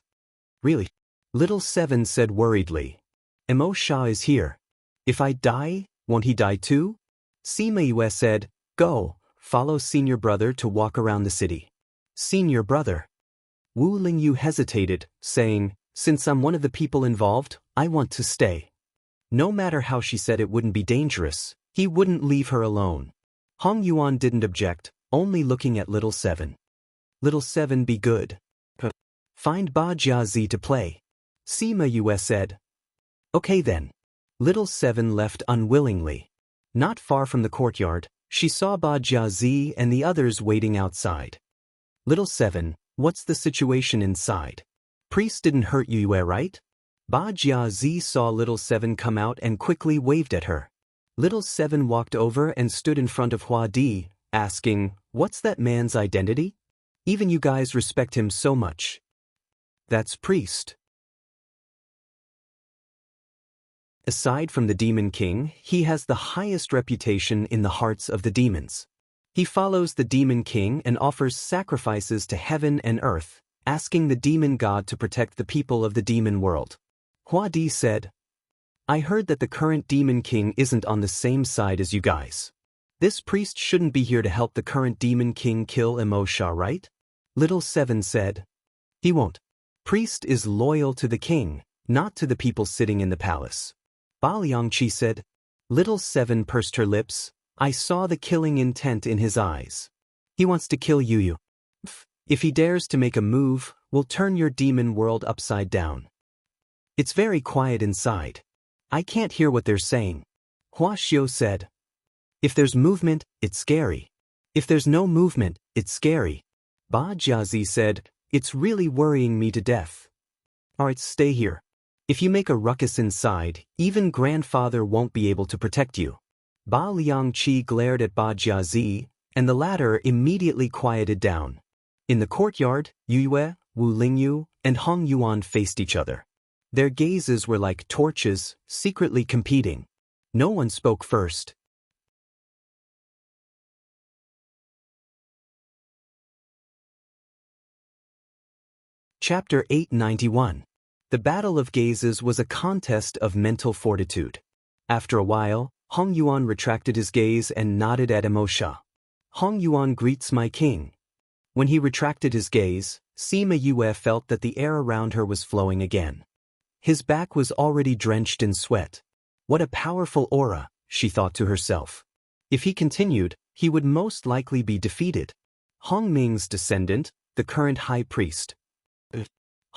Speaker 1: Really? Little Seven said worriedly. Mo Sha is here. If I die, won't he die too? Sima Yue said, Go, follow senior brother to walk around the city. Senior brother. Wu Lingyu hesitated, saying, Since I'm one of the people involved, I want to stay. No matter how she said it wouldn't be dangerous, he wouldn't leave her alone. Hong Yuan didn't object, only looking at Little Seven. Little Seven, be good. Find Ba Jiazi to play. Sima Yue said. Okay then. Little Seven left unwillingly. Not far from the courtyard, she saw Ba Jiazi and the others waiting outside. Little Seven, what's the situation inside? Priest didn't hurt Yue, right? Ba Jiazi saw Little Seven come out and quickly waved at her. Little Seven walked over and stood in front of Hua Di, asking, What's that man's identity? Even you guys respect him so much. That's Priest. Aside from the Demon King, he has the highest reputation in the hearts of the demons. He follows the Demon King and offers sacrifices to heaven and earth, asking the demon god to protect the people of the demon world. Hua Di said, I heard that the current Demon King isn't on the same side as you guys. This priest shouldn't be here to help the current Demon King kill Mo Sha, right? Little Seven said. He won't. Priest is loyal to the king, not to the people sitting in the palace. Ba Liangqi said. Little Seven pursed her lips. I saw the killing intent in his eyes. He wants to kill Yu. If he dares to make a move, we'll turn your demon world upside down. It's very quiet inside. I can't hear what they're saying. Hua Xiu said. If there's movement, it's scary. If there's no movement, it's scary. Ba Jiazi said, It's really worrying me to death. Alright, stay here. If you make a ruckus inside, even grandfather won't be able to protect you. Ba Liangqi glared at Ba Jiazi, and the latter immediately quieted down. In the courtyard, Yue, Wu Lingyu, and Hong Yuan faced each other. Their gazes were like torches, secretly competing. No one spoke first. Chapter 891. The Battle of Gazes was a contest of mental fortitude. After a while, Hong Yuan retracted his gaze and nodded at Mo Sha. Hong Yuan greets my king. When he retracted his gaze, Sima Yue felt that the air around her was flowing again. His back was already drenched in sweat. What a powerful aura, she thought to herself. If he continued, he would most likely be defeated. Hong Ming's descendant, the current high priest.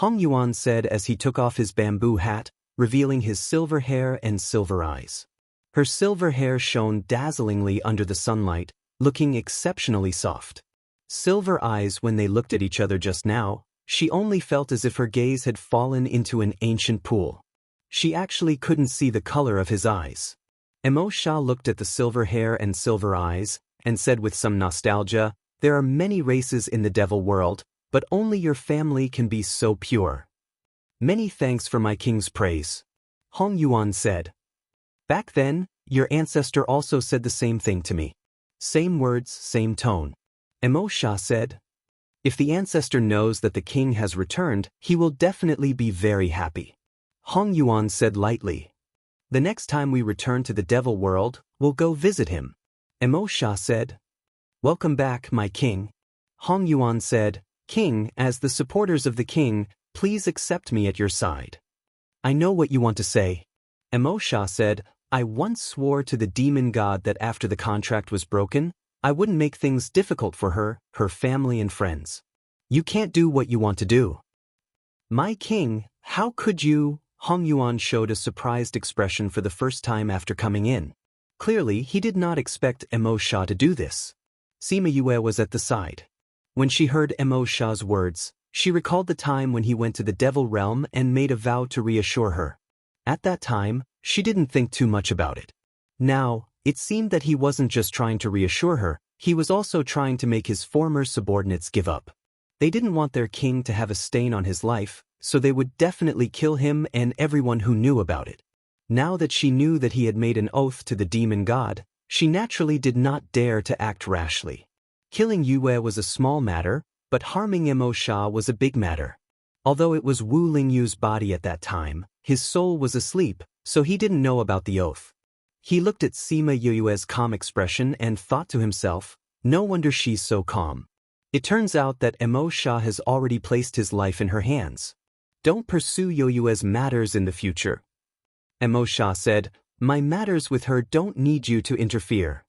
Speaker 1: Hong Yuan said as he took off his bamboo hat, revealing his silver hair and silver eyes. Her silver hair shone dazzlingly under the sunlight, looking exceptionally soft. Silver eyes. When they looked at each other just now, she only felt as if her gaze had fallen into an ancient pool. She actually couldn't see the color of his eyes. Empress looked at the silver hair and silver eyes, and said with some nostalgia, "There are many races in the devil world, but only your family can be so pure." "Many thanks for my king's praise," Hong Yuan said. "Back then, your ancestor also said the same thing to me." "Same words, same tone," Empress said. "If the ancestor knows that the king has returned, he will definitely be very happy," Hong Yuan said lightly. "The next time we return to the devil world, we'll go visit him," Empress said. "Welcome back, my king," Hong Yuan said. "King, as the supporters of the king, please accept me at your side." "I know what you want to say," Empress said. "I once swore to the demon god that after the contract was broken, I wouldn't make things difficult for her, her family and friends." "You can't do what you want to do." "My king, how could you?" Hong Yuan showed a surprised expression for the first time after coming in. Clearly, he did not expect Empress to do this. Sima Yue was at the side. When she heard Empress's words, she recalled the time when he went to the devil realm and made a vow to reassure her. At that time, she didn't think too much about it. Now, it seemed that he wasn't just trying to reassure her, he was also trying to make his former subordinates give up. They didn't want their king to have a stain on his life, so they would definitely kill him and everyone who knew about it. Now that she knew that he had made an oath to the demon god, she naturally did not dare to act rashly. Killing Yue was a small matter, but harming Empress was a big matter. Although it was Wu Lingyu's body at that time, his soul was asleep, so he didn't know about the oath. He looked at Sima Yue's calm expression and thought to himself, no wonder she's so calm. It turns out that Empress has already placed his life in her hands. "Don't pursue Yue's matters in the future," Empress said. "My matters with her don't need you to interfere."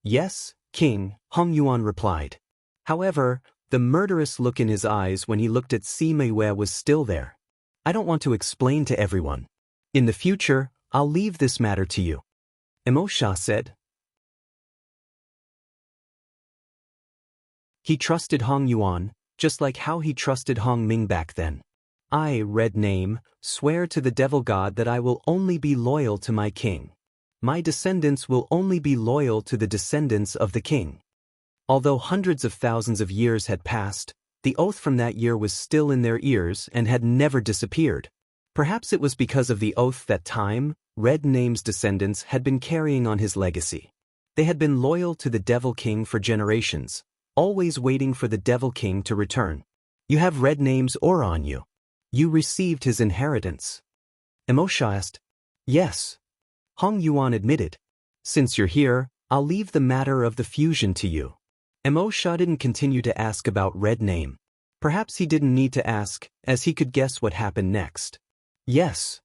Speaker 1: "Yes, King," Hong Yuan replied. However, the murderous look in his eyes when he looked at Sima Yue was still there. "I don't want to explain to everyone. In the future, I'll leave this matter to you," Empress said. He trusted Hong Yuan, just like how he trusted Hong Ming back then. "I, Red Name, swear to the devil god that I will only be loyal to my king. My descendants will only be loyal to the descendants of the king." Although hundreds of thousands of years had passed, the oath from that year was still in their ears and had never disappeared. Perhaps it was because of the oath that time, Red Name's descendants had been carrying on his legacy. They had been loyal to the Devil King for generations, always waiting for the Devil King to return. "You have Red Name's aura on you. You received his inheritance," Empress asked. "Yes," Hong Yuan admitted. "Since you're here, I'll leave the matter of the fusion to you." Empress didn't continue to ask about Red Name. Perhaps he didn't need to ask, as he could guess what happened next. "Yes.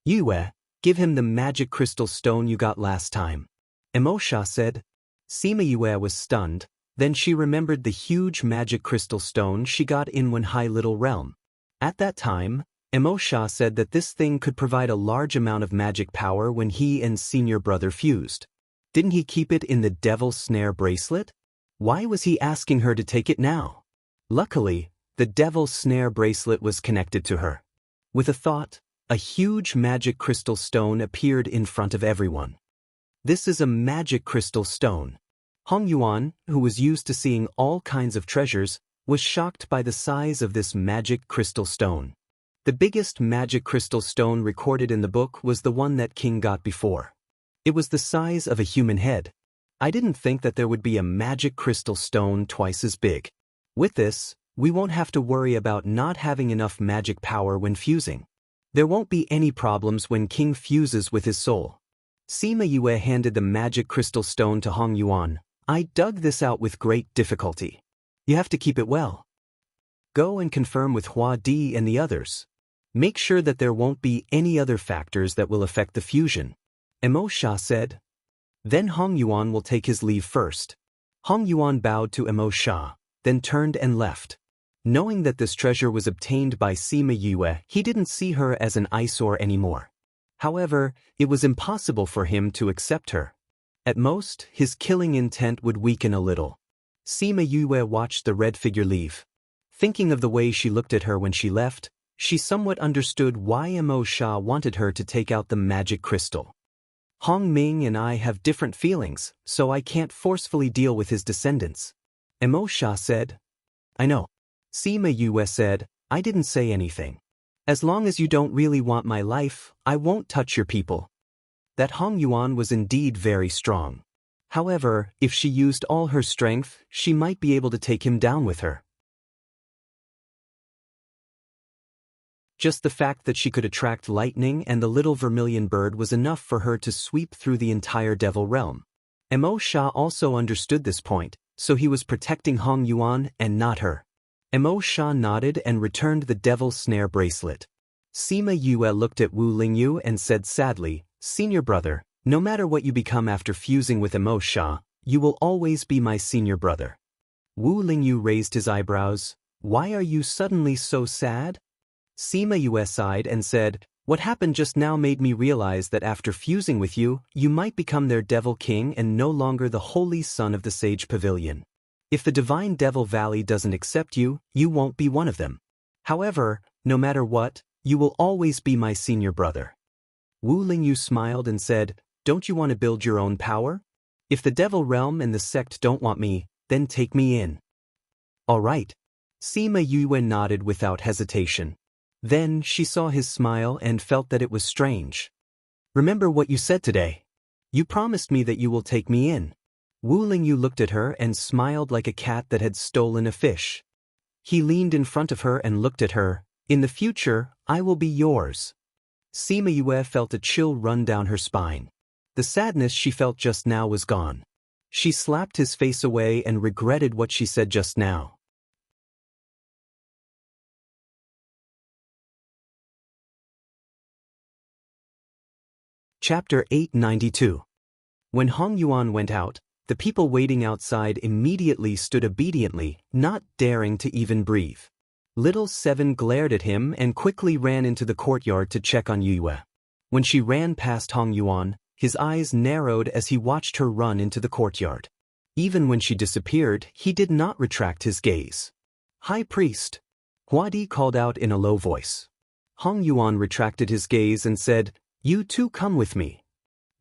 Speaker 1: Yue, give him the magic crystal stone you got last time," Empress said. Sima Yue was stunned, then she remembered the huge magic crystal stone she got in Wen Hai Little Realm. At that time, Empress said that this thing could provide a large amount of magic power when he and senior brother fused. Didn't he keep it in the Devil's Snare bracelet? Why was he asking her to take it now? Luckily, the Devil's Snare bracelet was connected to her. With a thought, a huge magic crystal stone appeared in front of everyone. "This is a magic crystal stone." Hong Yuan, who was used to seeing all kinds of treasures, was shocked by the size of this magic crystal stone. The biggest magic crystal stone recorded in the book was the one that King got before. It was the size of a human head. "I didn't think that there would be a magic crystal stone twice as big. With this, we won't have to worry about not having enough magic power when fusing. There won't be any problems when King fuses with his soul." Sima Yue handed the magic crystal stone to Hong Yuan. "I dug this out with great difficulty. You have to keep it well. Go and confirm with Hua Di and the others. Make sure that there won't be any other factors that will affect the fusion," Empress said. "Then Hong Yuan will take his leave first." Hong Yuan bowed to Empress, then turned and left. Knowing that this treasure was obtained by Sima Yue, he didn't see her as an eyesore anymore. However, it was impossible for him to accept her. At most, his killing intent would weaken a little. Sima Yue watched the red figure leave. Thinking of the way she looked at her when she left, she somewhat understood why Mo Sha wanted her to take out the magic crystal. Hong Ming and I have different feelings, so I can't forcefully deal with his descendants. Mo Sha said. I know. Sima Yue said, I didn't say anything. As long as you don't really want my life, I won't touch your people. That Hong Yuan was indeed very strong. However, if she used all her strength, she might be able to take him down with her. Just the fact that she could attract lightning and the little vermilion bird was enough for her to sweep through the entire devil realm. Mo Sha also understood this point, so he was protecting Hong Yuan and not her. Mo Sha nodded and returned the devil snare bracelet. Sima Yue looked at Wu Lingyu and said sadly, Senior brother, no matter what you become after fusing with Mo Sha, you will always be my senior brother. Wu Lingyu raised his eyebrows. Why are you suddenly so sad? Sima Yue sighed and said, what happened just now made me realize that after fusing with you, you might become their devil king and no longer the holy son of the Sage Pavilion. If the Divine Devil Valley doesn't accept you, you won't be one of them. However, no matter what, you will always be my senior brother. Wu Lingyu smiled and said, don't you want to build your own power? If the Devil Realm and the sect don't want me, then take me in. All right. Sima Yue nodded without hesitation. Then she saw his smile and felt that it was strange. Remember what you said today. You promised me that you will take me in. Wu Lingyu looked at her and smiled like a cat that had stolen a fish. He leaned in front of her and looked at her. In the future, I will be yours. Sima Yue felt a chill run down her spine. The sadness she felt just now was gone. She slapped his face away and regretted what she said just now. Chapter 892. When Hong Yuan went out, the people waiting outside immediately stood obediently, not daring to even breathe. Little Seven glared at him and quickly ran into the courtyard to check on Yue. When she ran past Hong Yuan, his eyes narrowed as he watched her run into the courtyard. Even when she disappeared, he did not retract his gaze. High Priest, Huadi called out in a low voice. Hong Yuan retracted his gaze and said, you two come with me.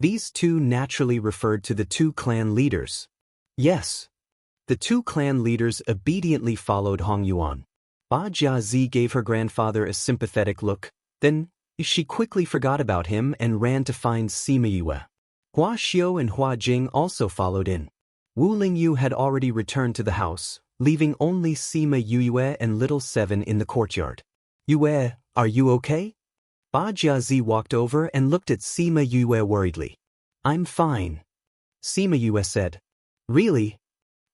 Speaker 1: These two naturally referred to the two clan leaders. Yes. The two clan leaders obediently followed Hong Yuan. Ba Jiazi gave her grandfather a sympathetic look, then she quickly forgot about him and ran to find Sima Yue. Hua Xiu and Hua Jing also followed in. Wu Lingyu had already returned to the house, leaving only Sima Yue and Little Seven in the courtyard. Yue, are you okay? Ba Jiazi walked over and looked at Sima Yue worriedly. I'm fine. Sima Yue said. Really?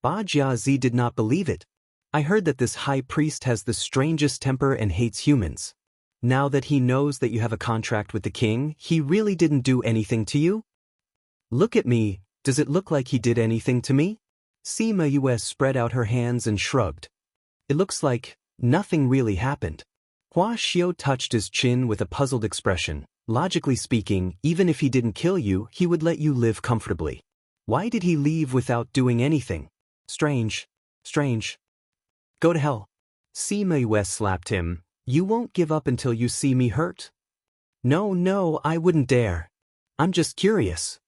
Speaker 1: Ba Jiazi did not believe it. I heard that this high priest has the strangest temper and hates humans. Now that he knows that you have a contract with the king, he really didn't do anything to you? Look at me, does it look like he did anything to me? Sima Yue spread out her hands and shrugged. It looks like nothing really happened. Hua Xiu touched his chin with a puzzled expression. Logically speaking, even if he didn't kill you, he would let you live comfortably. Why did he leave without doing anything? Strange. Strange. Go to hell. Sima Yue slapped him. You won't give up until you see me hurt? No, I wouldn't dare. I'm just curious.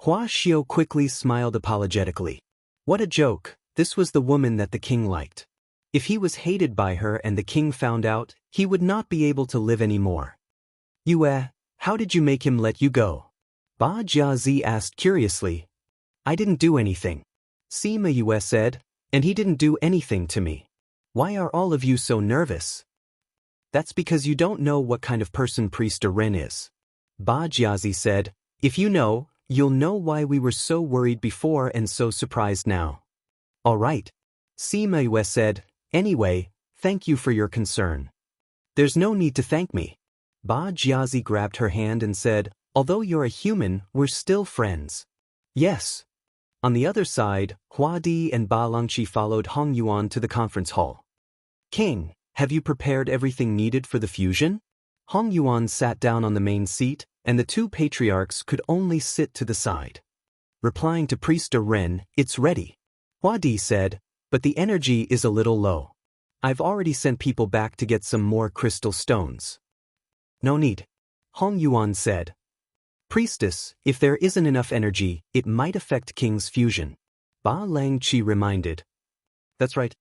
Speaker 1: Hua Xiu quickly smiled apologetically. What a joke, this was the woman that the king liked. If he was hated by her and the king found out, he would not be able to live anymore. Yue, how did you make him let you go? Ba Jiazi asked curiously. I didn't do anything. Sima Yue said, and he didn't do anything to me. Why are all of you so nervous? That's because you don't know what kind of person Priest Ren is. Ba Jiazi said, if you know, you'll know why we were so worried before and so surprised now. All right. Sima Yue said, anyway, thank you for your concern. There's no need to thank me. Ba Jiazi grabbed her hand and said, although you're a human, we're still friends. Yes. On the other side, Hua Di and Ba Longqi followed Hong Yuan to the conference hall. King, have you prepared everything needed for the fusion? Hong Yuan sat down on the main seat, and the two patriarchs could only sit to the side. Replying to Priest Ren, it's ready. Hua Di said, but the energy is a little low. I've already sent people back to get some more crystal stones. No need. Hong Yuan said. Priestess, if there isn't enough energy, it might affect King's fusion. Ba Lang Chi reminded. That's right.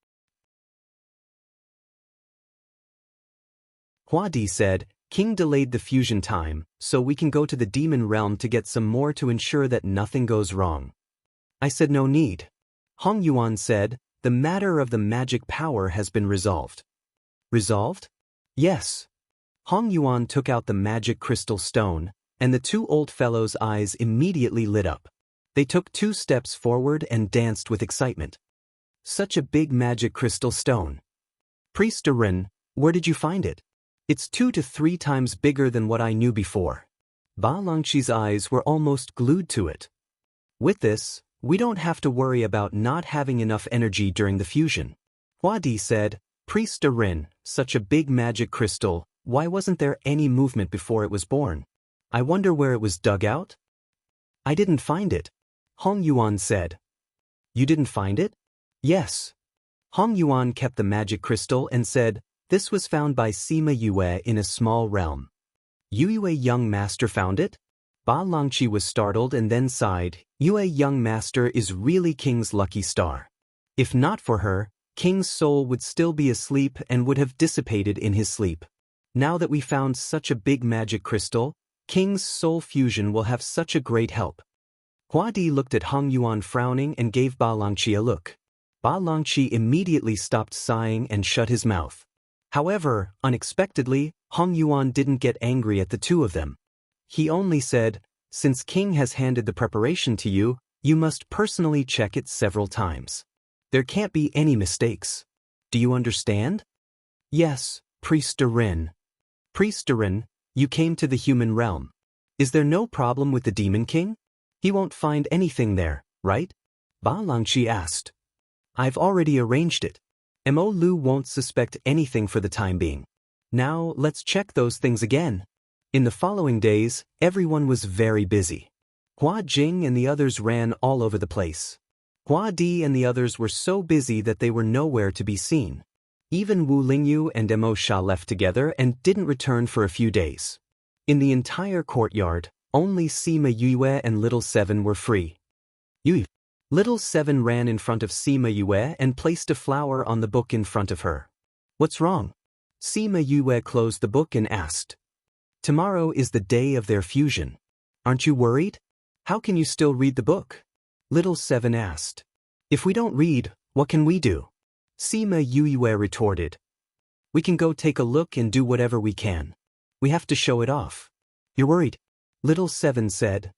Speaker 1: Hua Di said, King delayed the fusion time, so we can go to the demon realm to get some more to ensure that nothing goes wrong. I said no need. Hong Yuan said, the matter of the magic power has been resolved. Resolved? Yes. Hong Yuan took out the magic crystal stone, and the two old fellows' eyes immediately lit up. They took 2 steps forward and danced with excitement. Such a big magic crystal stone. Priest Ren, where did you find it? It's 2 to 3 times bigger than what I knew before. Ba Langqi's eyes were almost glued to it. With this, we don't have to worry about not having enough energy during the fusion. Hua Di said, Priest Ren, such a big magic crystal, why wasn't there any movement before it was born? I wonder where it was dug out? I didn't find it. Hong Yuan said. You didn't find it? Yes. Hong Yuan kept the magic crystal and said, this was found by Sima Yue in a small realm. Yue young master found it? Ba Langqi was startled and then sighed. Yue young master is really King's lucky star. If not for her, King's soul would still be asleep and would have dissipated in his sleep. Now that we found such a big magic crystal, King's soul fusion will have such a great help. Hua Di looked at Hong Yuan frowning and gave Ba Langqi a look. Ba Langqi immediately stopped sighing and shut his mouth. However, unexpectedly, Hong Yuan didn't get angry at the two of them. He only said, since King has handed the preparation to you, you must personally check it several times. There can't be any mistakes. Do you understand? Yes, Priest Ren. Priest Ren, you came to the human realm. Is there no problem with the Demon King? He won't find anything there, right? Ba Langqi asked. I've already arranged it. Mo Lu won't suspect anything for the time being. Now, let's check those things again. In the following days, everyone was very busy. Hua Jing and the others ran all over the place. Hua Di and the others were so busy that they were nowhere to be seen. Even Wu Lingyu and Mo Sha left together and didn't return for a few days. In the entire courtyard, only Sima Yue and Little Seven were free. Little Seven ran in front of Sima Yue and placed a flower on the book in front of her. What's wrong? Sima Yue closed the book and asked. Tomorrow is the day of their fusion. Aren't you worried? How can you still read the book? Little Seven asked. If we don't read, what can we do? Sima Yue retorted. We can go take a look and do whatever we can. We have to show it off. You're worried? Little Seven said.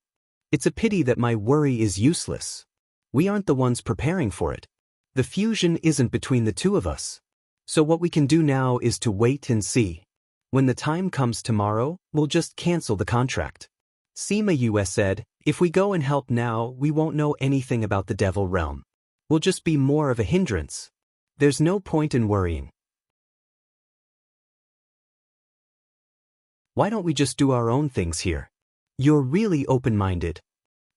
Speaker 1: It's a pity that my worry is useless. We aren't the ones preparing for it. The fusion isn't between the two of us. So what we can do now is to wait and see. When the time comes tomorrow, we'll just cancel the contract. Sima Yue said, if we go and help now, we won't know anything about the Devil Realm. We'll just be more of a hindrance. There's no point in worrying. Why don't we just do our own things here? You're really open-minded.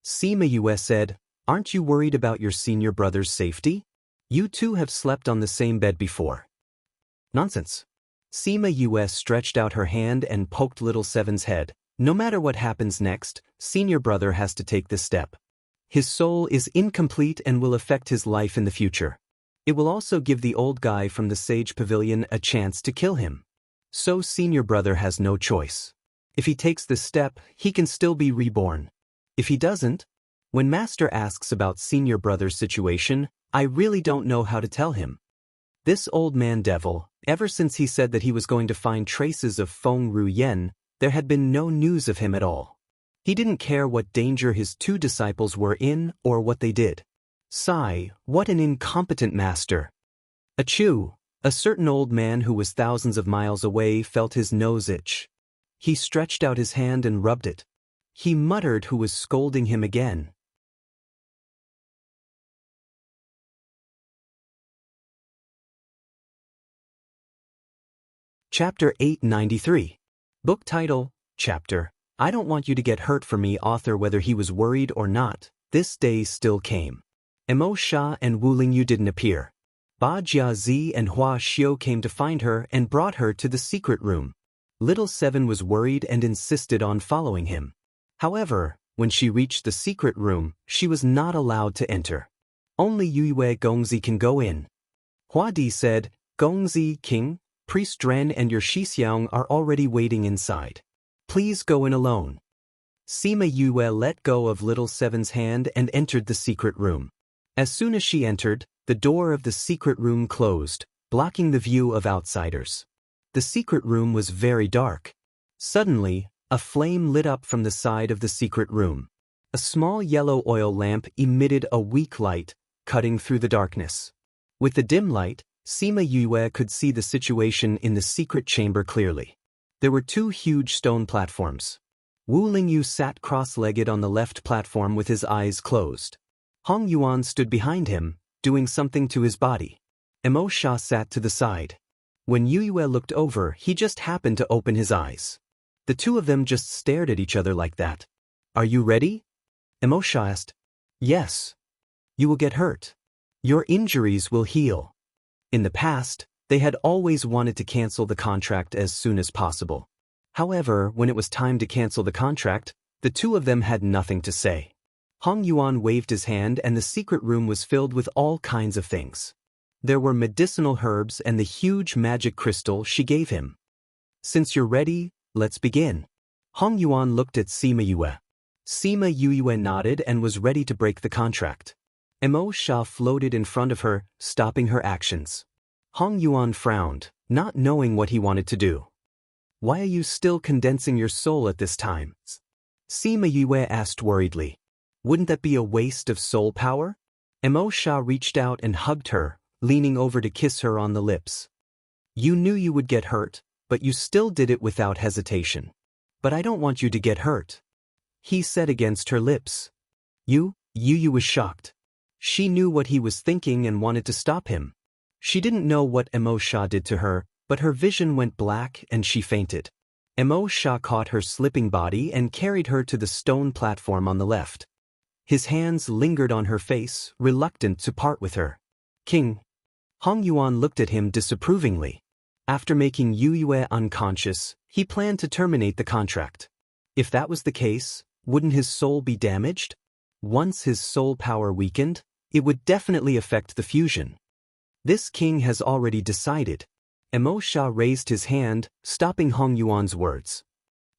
Speaker 1: Sima Yue said, aren't you worried about your senior brother's safety? You two have slept on the same bed before. Nonsense. Sima Yue stretched out her hand and poked Little Seven's head. No matter what happens next, senior brother has to take this step. His soul is incomplete and will affect his life in the future. It will also give the old guy from the Sage Pavilion a chance to kill him. So senior brother has no choice. If he takes this step, he can still be reborn. If he doesn't, when Master asks about senior brother's situation, I really don't know how to tell him. This old man devil, ever since he said that he was going to find traces of Feng Ruyen, there had been no news of him at all. He didn't care what danger his two disciples were in or what they did. Sigh, what an incompetent master. Achoo, a certain old man who was thousands of miles away felt his nose itch. He stretched out his hand and rubbed it. He muttered who was scolding him again. Chapter 893. Book title, Chapter, I Don't Want You to Get Hurt for Me. Author. Whether he was worried or not, this day still came. Mo Sha and Wu Lingyu didn't appear. Ba Jiazi and Hua Xiu came to find her and brought her to the secret room. Little Seven was worried and insisted on following him. However, when she reached the secret room, she was not allowed to enter. Only Yue Gongzi can go in. Hua Di said, Gongzi, King, Priest Ren and your Shixiang are already waiting inside. Please go in alone. Sima Yue let go of Little Seven's hand and entered the secret room. As soon as she entered, the door of the secret room closed, blocking the view of outsiders. The secret room was very dark. Suddenly, a flame lit up from the side of the secret room. A small yellow oil lamp emitted a weak light, cutting through the darkness. With the dim light, Sima Yue could see the situation in the secret chamber clearly. There were two huge stone platforms. Wu Lingyu sat cross-legged on the left platform with his eyes closed. Hong Yuan stood behind him, doing something to his body. Mo Sha sat to the side. When Yue looked over, he just happened to open his eyes. The two of them just stared at each other like that. Are you ready? Mo Sha asked. Yes. You will get hurt. Your injuries will heal. In the past, they had always wanted to cancel the contract as soon as possible. However, when it was time to cancel the contract, the two of them had nothing to say. Hong Yuan waved his hand and the secret room was filled with all kinds of things. There were medicinal herbs and the huge magic crystal she gave him. Since you're ready, let's begin. Hong Yuan looked at Sima Yue. Sima Yue nodded and was ready to break the contract. Mo Sha floated in front of her, stopping her actions. Hong Yuan frowned, not knowing what he wanted to do. Why are you still condensing your soul at this time? Sima Yue asked worriedly. Wouldn't that be a waste of soul power? Mo Sha reached out and hugged her, leaning over to kiss her on the lips. You knew you would get hurt, but you still did it without hesitation. But I don't want you to get hurt, he said against her lips. Yu was shocked. She knew what he was thinking and wanted to stop him. She didn't know what Mo Sha did to her, but her vision went black and she fainted. Mo Sha caught her slipping body and carried her to the stone platform on the left. His hands lingered on her face, reluctant to part with her. King. Hong Yuan looked at him disapprovingly. After making Yue unconscious, he planned to terminate the contract. If that was the case, wouldn't his soul be damaged? Once his soul power weakened, it would definitely affect the fusion. This king has already decided. Mo Sha raised his hand, stopping Hong Yuan's words.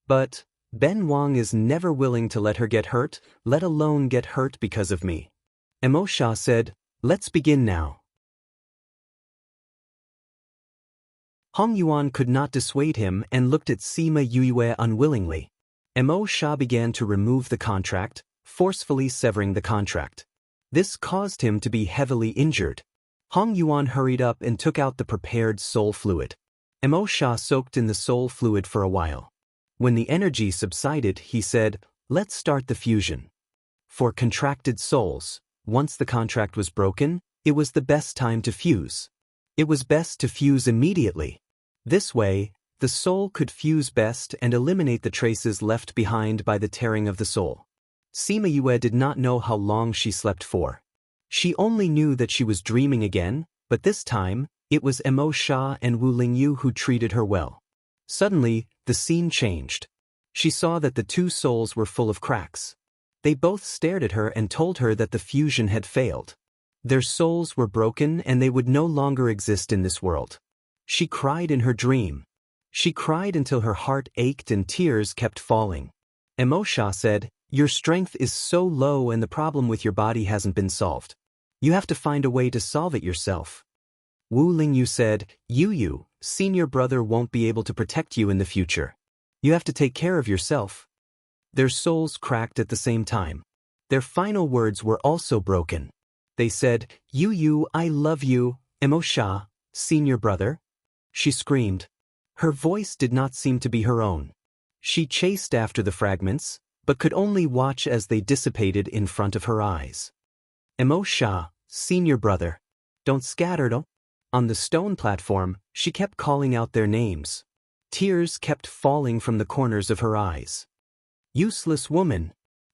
Speaker 1: But Ben Wang is never willing to let her get hurt, let alone get hurt because of me. Mo Sha said, let's begin now. Hong Yuan could not dissuade him and looked at Sima Yue unwillingly. Mo Sha began to remove the contract, forcefully severing the contract. This caused him to be heavily injured. Hong Yuan hurried up and took out the prepared soul fluid. Mo Sha soaked in the soul fluid for a while. When the energy subsided, he said, let's start the fusion. For contracted souls, once the contract was broken, it was the best time to fuse. It was best to fuse immediately. This way, the soul could fuse best and eliminate the traces left behind by the tearing of the soul. Sima Yue did not know how long she slept for. She only knew that she was dreaming again, but this time, it was Mo Sha and Wu Lingyu who treated her well. Suddenly, the scene changed. She saw that the two souls were full of cracks. They both stared at her and told her that the fusion had failed. Their souls were broken and they would no longer exist in this world. She cried in her dream. She cried until her heart ached and tears kept falling. Mo Sha said, your strength is so low and the problem with your body hasn't been solved. You have to find a way to solve it yourself. Wu Lingyu said, Yu, senior brother won't be able to protect you in the future. You have to take care of yourself. Their souls cracked at the same time. Their final words were also broken. They said, Yu, I love you, Mo Sha, senior brother. She screamed. Her voice did not seem to be her own. She chased after the fragments, but could only watch as they dissipated in front of her eyes. Mo Sha, senior brother. Don't scatter, don't. On the stone platform, she kept calling out their names. Tears kept falling from the corners of her eyes. Useless woman.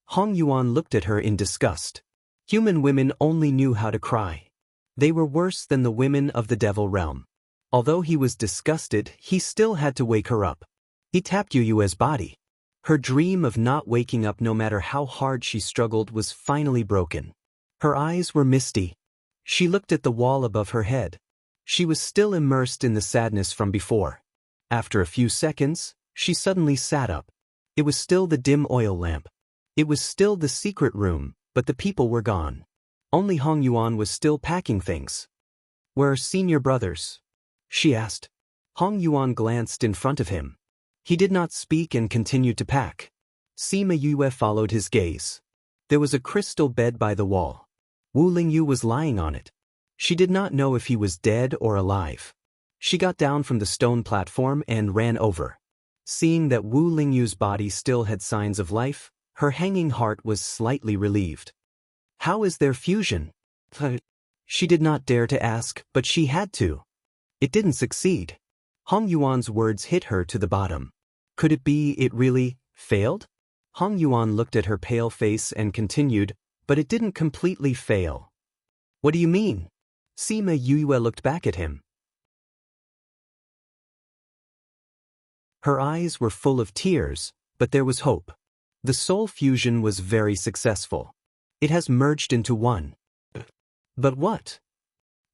Speaker 1: Hong Yuan looked at her in disgust. Human women only knew how to cry. They were worse than the women of the devil realm. Although he was disgusted, he still had to wake her up. He tapped Yue's body. Her dream of not waking up no matter how hard she struggled was finally broken. Her eyes were misty. She looked at the wall above her head. She was still immersed in the sadness from before. After a few seconds, she suddenly sat up. It was still the dim oil lamp. It was still the secret room, but the people were gone. Only Hong Yuan was still packing things. "Where are senior brothers?" she asked. Hong Yuan glanced in front of him. He did not speak and continued to pack. Sima Yue followed his gaze. There was a crystal bed by the wall. Wu Lingyu was lying on it. She did not know if he was dead or alive. She got down from the stone platform and ran over. Seeing that Wu Lingyu's body still had signs of life, her hanging heart was slightly relieved. "How is their fusion?" She did not dare to ask, but she had to. It didn't succeed. Hong Yuan's words hit her to the bottom. Could it be it really failed? Hong Yuan looked at her pale face and continued, "But it didn't completely fail." "What do you mean?" Sima Yue looked back at him. Her eyes were full of tears, but there was hope. The soul fusion was very successful. It has merged into one. But what?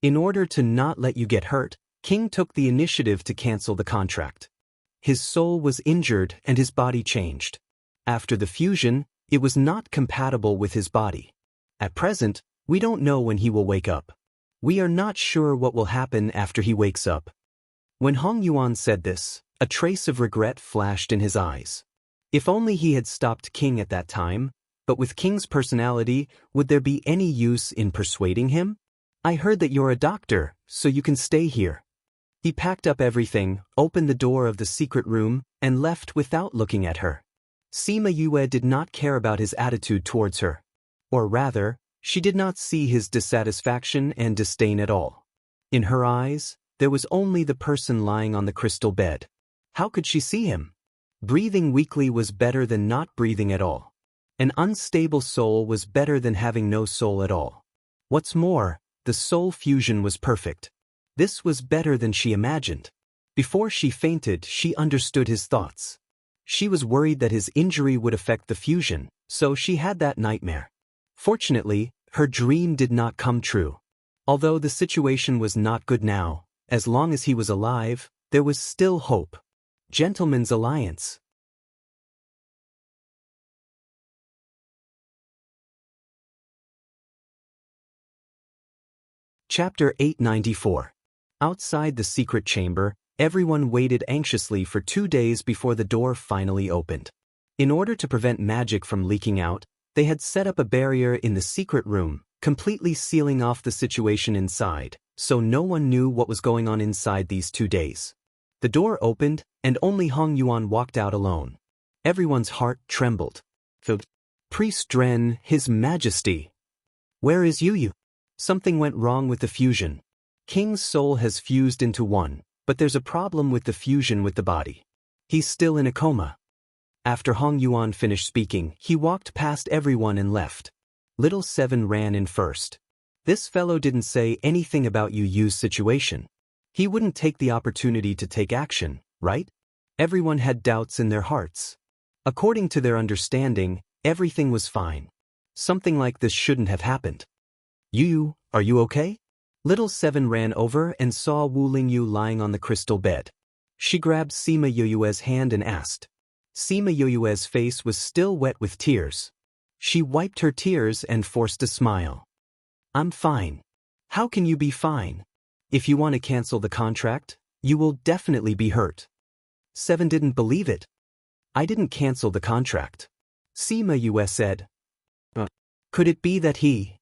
Speaker 1: In order to not let you get hurt, King took the initiative to cancel the contract. His soul was injured and his body changed. After the fusion, it was not compatible with his body. At present, we don't know when he will wake up. We are not sure what will happen after he wakes up. When Hong Yuan said this, a trace of regret flashed in his eyes. If only he had stopped King at that time, but with King's personality, would there be any use in persuading him? "I heard that you're a doctor, so you can stay here." He packed up everything, opened the door of the secret room, and left without looking at her. Sima Yue did not care about his attitude towards her. Or rather, she did not see his dissatisfaction and disdain at all. In her eyes, there was only the person lying on the crystal bed. How could she see him? Breathing weakly was better than not breathing at all. An unstable soul was better than having no soul at all. What's more, the soul fusion was perfect. This was better than she imagined. Before she fainted, she understood his thoughts. She was worried that his injury would affect the fusion, so she had that nightmare. Fortunately, her dream did not come true. Although the situation was not good now, as long as he was alive, there was still hope. Gentleman's alliance. Chapter 894. Outside the secret chamber, everyone waited anxiously for 2 days before the door finally opened. In order to prevent magic from leaking out, they had set up a barrier in the secret room, completely sealing off the situation inside, so no one knew what was going on inside these 2 days. The door opened, and only Hong Yuan walked out alone. Everyone's heart trembled. "Priest Dren, His Majesty. Where is Yu? Something went wrong with the fusion. King's soul has fused into one, but there's a problem with the fusion with the body. He's still in a coma." After Hong Yuan finished speaking, he walked past everyone and left. Little Seven ran in first. This fellow didn't say anything about Yu's situation. He wouldn't take the opportunity to take action, right? Everyone had doubts in their hearts. According to their understanding, everything was fine. Something like this shouldn't have happened. "Yu, are you okay?" Little Seven ran over and saw Wu Lingyu lying on the crystal bed. She grabbed Sima Yue's hand and asked. Sima Yue's face was still wet with tears. She wiped her tears and forced a smile. "I'm fine." "How can you be fine? If you want to cancel the contract, you will definitely be hurt." Seven didn't believe it. "I didn't cancel the contract," Sima Yue said. Could it be that he...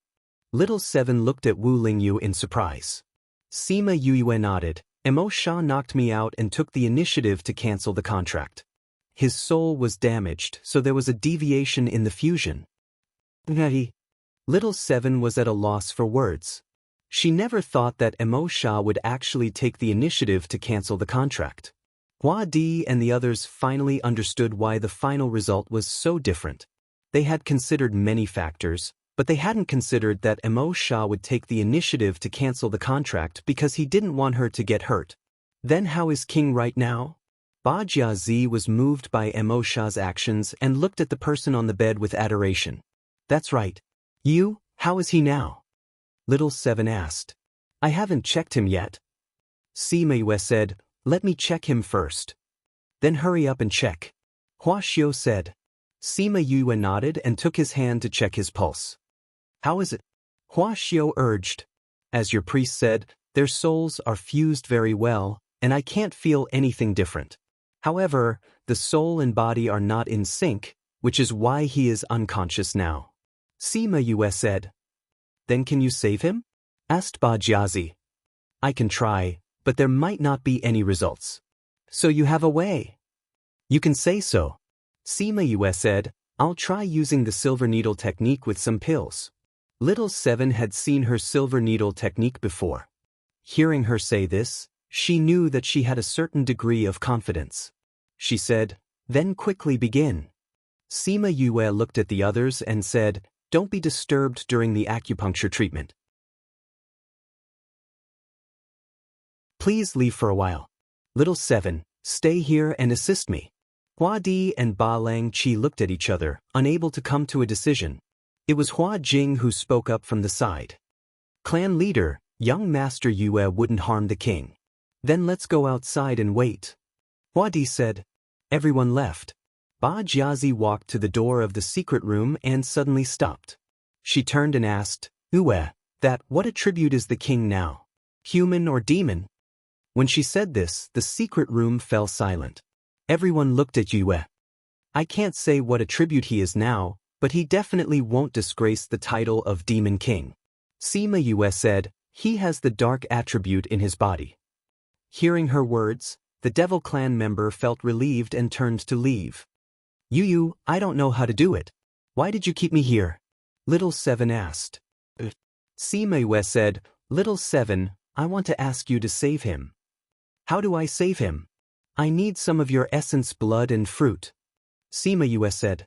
Speaker 1: Little Seven looked at Wu Lingyu in surprise. Sima Yue nodded. "Emo Sha knocked me out and took the initiative to cancel the contract. His soul was damaged, so there was a deviation in the fusion." Little Seven was at a loss for words. She never thought that Emo Sha would actually take the initiative to cancel the contract. Hua Di and the others finally understood why the final result was so different. They had considered many factors, but they hadn't considered that Emo Sha would take the initiative to cancel the contract because he didn't want her to get hurt. Then how is King right now? Ba Jiazi was moved by Emo Sha's actions and looked at the person on the bed with adoration. That's right. You, how is he now? Little Seven asked. I haven't checked him yet. Sima Yue said, let me check him first. Then hurry up and check. Hua Xiu said. Sima Yue nodded and took his hand to check his pulse. How is it? Hua Xiu urged. As your priest said, their souls are fused very well, and I can't feel anything different. However, the soul and body are not in sync, which is why he is unconscious now. Sima Yue said. Then can you save him? Asked Ba Jiazi. I can try, but there might not be any results. So you have a way? You can say so. Sima Yue said, I'll try using the silver needle technique with some pills. Little Seven had seen her silver needle technique before. Hearing her say this, she knew that she had a certain degree of confidence. She said, then quickly begin. Sima Yue looked at the others and said, don't be disturbed during the acupuncture treatment. Please leave for a while. Little Seven, stay here and assist me. Hua Di and Ba Lang Qi looked at each other, unable to come to a decision. It was Hua Jing who spoke up from the side. Clan leader, young Master Yue wouldn't harm the king. Then let's go outside and wait. Hua Di said. Everyone left. Ba Jiazi walked to the door of the secret room and suddenly stopped. She turned and asked, Yue, what attribute is the king now? Human or demon? When she said this, the secret room fell silent. Everyone looked at Yue. I can't say what attribute he is now, but he definitely won't disgrace the title of Demon King. Sima Yue said, he has the dark attribute in his body. Hearing her words, the Devil Clan member felt relieved and turned to leave. Yu, I don't know how to do it. Why did you keep me here? Little Seven asked. Sima Yue said, Little Seven, I want to ask you to save him. How do I save him? I need some of your essence blood and fruit. Sima Yue said.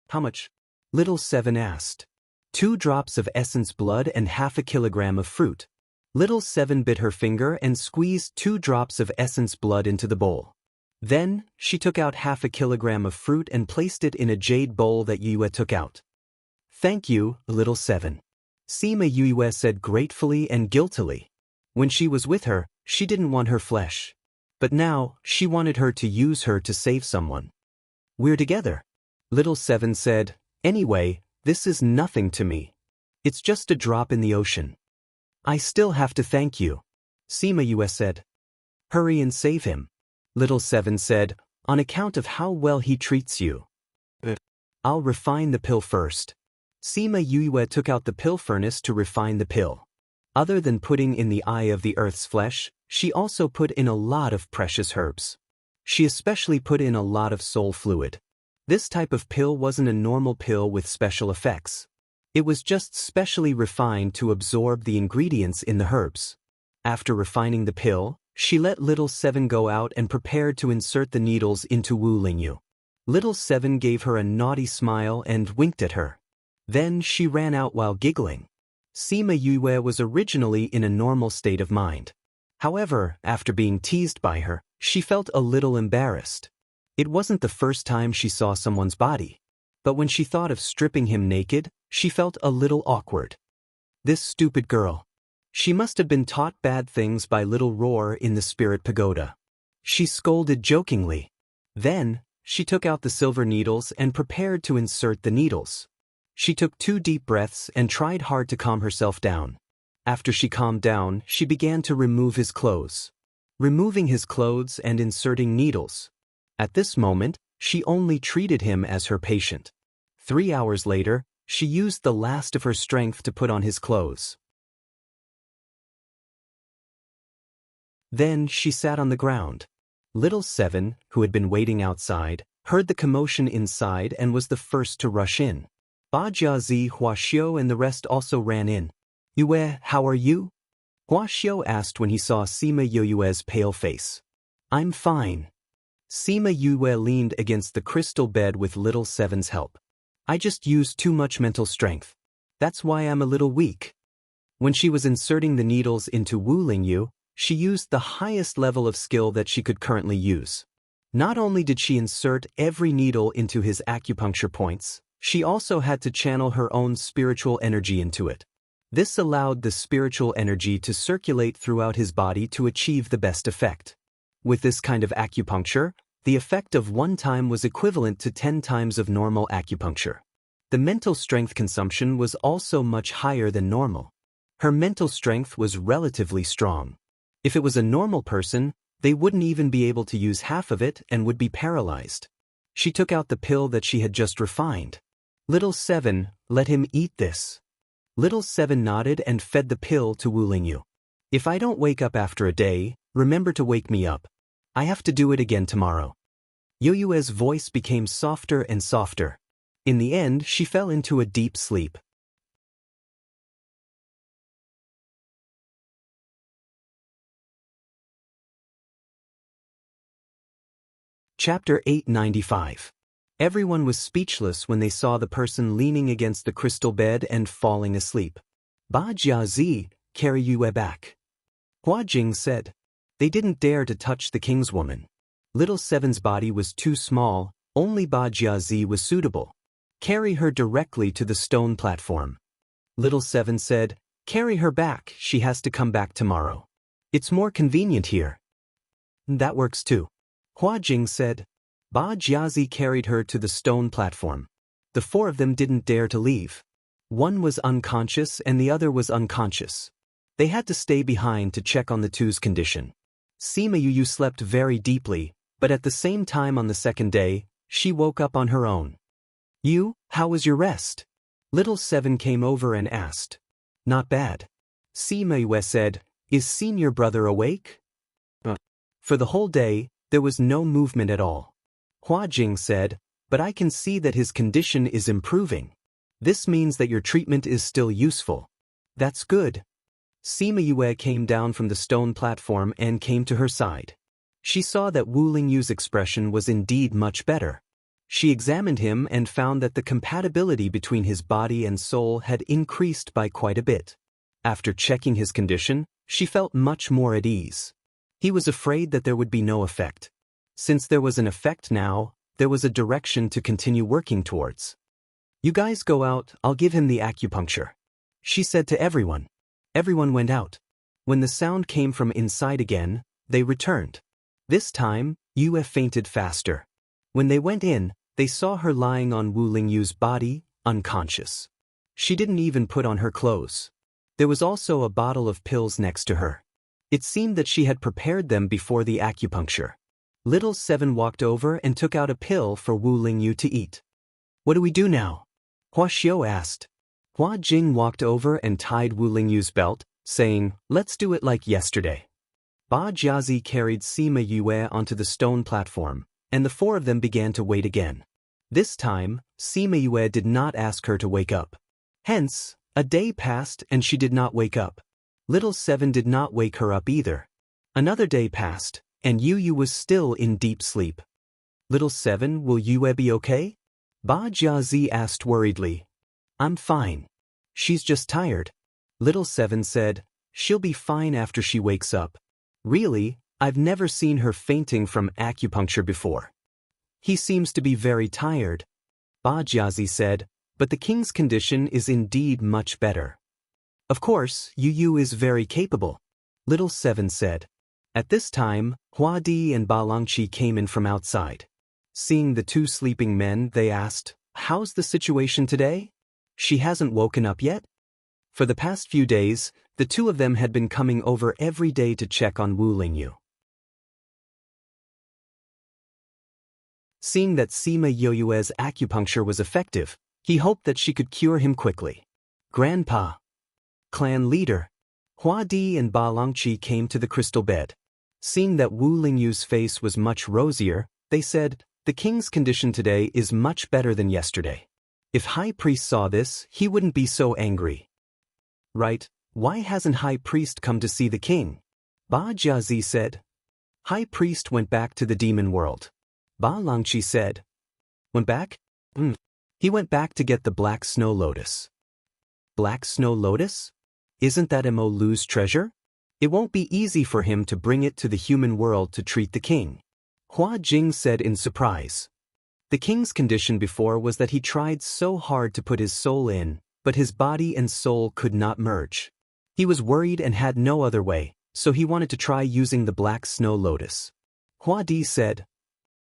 Speaker 1: How much? Little Seven asked. 2 drops of essence blood and half a kilogram of fruit. Little Seven bit her finger and squeezed 2 drops of essence blood into the bowl. Then, she took out half a kilogram of fruit and placed it in a jade bowl that Yue took out. Thank you, Little Seven. Sima Yue said gratefully and guiltily. When she was with her, she didn't want her flesh. But now, she wanted her to use her to save someone. We're together. Little Seven said, anyway, this is nothing to me. It's just a drop in the ocean. I still have to thank you. Sima Yue said. Hurry and save him. Little Seven said, on account of how well he treats you. I'll refine the pill first. Sima Yue took out the pill furnace to refine the pill. Other than putting in the eye of the earth's flesh, she also put in a lot of precious herbs. She especially put in a lot of soul fluid. This type of pill wasn't a normal pill with special effects. It was just specially refined to absorb the ingredients in the herbs. After refining the pill, she let Little Seven go out and prepared to insert the needles into Wu Lingyu. Little Seven gave her a naughty smile and winked at her. Then she ran out while giggling. Sima Yue was originally in a normal state of mind. However, after being teased by her, she felt a little embarrassed. It wasn't the first time she saw someone's body. But when she thought of stripping him naked, she felt a little awkward. This stupid girl. She must have been taught bad things by Little Roar in the Spirit Pagoda. She scolded jokingly. Then, she took out the silver needles and prepared to insert the needles. She took 2 deep breaths and tried hard to calm herself down. After she calmed down, she began to remove his clothes. Removing his clothes and inserting needles. At this moment, she only treated him as her patient. 3 hours later, she used the last of her strength to put on his clothes. Then she sat on the ground. Little Seven, who had been waiting outside, heard the commotion inside and was the first to rush in. Ba Jiazi, Hua Xiu and the rest also ran in. Yue, how are you? Hua Xiu asked when he saw Sima Yue's pale face. I'm fine. Sima Yue leaned against the crystal bed with little Seven's help. I just used too much mental strength. That's why I'm a little weak. When she was inserting the needles into Wu Lingyu, she used the highest level of skill that she could currently use. Not only did she insert every needle into his acupuncture points, she also had to channel her own spiritual energy into it. This allowed the spiritual energy to circulate throughout his body to achieve the best effect. With this kind of acupuncture, the effect of one time was equivalent to 10 times of normal acupuncture. The mental strength consumption was also much higher than normal. Her mental strength was relatively strong. If it was a normal person, they wouldn't even be able to use half of it and would be paralyzed. She took out the pill that she had just refined. Little Seven, let him eat this. Little Seven nodded and fed the pill to Wu Lingyu. If I don't wake up after a day, remember to wake me up. I have to do it again tomorrow. Yue's voice became softer and softer. In the end, she fell into a deep sleep. Chapter 895. Everyone was speechless when they saw the person leaning against the crystal bed and falling asleep. Ba Jiazi, carry Yue back. Hua Jing said. They didn't dare to touch the king's woman. Little Seven's body was too small, only Ba Jiazi was suitable. Carry her directly to the stone platform. Little Seven said, carry her back, she has to come back tomorrow. It's more convenient here. That works too. Hua Jing said. Ba Jiazi carried her to the stone platform. The four of them didn't dare to leave. One was unconscious and the other was unconscious. They had to stay behind to check on the two's condition. Sima Yu slept very deeply, but at the same time on the second day, she woke up on her own. You, how was your rest? Little Seven came over and asked. Not bad. Sima Yu said, is senior brother awake? For the whole day, there was no movement at all. Hua Jing said, but I can see that his condition is improving. This means that your treatment is still useful. That's good. Sima Yue came down from the stone platform and came to her side. She saw that Wu Lingyu's expression was indeed much better. She examined him and found that the compatibility between his body and soul had increased by quite a bit. After checking his condition, she felt much more at ease. He was afraid that there would be no effect. Since there was an effect now, there was a direction to continue working towards. You guys go out, I'll give him the acupuncture. She said to everyone. Everyone went out. When the sound came from inside again, they returned. This time, Yue fainted faster. When they went in, they saw her lying on Wu Lingyu's body, unconscious. She didn't even put on her clothes. There was also a bottle of pills next to her. It seemed that she had prepared them before the acupuncture. Little Seven walked over and took out a pill for Wu Lingyu to eat. What do we do now? Hua Xiu asked. Hua Jing walked over and tied Wu Lingyu's belt, saying, let's do it like yesterday. Ba Jiazi carried Sima Yue onto the stone platform, and the four of them began to wait again. This time, Sima Yue did not ask her to wake up. Hence, a day passed and she did not wake up. Little Seven did not wake her up either. Another day passed, and Yu was still in deep sleep. Little Seven, will Yue be okay? Ba Jiazi asked worriedly. I'm fine. She's just tired. Little Seven said, she'll be fine after she wakes up. Really, I've never seen her fainting from acupuncture before. He seems to be very tired. Ba Jiazi said, but the king's condition is indeed much better. Of course, Yu is very capable. Little Seven said. At this time, Hua Di and Ba Longqi came in from outside. Seeing the two sleeping men, they asked, how's the situation today? She hasn't woken up yet? For the past few days, the two of them had been coming over every day to check on Wu Lingyu. Seeing that Sima Yue's acupuncture was effective, he hoped that she could cure him quickly. Grandpa. Clan leader. Hua Di and Ba Longqi came to the crystal bed. Seeing that Wu Lingyu's face was much rosier, they said, the king's condition today is much better than yesterday. If High Priest saw this, he wouldn't be so angry. Right, Why hasn't High Priest come to see the king? Ba Jiazi said. High Priest went back to the demon world. Ba Langqi said. Went back? He went back to get the Black Snow Lotus. Black Snow Lotus? Isn't that Mo Lu's treasure? It won't be easy for him to bring it to the human world to treat the king. Hua Jing said in surprise. The king's condition before was that he tried so hard to put his soul in, but his body and soul could not merge. He was worried and had no other way, so he wanted to try using the Black Snow Lotus. Hua Di said.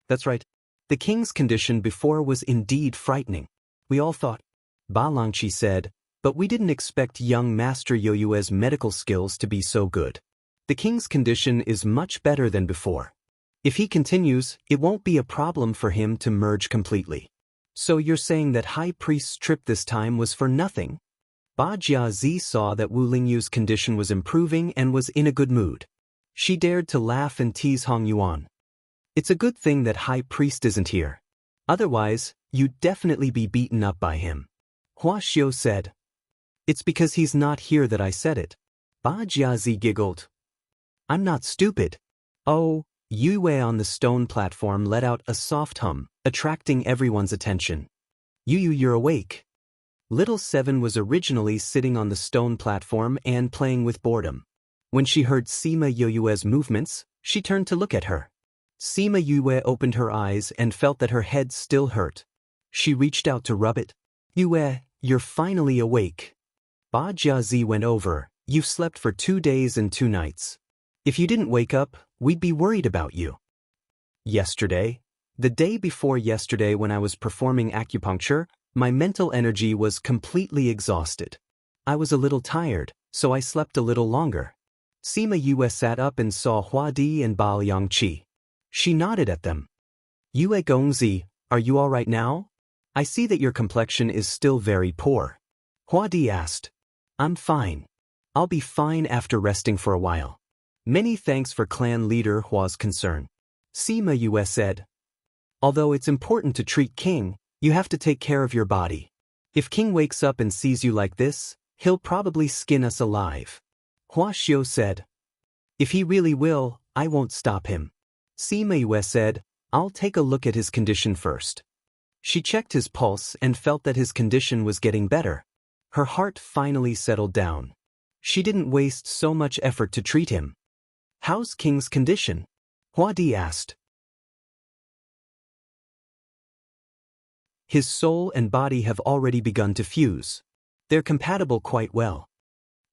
Speaker 1: That's right. The king's condition before was indeed frightening. We all thought. Ba Langqi said, but we didn't expect young Master Yoyue's medical skills to be so good. The king's condition is much better than before. If he continues, it won't be a problem for him to merge completely. So you're saying that High Priest's trip this time was for nothing? Ba Jiazi saw that Wu Lingyu's condition was improving and was in a good mood. She dared to laugh and tease Hong Yuan. It's a good thing that High Priest isn't here. Otherwise, you'd definitely be beaten up by him. Hua Xiu said. It's because he's not here that I said it. Ba Jiazi giggled. I'm not stupid. Oh. Yue on the stone platform let out a soft hum, attracting everyone's attention. You're awake. Little Seven was originally sitting on the stone platform and playing with boredom. When she heard Sima Yoyue's movements, she turned to look at her. Sima Yue opened her eyes and felt that her head still hurt. She reached out to rub it. Yue, you're finally awake. Ba Jiazi went over. You've slept for 2 days and 2 nights. If you didn't wake up, we'd be worried about you. Yesterday, the day before yesterday when I was performing acupuncture, my mental energy was completely exhausted. I was a little tired, so I slept a little longer. Sima Yue sat up and saw Hua Di and Ba Liangqi. She nodded at them. Yue Gongzi, are you all right now? I see that your complexion is still very poor. Hua Di asked. I'm fine. I'll be fine after resting for a while. Many thanks for clan leader Hua's concern. Sima Yue said. Although it's important to treat King, you have to take care of your body. If King wakes up and sees you like this, he'll probably skin us alive. Hua Xiu said. If he really will, I won't stop him. Sima Yue said, I'll take a look at his condition first. She checked his pulse and felt that his condition was getting better. Her heart finally settled down. She didn't waste so much effort to treat him. How's King's condition? Hua Di asked. His soul and body have already begun to fuse. They're compatible quite well.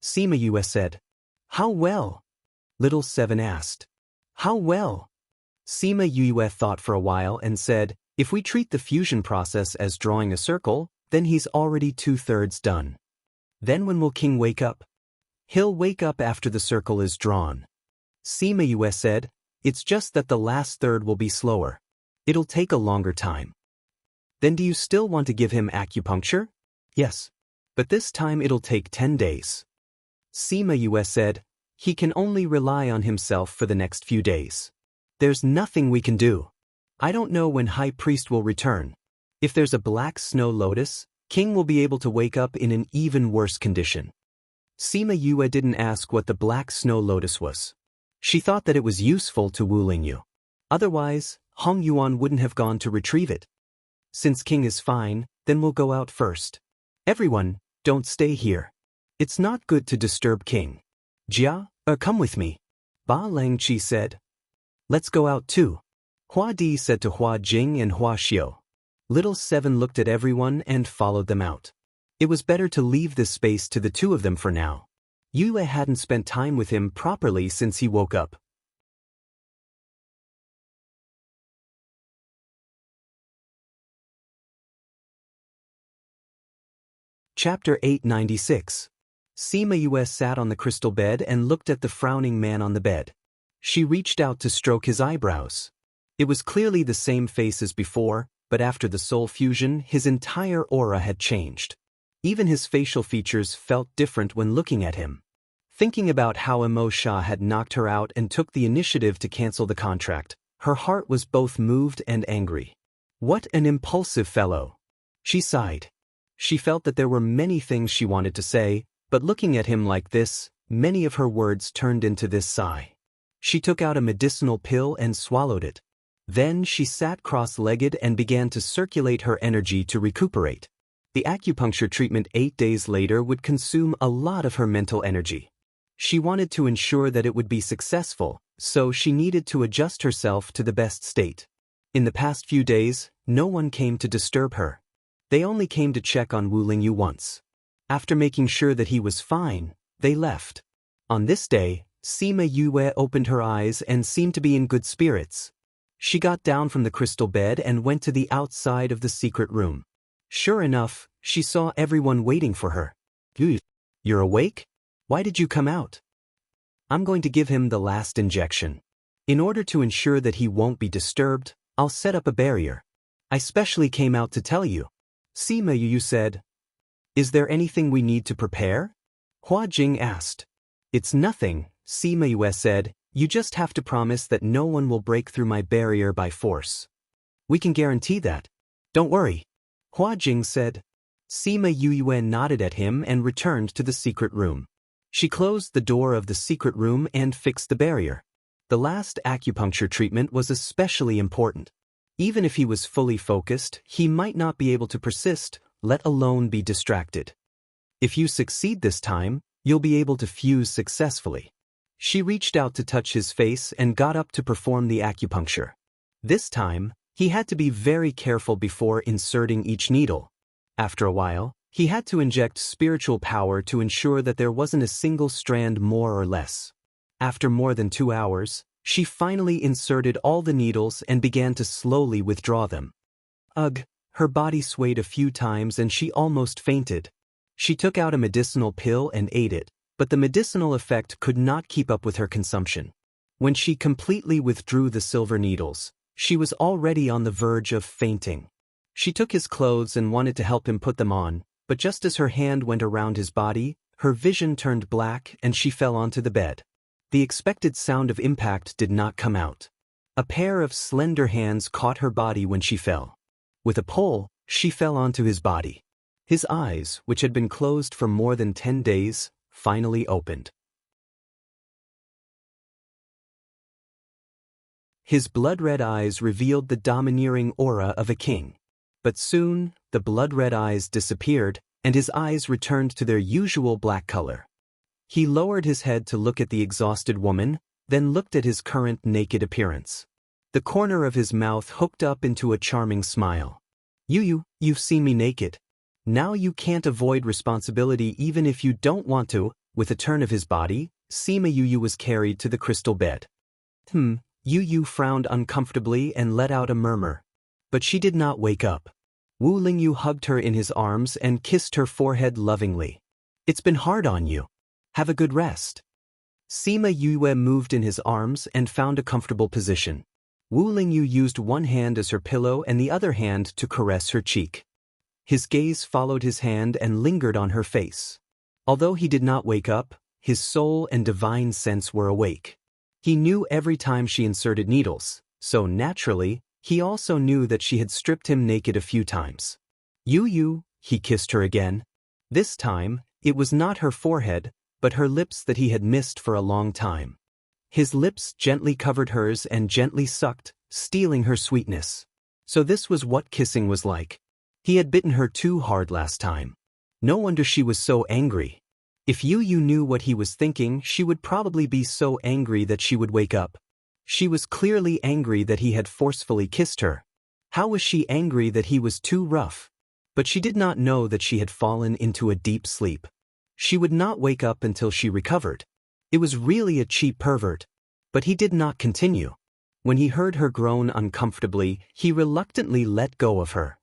Speaker 1: Sima Yue said. How well? Little Seven asked. How well? Sima Yue thought for a while and said, if we treat the fusion process as drawing a circle, then he's already 2/3 done. Then when will King wake up? He'll wake up after the circle is drawn. Sima Yue said, it's just that the last third will be slower. It'll take a longer time. Then do you still want to give him acupuncture? Yes. But this time it'll take 10 days. Sima Yue said, he can only rely on himself for the next few days. There's nothing we can do. I don't know when High Priest will return. If there's a Black Snow Lotus, King will be able to wake up in an even worse condition. Sima Yue didn't ask what the Black Snow Lotus was. She thought that it was useful to Wu Lingyu. Otherwise, Hong Yuan wouldn't have gone to retrieve it. Since King is fine, then we'll go out first. Everyone, don't stay here. It's not good to disturb King. Jia, come with me. Ba Langqi said. Let's go out too. Hua Di said to Hua Jing and Hua Xiu. Little Seven looked at everyone and followed them out. It was better to leave this space to the two of them for now. Yue hadn't spent time with him properly since he woke up. Chapter 896. Sima Yue sat on the crystal bed and looked at the frowning man on the bed. She reached out to stroke his eyebrows. It was clearly the same face as before, but after the soul fusion, his entire aura had changed. Even his facial features felt different when looking at him. Thinking about how Mo Sha had knocked her out and took the initiative to cancel the contract, her heart was both moved and angry. What an impulsive fellow! She sighed. She felt that there were many things she wanted to say, But looking at him like this, many of her words turned into this sigh. She took out a medicinal pill and swallowed it. Then she sat cross-legged and began to circulate her energy to recuperate. The acupuncture treatment 8 days later would consume a lot of her mental energy. She wanted to ensure that it would be successful, so she needed to adjust herself to the best state. In the past few days, no one came to disturb her. They only came to check on Wu Lingyu once. After making sure that he was fine, they left. On this day, Sima Yue opened her eyes and seemed to be in good spirits. She got down from the crystal bed and went to the outside of the secret room. Sure enough, she saw everyone waiting for her. You're awake? Why did you come out? I'm going to give him the last injection. In order to ensure that he won't be disturbed, I'll set up a barrier. I specially came out to tell you. Sima Yu said. Is there anything we need to prepare? Hua Jing asked. It's nothing, Sima Yue said. You just have to promise that no one will break through my barrier by force. We can guarantee that. Don't worry. Hua Jing said. Sima Yue nodded at him and returned to the secret room. She closed the door of the secret room and fixed the barrier. The last acupuncture treatment was especially important. Even if he was fully focused, he might not be able to persist, let alone be distracted. If you succeed this time, you'll be able to fuse successfully. She reached out to touch his face and got up to perform the acupuncture. This time, he had to be very careful before inserting each needle. After a while, he had to inject spiritual power to ensure that there wasn't a single strand more or less. After more than 2 hours, she finally inserted all the needles and began to slowly withdraw them. Ugh, her body swayed a few times and she almost fainted. She took out a medicinal pill and ate it, but the medicinal effect could not keep up with her consumption. When she completely withdrew the silver needles, she was already on the verge of fainting. She took his clothes and wanted to help him put them on, but just as her hand went around his body, her vision turned black and she fell onto the bed. The expected sound of impact did not come out. A pair of slender hands caught her body when she fell. With a pull, she fell onto his body. His eyes, which had been closed for more than 10 days, finally opened. His blood-red eyes revealed the domineering aura of a king. But soon, the blood-red eyes disappeared, and his eyes returned to their usual black color. He lowered his head to look at the exhausted woman, then looked at his current naked appearance. The corner of his mouth hooked up into a charming smile. You've seen me naked. Now you can't avoid responsibility even if you don't want to. With a turn of his body, Sima Yu was carried to the crystal bed. Yu frowned uncomfortably and let out a murmur. But she did not wake up. Wu Lingyu hugged her in his arms and kissed her forehead lovingly. It's been hard on you. Have a good rest. Sima Yue moved in his arms and found a comfortable position. Wu Lingyu used one hand as her pillow and the other hand to caress her cheek. His gaze followed his hand and lingered on her face. Although he did not wake up, his soul and divine sense were awake. He knew every time she inserted needles, so naturally, he also knew that she had stripped him naked a few times. Yu, he kissed her again. This time, it was not her forehead, but her lips that he had missed for a long time. His lips gently covered hers and gently sucked, stealing her sweetness. So this was what kissing was like. He had bitten her too hard last time. No wonder she was so angry. If Yu knew what he was thinking, she would probably be so angry that she would wake up. She was clearly angry that he had forcefully kissed her. How was she angry that he was too rough? But she did not know that she had fallen into a deep sleep. She would not wake up until she recovered. It was really a cheap pervert. But he did not continue. When he heard her groan uncomfortably, he reluctantly let go of her.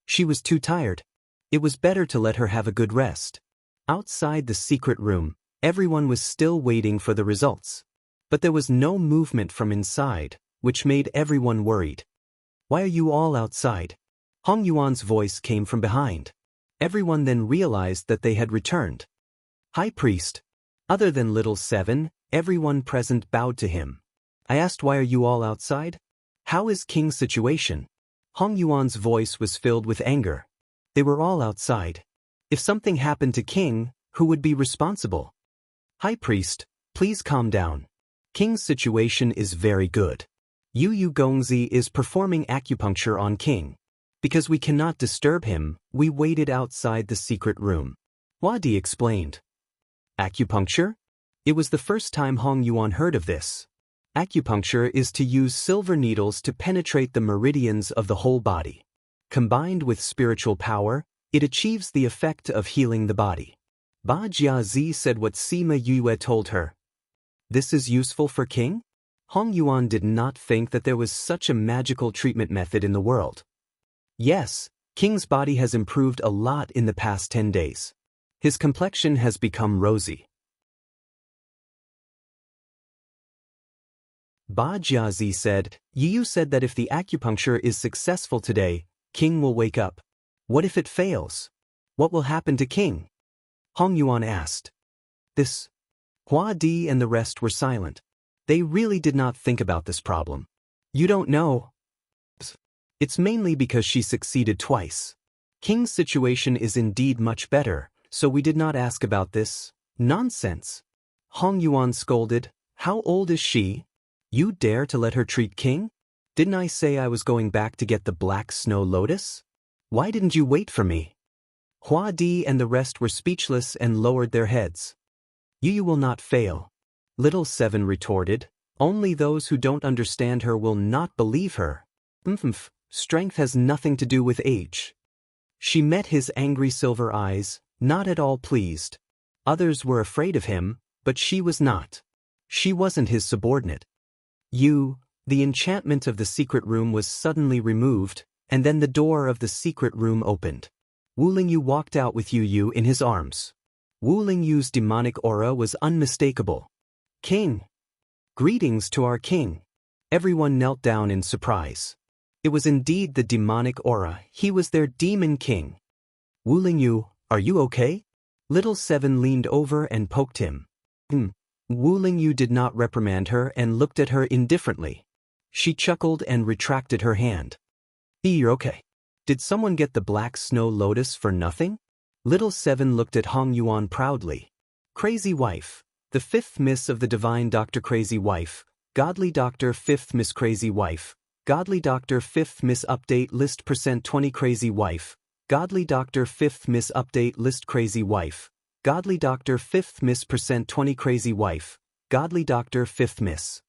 Speaker 1: She was too tired. It was better to let her have a good rest. Outside the secret room, everyone was still waiting for the results. But there was no movement from inside, which made everyone worried. Why are you all outside? Hong Yuan's voice came from behind. Everyone then realized that they had returned. High Priest. Other than Little Seven, everyone present bowed to him. I asked, why are you all outside? How is King's situation? Hong Yuan's voice was filled with anger. They were all outside. If something happened to King, Who would be responsible? High Priest, please calm down. King's situation is very good. Yu Gongzi is performing acupuncture on King. Because we cannot disturb him, we waited outside the secret room. Hua Di explained. Acupuncture? It was the first time Hong Yuan heard of this. Acupuncture is to use silver needles to penetrate the meridians of the whole body. Combined with spiritual power, it achieves the effect of healing the body. Ba Jiazi said what Sima Yue told her. This is useful for King? Hong Yuan did not think that there was such a magical treatment method in the world. Yes, King's body has improved a lot in the past 10 days. His complexion has become rosy. Ba Jiazi said, Yu said that if the acupuncture is successful today, King will wake up. What if it fails? What will happen to King? Hong Yuan asked. This. Hua Di and the rest were silent. They really did not think about this problem. You don't know. It's mainly because she succeeded twice. King's situation is indeed much better, so we did not ask about this. Nonsense. Hong Yuan scolded. How old is she? You dare to let her treat King? Didn't I say I was going back to get the black snow lotus? Why didn't you wait for me? Hua Di and the rest were speechless and lowered their heads. You will not fail. Little Seven retorted. Only those who don't understand her will not believe her. Strength has nothing to do with age. She met his angry silver eyes, not at all pleased. Others were afraid of him, but she was not. She wasn't his subordinate. The enchantment of the secret room was suddenly removed, and then the door of the secret room opened. Wu Lingyu walked out with Yu in his arms. Wu Lingyu's demonic aura was unmistakable. King! Greetings to our king! Everyone knelt down in surprise. It was indeed the demonic aura, he was their demon king. Wu Lingyu, are you okay? Little Seven leaned over and poked him. Wu Lingyu did not reprimand her and looked at her indifferently. She chuckled and retracted her hand. You're okay. Did someone get the black snow lotus for nothing? Little Seven looked at Hong Yuan proudly. Crazy wife. The fifth miss of the divine Dr. Crazy Wife. Godly Doctor Fifth Miss Crazy Wife. Godly Doctor Fifth Miss Update List %20 Crazy Wife. Godly Doctor Fifth Miss Update List Crazy Wife. Godly Doctor Fifth Miss %20 Crazy Wife. Godly Doctor Fifth Miss.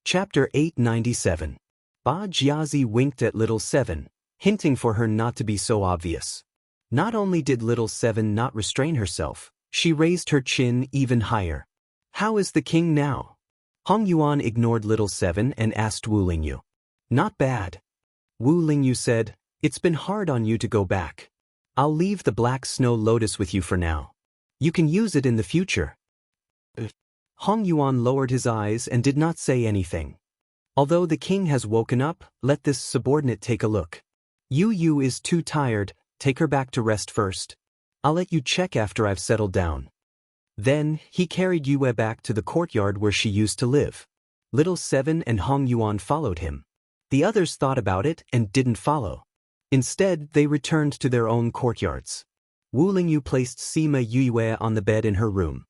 Speaker 1: Chapter 897. Ba Jiazi winked at Little Seven, hinting for her not to be so obvious. Not only did Little Seven not restrain herself, she raised her chin even higher. How is the king now? Hong Yuan ignored Little Seven and asked Wu Lingyu. Not bad. Wu Lingyu said, it's been hard on you to go back. I'll leave the black snow lotus with you for now. You can use it in the future. Hong Yuan lowered his eyes and did not say anything. Although the king has woken up, let this subordinate take a look. Yu is too tired, take her back to rest first. I'll let you check after I've settled down. Then, he carried Yue back to the courtyard where she used to live. Little Seven and Hong Yuan followed him. The others thought about it and didn't follow. Instead, they returned to their own courtyards. Wu Lingyu placed Sima Yue on the bed in her room.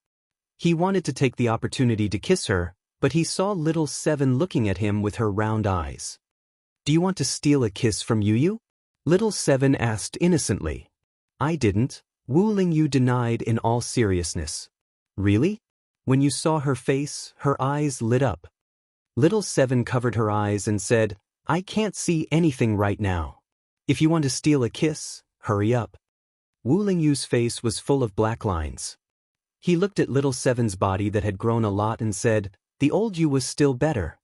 Speaker 1: He wanted to take the opportunity to kiss her, but he saw Little Seven looking at him with her round eyes. Do you want to steal a kiss from Yu? Little Seven asked innocently. I didn't, Wu Lingyu denied in all seriousness. Really? When you saw her face, her eyes lit up. Little Seven covered her eyes and said, I can't see anything right now. If you want to steal a kiss, hurry up. Wu Lingyu's face was full of black lines. He looked at Little Seven's body that had grown a lot and said, the old you was still better.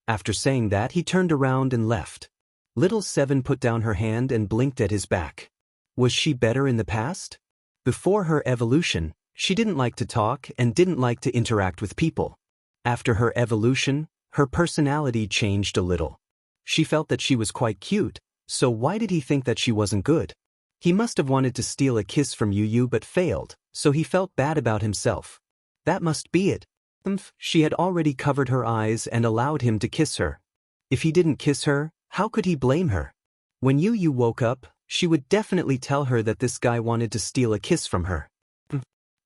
Speaker 1: After saying that, he turned around and left. Little Seven put down her hand and blinked at his back. Was she better in the past? Before her evolution, she didn't like to talk and didn't like to interact with people. After her evolution, her personality changed a little. She felt that she was quite cute, so why did he think that she wasn't good? He must have wanted to steal a kiss from Yu but failed, so he felt bad about himself. That must be it. She had already covered her eyes and allowed him to kiss her. If he didn't kiss her, how could he blame her? When Yu woke up, she would definitely tell her that this guy wanted to steal a kiss from her.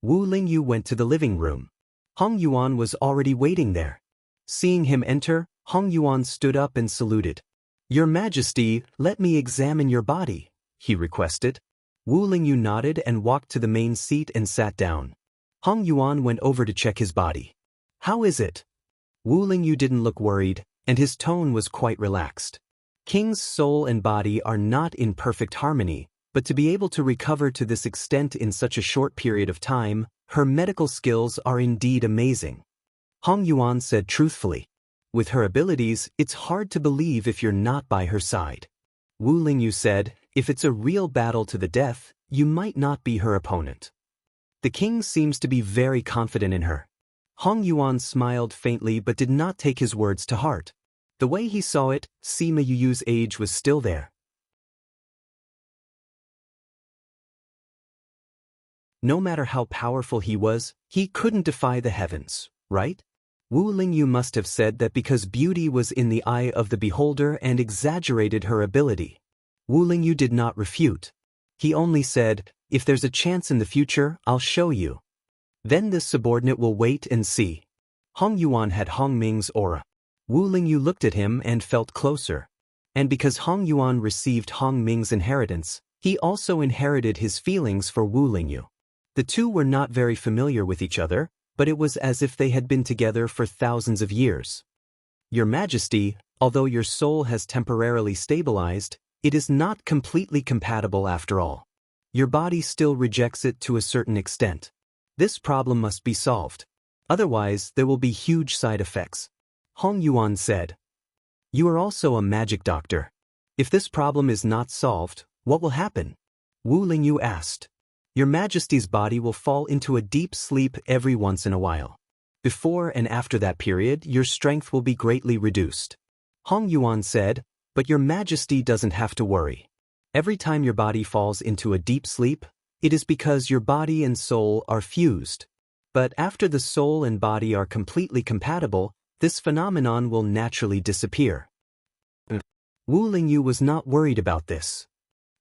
Speaker 1: Wu Lingyu went to the living room. Hong Yuan was already waiting there. Seeing him enter, Hong Yuan stood up and saluted. "Your Majesty, let me examine your body," he requested. Wu Lingyu nodded and walked to the main seat and sat down. Hong Yuan went over to check his body. "How is it?" Wu Lingyu didn't look worried, and his tone was quite relaxed. King's soul and body are not in perfect harmony, but to be able to recover to this extent in such a short period of time, her medical skills are indeed amazing. Hong Yuan said truthfully. With her abilities, it's hard to believe if you're not by her side. Wu Lingyu said, if it's a real battle to the death, you might not be her opponent. The king seems to be very confident in her. Hong Yuan smiled faintly but did not take his words to heart. The way he saw it, Sima Yuyu's age was still there. No matter how powerful he was, he couldn't defy the heavens, right? Wu Lingyu must have said that because beauty was in the eye of the beholder and exaggerated her ability. Wu Lingyu did not refute. He only said, if there's a chance in the future, I'll show you. Then this subordinate will wait and see. Hong Yuan had Hong Ming's aura. Wu Lingyu looked at him and felt closer. And because Hong Yuan received Hong Ming's inheritance, he also inherited his feelings for Wu Lingyu. The two were not very familiar with each other, but it was as if they had been together for thousands of years. Your Majesty, although your soul has temporarily stabilized, it is not completely compatible after all. Your body still rejects it to a certain extent. This problem must be solved. Otherwise, there will be huge side effects. Hong Yuan said. You are also a magic doctor. If this problem is not solved, what will happen? Wu Lingyu asked. Your Majesty's body will fall into a deep sleep every once in a while. Before and after that period, your strength will be greatly reduced. Hong Yuan said, but your Majesty doesn't have to worry. Every time your body falls into a deep sleep, it is because your body and soul are fused. But after the soul and body are completely compatible, this phenomenon will naturally disappear. Wu Lingyu was not worried about this.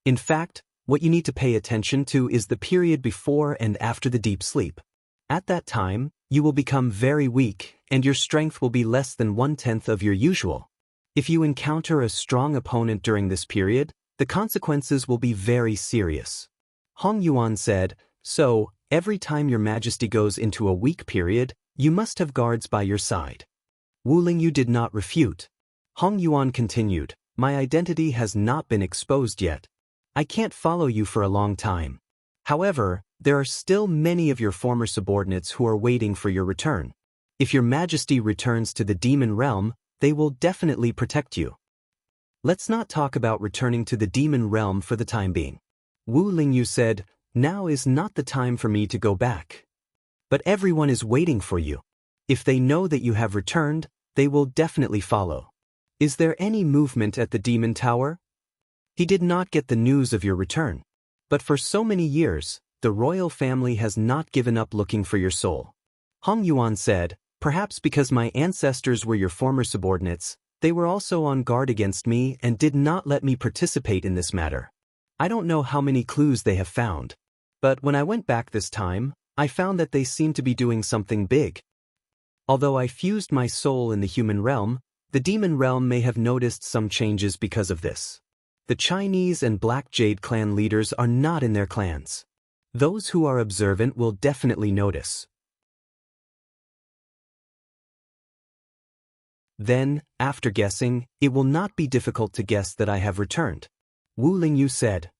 Speaker 1: In fact, what you need to pay attention to is the period before and after the deep sleep. At that time, you will become very weak, and your strength will be less than 1/10 of your usual. If you encounter a strong opponent during this period, the consequences will be very serious. Hong Yuan said, so, every time your Majesty goes into a weak period, you must have guards by your side. Wu Lingyu did not refute. Hong Yuan continued, my identity has not been exposed yet. I can't follow you for a long time. However, there are still many of your former subordinates who are waiting for your return. If your Majesty returns to the demon realm, they will definitely protect you. Let's not talk about returning to the demon realm for the time being. Wu Lingyu said, now is not the time for me to go back. But everyone is waiting for you. If they know that you have returned, they will definitely follow. Is there any movement at the demon tower? He did not get the news of your return. But for so many years, the royal family has not given up looking for your soul. Hong Yuan said, perhaps because my ancestors were your former subordinates, they were also on guard against me and did not let me participate in this matter. I don't know how many clues they have found. But when I went back this time, I found that they seemed to be doing something big. Although I fused my soul in the human realm, the demon realm may have noticed some changes because of this. The Chinese and Black Jade clan leaders are not in their clans. Those who are observant will definitely notice. Then, after guessing, it will not be difficult to guess that I have returned. Wu Lingyu said.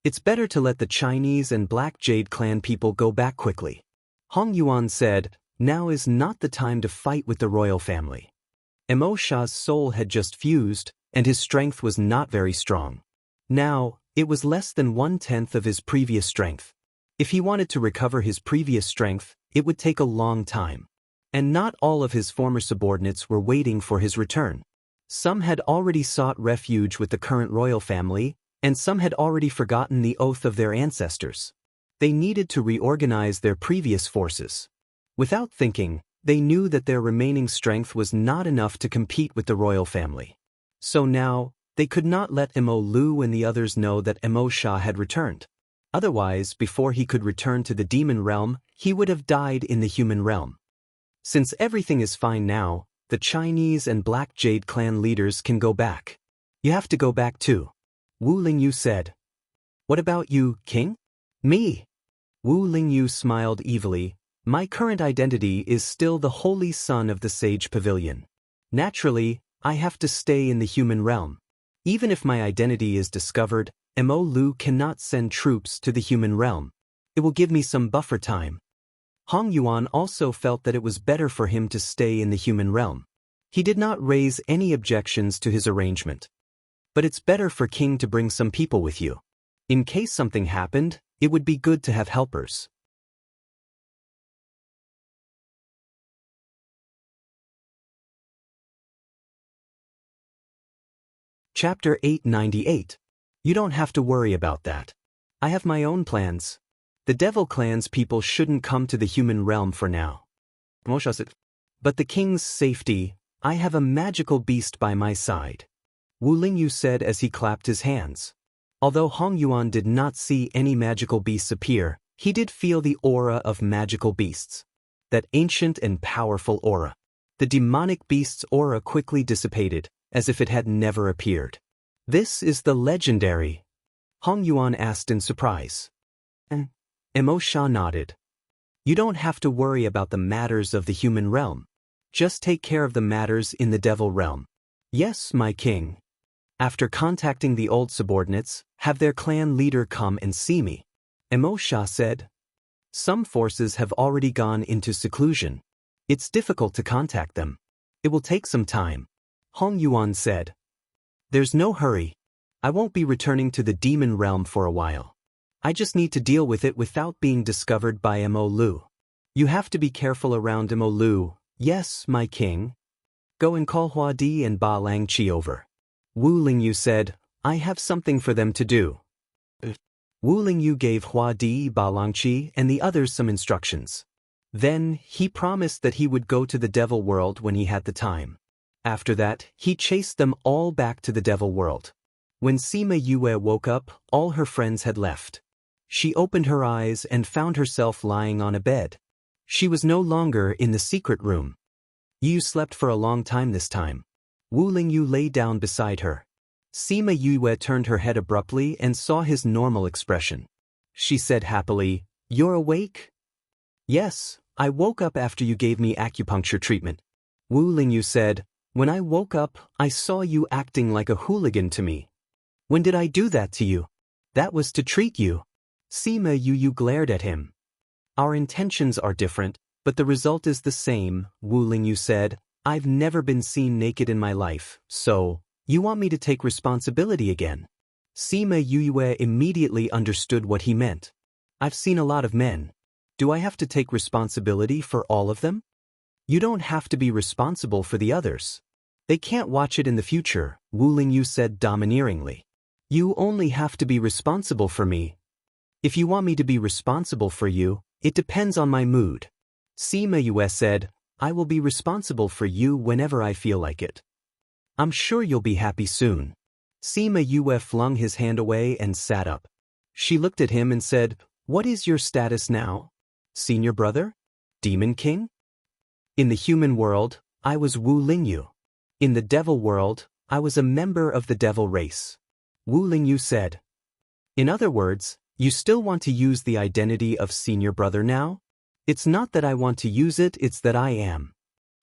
Speaker 1: It's better to let the Chinese and Black Jade clan people go back quickly. Hong Yuan said, now is not the time to fight with the royal family. Mo Sha's soul had just fused, and his strength was not very strong. Now, it was less than 1/10 of his previous strength. If he wanted to recover his previous strength, it would take a long time. And not all of his former subordinates were waiting for his return. Some had already sought refuge with the current royal family, and some had already forgotten the oath of their ancestors. They needed to reorganize their previous forces. Without thinking, They knew that their remaining strength was not enough to compete with the royal family. So now, they could not let Mo Lu and the others know that Mo Sha had returned. Otherwise, before he could return to the demon realm, he would have died in the human realm. Since everything is fine now, the Chinese and Black Jade clan leaders can go back. You have to go back too. Wu Lingyu said. What about you, king? Me. Wu Lingyu smiled evilly. My current identity is still the holy son of the Sage Pavilion. Naturally, I have to stay in the human realm. Even if my identity is discovered, Mo Lu cannot send troops to the human realm. It will give me some buffer time. Hong Yuan also felt that it was better for him to stay in the human realm. He did not raise any objections to his arrangement. But it's better for King to bring some people with you. In case something happened, it would be good to have helpers. Chapter 898. You don't have to worry about that. I have my own plans. The Devil Clan's people shouldn't come to the human realm for now. But the king's safety, I have a magical beast by my side. Wu Lingyu said as he clapped his hands. Although Hong Yuan did not see any magical beasts appear, he did feel the aura of magical beasts. That ancient and powerful aura. The demonic beast's aura quickly dissipated, as if it had never appeared. This is the legendary. Hong Yuan asked in surprise. Mo Sha nodded. You don't have to worry about the matters of the human realm. Just take care of the matters in the devil realm. Yes, my king. After contacting the old subordinates, have their clan leader come and see me. Mo Sha said. Some forces have already gone into seclusion. It's difficult to contact them. It will take some time. Hong Yuan said. There's no hurry. I won't be returning to the demon realm for a while. I just need to deal with it without being discovered by Mo Lu. You have to be careful around Mo Lu. Yes, my king. Go and call Hua Di and Ba Lang Chi over. Wu Lingyu said, I have something for them to do. Wu Lingyu gave Hua Di, Ba Lang Chi, and the others some instructions. Then, he promised that he would go to the devil world when he had the time. After that, he chased them all back to the devil world. When Sima Yue woke up, all her friends had left. She opened her eyes and found herself lying on a bed. She was no longer in the secret room. You slept for a long time this time. Wu Lingyu lay down beside her. Sima Yue turned her head abruptly and saw his normal expression. She said happily, You're awake? Yes, I woke up after you gave me acupuncture treatment. Wu Lingyu said, When I woke up, I saw you acting like a hooligan to me. When did I do that to you? That was to treat you. Sima Yue glared at him. Our intentions are different, but the result is the same, Wu Lingyu said. I've never been seen naked in my life, so, you want me to take responsibility again? Sima Yue immediately understood what he meant. I've seen a lot of men. Do I have to take responsibility for all of them? You don't have to be responsible for the others. They can't watch it in the future, Wu Lingyu said domineeringly. You only have to be responsible for me. If you want me to be responsible for you, it depends on my mood. Sima Yue said, I will be responsible for you whenever I feel like it. I'm sure you'll be happy soon. Sima Yue flung his hand away and sat up. She looked at him and said, What is your status now? Senior brother? Demon King? In the human world, I was Wu Lingyu. In the devil world, I was a member of the devil race. Wu Lingyu said. In other words, you still want to use the identity of senior brother now? It's not that I want to use it, it's that I am.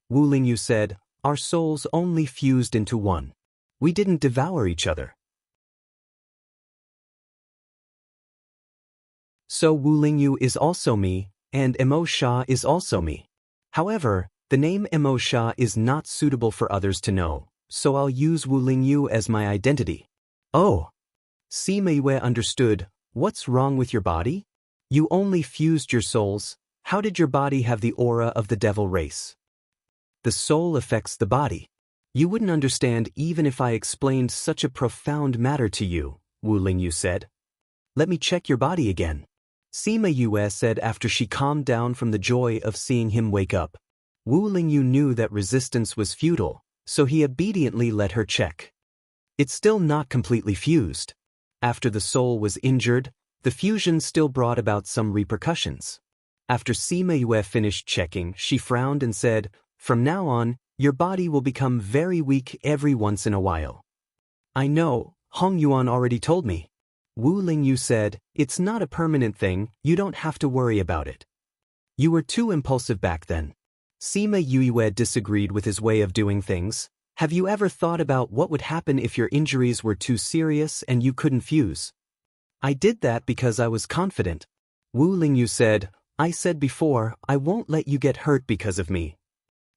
Speaker 1: Wu Lingyu said, Our souls only fused into one. We didn't devour each other. So Wu Lingyu is also me, and Mo Sha is also me. However, the name Mo Sha is not suitable for others to know, so I'll use Wu Lingyu as my identity. Oh. Sima Yue understood. What's wrong with your body? You only fused your souls. How did your body have the aura of the devil race? The soul affects the body. You wouldn't understand even if I explained such a profound matter to you, Wu Lingyu said. Let me check your body again. Sima Yue said after she calmed down from the joy of seeing him wake up. Wu Lingyu knew that resistance was futile, so he obediently let her check. It's still not completely fused. After the soul was injured, the fusion still brought about some repercussions. After Sima Yue finished checking, she frowned and said, "From now on, your body will become very weak every once in a while." "I know, Hong Yuan already told me." Wu Lingyu said, "It's not a permanent thing, you don't have to worry about it." "You were too impulsive back then." Sima Yue disagreed with his way of doing things. "Have you ever thought about what would happen if your injuries were too serious and you couldn't fuse?" "I did that because I was confident." Wu Lingyu said, "I said before, I won't let you get hurt because of me."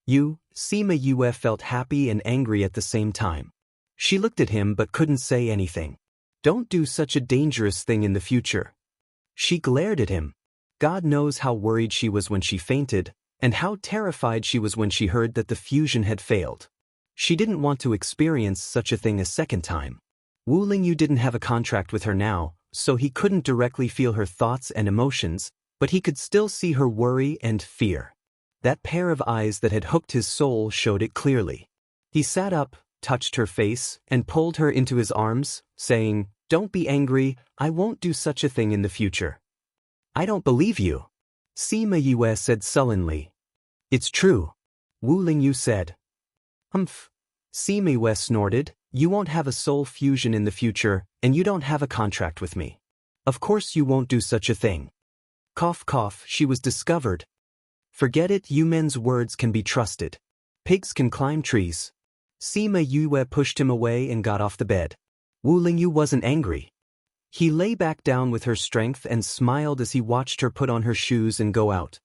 Speaker 1: Sima Yue felt happy and angry at the same time. She looked at him but couldn't say anything. "Don't do such a dangerous thing in the future." She glared at him. God knows how worried she was when she fainted, and how terrified she was when she heard that the fusion had failed. She didn't want to experience such a thing a second time. Wu Lingyu didn't have a contract with her now, so he couldn't directly feel her thoughts and emotions, but he could still see her worry and fear. That pair of eyes that had hooked his soul showed it clearly. He sat up, touched her face, and pulled her into his arms, saying, "Don't be angry, I won't do such a thing in the future." "I don't believe you," Sima Yue said sullenly. "It's true," Wu Lingyu said. "Humph." Sima Yue snorted, "You won't have a soul fusion in the future, and you don't have a contract with me. Of course you won't do such a thing." Cough cough, she was discovered. "Forget it, you men's words can be trusted. Pigs can climb trees." Sima Yue pushed him away and got off the bed. Wu Lingyu wasn't angry. He lay back down with her strength and smiled as he watched her put on her shoes and go out.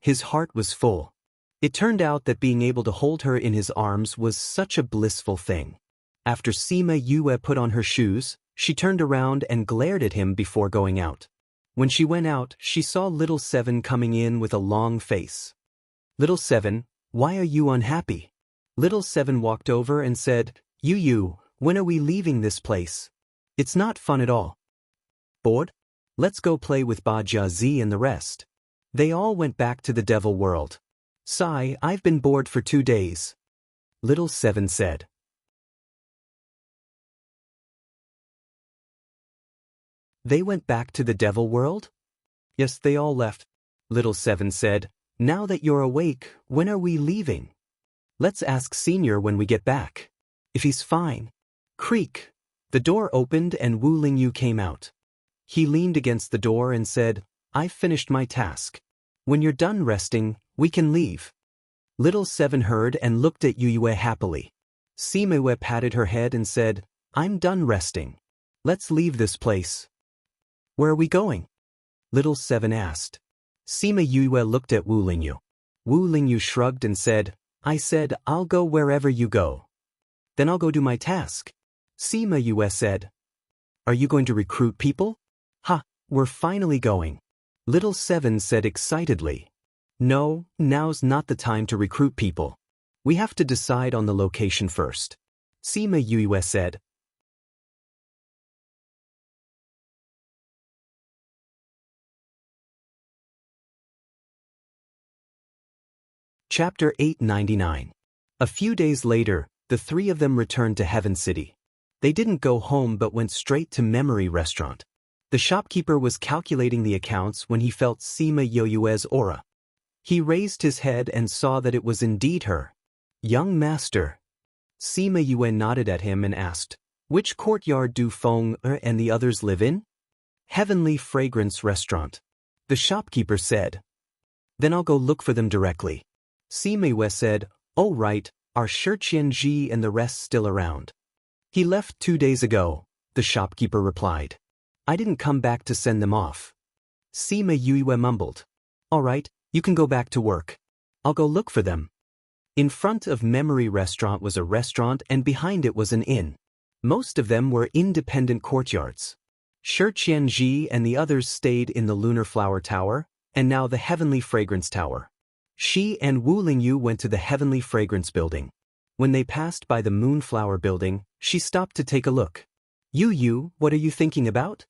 Speaker 1: His heart was full. It turned out that being able to hold her in his arms was such a blissful thing. After Sima Yue put on her shoes, she turned around and glared at him before going out. When she went out, she saw Little Seven coming in with a long face. "Little Seven, why are you unhappy?" Little Seven walked over and said, "Yu, when are we leaving this place? It's not fun at all." "Bored? Let's go play with Ba Jia Zi and the rest." They all went back to the devil world. "Sigh, I've been bored for 2 days." Little Seven said. They went back to the devil world? Yes, they all left. Little Seven said, "Now that you're awake, when are we leaving? Let's ask Senior when we get back. If he's fine." Creak. The door opened and Wu Lingyu came out. He leaned against the door and said, "I've finished my task. When you're done resting, we can leave." Little Seven heard and looked at Yue happily. Sima Yue patted her head and said, "I'm done resting. Let's leave this place." "Where are we going?" Little Seven asked. Sima Yue looked at Wu Lingyu. Wu Lingyu shrugged and said, "I said I'll go wherever you go." "Then I'll go do my task." Sima Yue said. "Are you going to recruit people?" "Ha, we're finally going." Little Seven said excitedly. "No, now's not the time to recruit people. We have to decide on the location first." Sima Yue said. Chapter 899. A few days later, the three of them returned to Heaven City. They didn't go home but went straight to Memory Restaurant. The shopkeeper was calculating the accounts when he felt Sima Yue's aura. He raised his head and saw that it was indeed her. "Young master." Sima Yue nodded at him and asked, "Which courtyard do Feng and the others live in?" "Heavenly Fragrance Restaurant." The shopkeeper said. "Then I'll go look for them directly." Sima Yue said, "Oh right, are Shiqianji and the rest still around?" "He left 2 days ago," the shopkeeper replied. "I didn't come back to send them off." Sima Yue mumbled. "All right, you can go back to work. I'll go look for them." In front of Memory Restaurant was a restaurant and behind it was an inn. Most of them were independent courtyards. Shiqianji and the others stayed in the Lunar Flower Tower, and now the Heavenly Fragrance Tower. She and Wu Lingyu went to the Heavenly Fragrance Building. When they passed by the Moonflower Building, she stopped to take a look. "Yu, what are you thinking about?"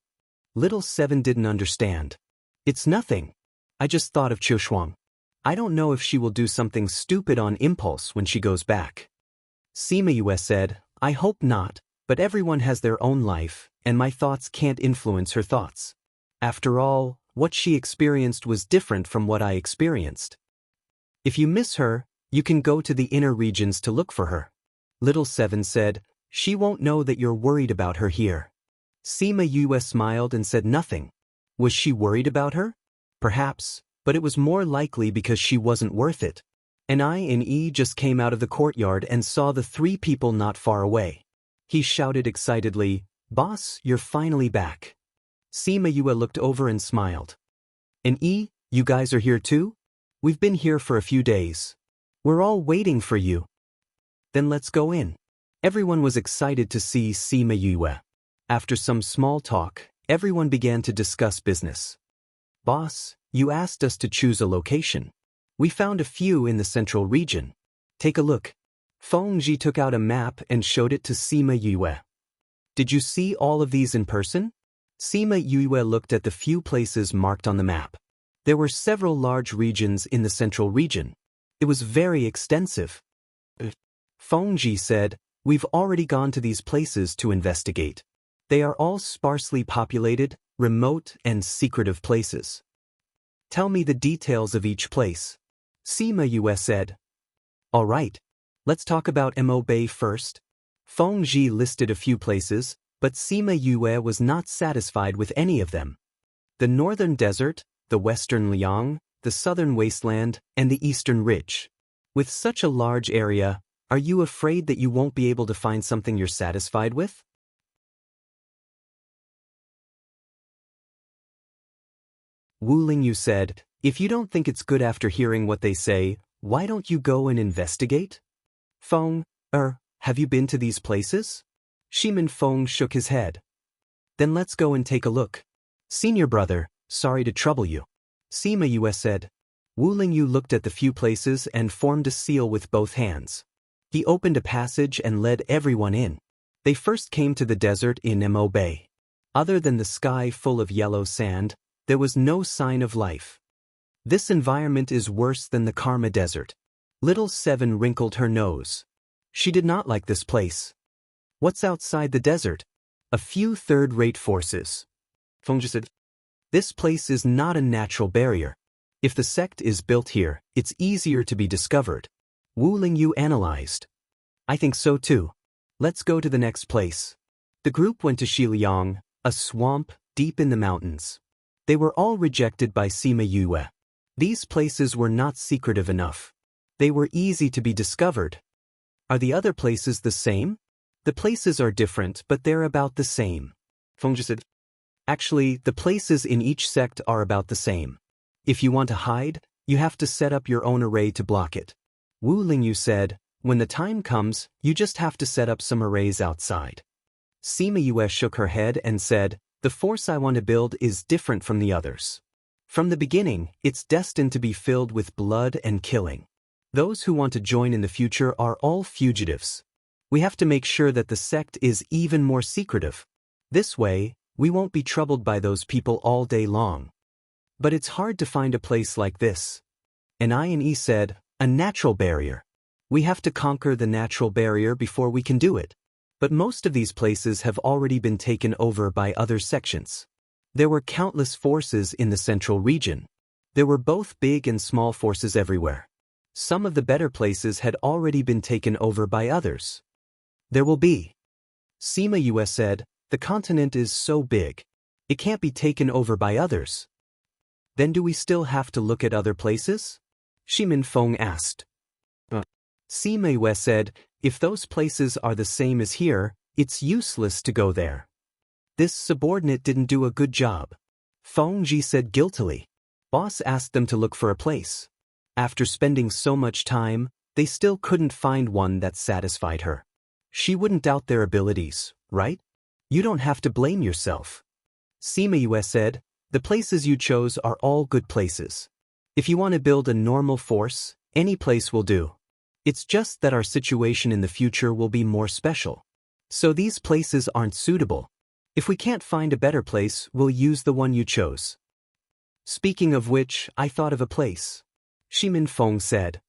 Speaker 1: Little Seven didn't understand. "It's nothing. I just thought of Qiushuang." I don't know if she will do something stupid on impulse when she goes back. Sima Yue said, I hope not, but everyone has their own life, and my thoughts can't influence her thoughts. After all, what she experienced was different from what I experienced. If you miss her, you can go to the inner regions to look for her. Little Seven said, she won't know that you're worried about her here. Sima Yue smiled and said nothing. Was she worried about her? Perhaps, but it was more likely because she wasn't worth it. And I and E just came out of the courtyard and saw the three people not far away. He shouted excitedly, Boss, you're finally back. Sima Yue looked over and smiled. And E, you guys are here too? We've been here for a few days. We're all waiting for you. Then let's go in. Everyone was excited to see Sima Yue. After some small talk, everyone began to discuss business. Boss, you asked us to choose a location. We found a few in the central region. Take a look. Feng Ji took out a map and showed it to Sima Yue. Did you see all of these in person? Sima Yue looked at the few places marked on the map. There were several large regions in the central region. It was very extensive. Feng Ji said, we've already gone to these places to investigate. They are all sparsely populated, remote, and secretive places. Tell me the details of each place. Sima Yue said. All right. Let's talk about Mo Bay first. Feng Ji listed a few places, but Sima Yue was not satisfied with any of them. The northern desert, the western Liang, the southern wasteland, and the eastern ridge. With such a large area, are you afraid that you won't be able to find something you're satisfied with? Wu Lingyu said, if you don't think it's good after hearing what they say, why don't you go and investigate? Feng, have you been to these places? Shimin Feng shook his head. Then let's go and take a look. Senior brother, sorry to trouble you. Sima Yue said. Wu Lingyu looked at the few places and formed a seal with both hands. He opened a passage and led everyone in. They first came to the desert in Mo Bay. Other than the sky full of yellow sand, there was no sign of life. This environment is worse than the Karma Desert. Little Seven wrinkled her nose. She did not like this place. What's outside the desert? A few third-rate forces. Feng Ji said, this place is not a natural barrier. If the sect is built here, it's easier to be discovered. Wu Lingyu analyzed. I think so too. Let's go to the next place. The group went to Shiliang, a swamp deep in the mountains. They were all rejected by Sima Yue. These places were not secretive enough. They were easy to be discovered. Are the other places the same? The places are different, but they're about the same. Feng Ji said, actually, the places in each sect are about the same. If you want to hide, you have to set up your own array to block it. Wu Lingyu said, when the time comes, you just have to set up some arrays outside. Sima Yue shook her head and said, the force I want to build is different from the others. From the beginning, it's destined to be filled with blood and killing. Those who want to join in the future are all fugitives. We have to make sure that the sect is even more secretive. This way, we won't be troubled by those people all day long. But it's hard to find a place like this. And I said, a natural barrier. We have to conquer the natural barrier before we can do it. But most of these places have already been taken over by other sections. There were countless forces in the central region. There were both big and small forces everywhere. Some of the better places had already been taken over by others. There will be. Sima Yue said, the continent is so big. It can't be taken over by others. Then do we still have to look at other places? Shimin Feng asked. Sima Yue said, if those places are the same as here, it's useless to go there. This subordinate didn't do a good job. Feng Ji said guiltily. Boss asked them to look for a place. After spending so much time, they still couldn't find one that satisfied her. She wouldn't doubt their abilities, right? You don't have to blame yourself. Sima Yue said, the places you chose are all good places. If you want to build a normal force, any place will do. It's just that our situation in the future will be more special. So these places aren't suitable. If we can't find a better place, we'll use the one you chose. Speaking of which, I thought of a place. Shimin Feng said.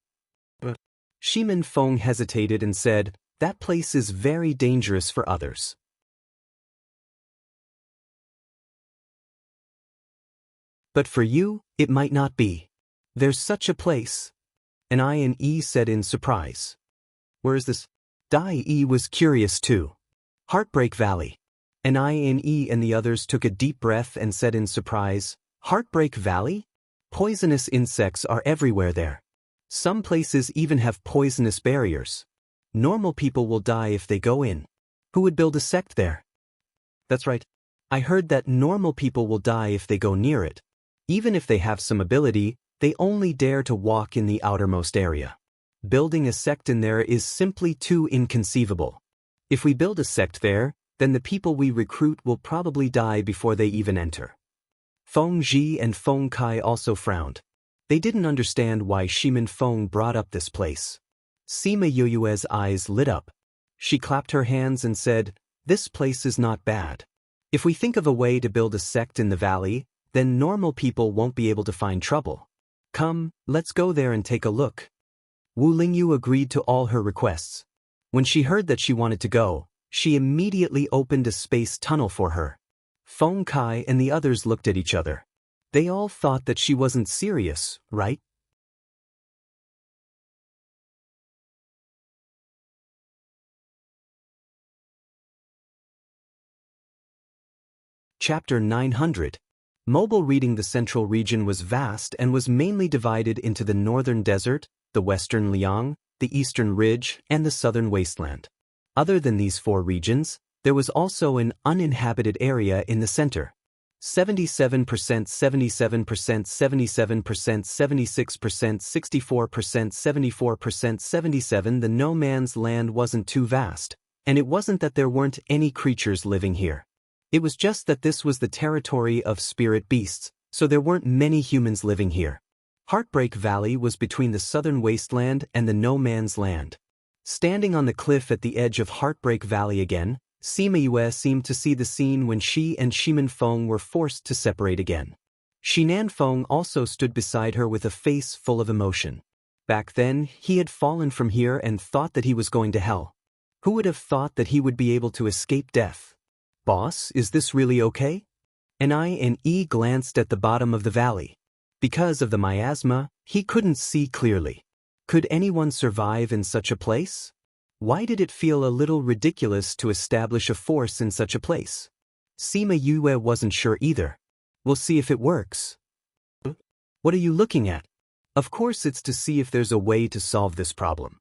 Speaker 1: But Shimin Feng hesitated and said, that place is very dangerous for others. But for you, it might not be. There's such a place. And I and E said in surprise. Where is this? Dai E was curious too. Heartbreak Valley. And I and E and the others took a deep breath and said in surprise, Heartbreak Valley? Poisonous insects are everywhere there. Some places even have poisonous barriers. Normal people will die if they go in. Who would build a sect there? That's right. I heard that normal people will die if they go near it. Even if they have some ability, they only dare to walk in the outermost area. Building a sect in there is simply too inconceivable. If we build a sect there, then the people we recruit will probably die before they even enter. Feng Ji and Feng Kai also frowned. They didn't understand why Shimin Feng brought up this place. Sima Yoyue's eyes lit up. She clapped her hands and said, this place is not bad. If we think of a way to build a sect in the valley, then normal people won't be able to find trouble. Come, let's go there and take a look. Wu Lingyu agreed to all her requests. When she heard that she wanted to go, she immediately opened a space tunnel for her. Feng Kai and the others looked at each other. They all thought that she wasn't serious, right? Chapter 900. Mobile reading. The central region was vast and was mainly divided into the northern desert, the western Liang, the eastern ridge, and the southern wasteland. Other than these four regions, there was also an uninhabited area in the center. 77%, 77%, 77%, 76%, 64%, 74%, 77%. The no man's land wasn't too vast, and it wasn't that there weren't any creatures living here. It was just that this was the territory of spirit beasts, so there weren't many humans living here. Heartbreak Valley was between the southern wasteland and the no man's land. Standing on the cliff at the edge of Heartbreak Valley again, Sima Yue seemed to see the scene when she and Shimin Feng were forced to separate again. Shinan Feng also stood beside her with a face full of emotion. Back then, he had fallen from here and thought that he was going to hell. Who would have thought that he would be able to escape death? Boss, is this really okay? And I and E glanced at the bottom of the valley. Because of the miasma, he couldn't see clearly. Could anyone survive in such a place? Why did it feel a little ridiculous to establish a force in such a place? Sima Yue wasn't sure either. We'll see if it works. What are you looking at? Of course it's to see if there's a way to solve this problem.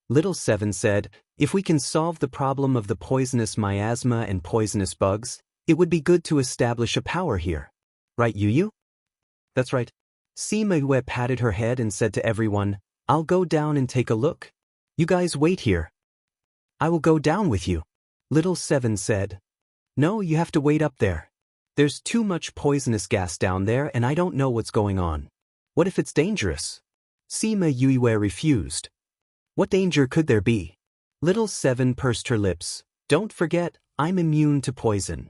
Speaker 1: Little Seven said, if we can solve the problem of the poisonous miasma and poisonous bugs, it would be good to establish a power here. Right, Yu? That's right. Sima Yue patted her head and said to everyone, I'll go down and take a look. You guys wait here. I will go down with you. Little Seven said. No, you have to wait up there. There's too much poisonous gas down there and I don't know what's going on. What if it's dangerous? Sima Yue refused. What danger could there be? Little Seven pursed her lips. Don't forget, I'm immune to poison.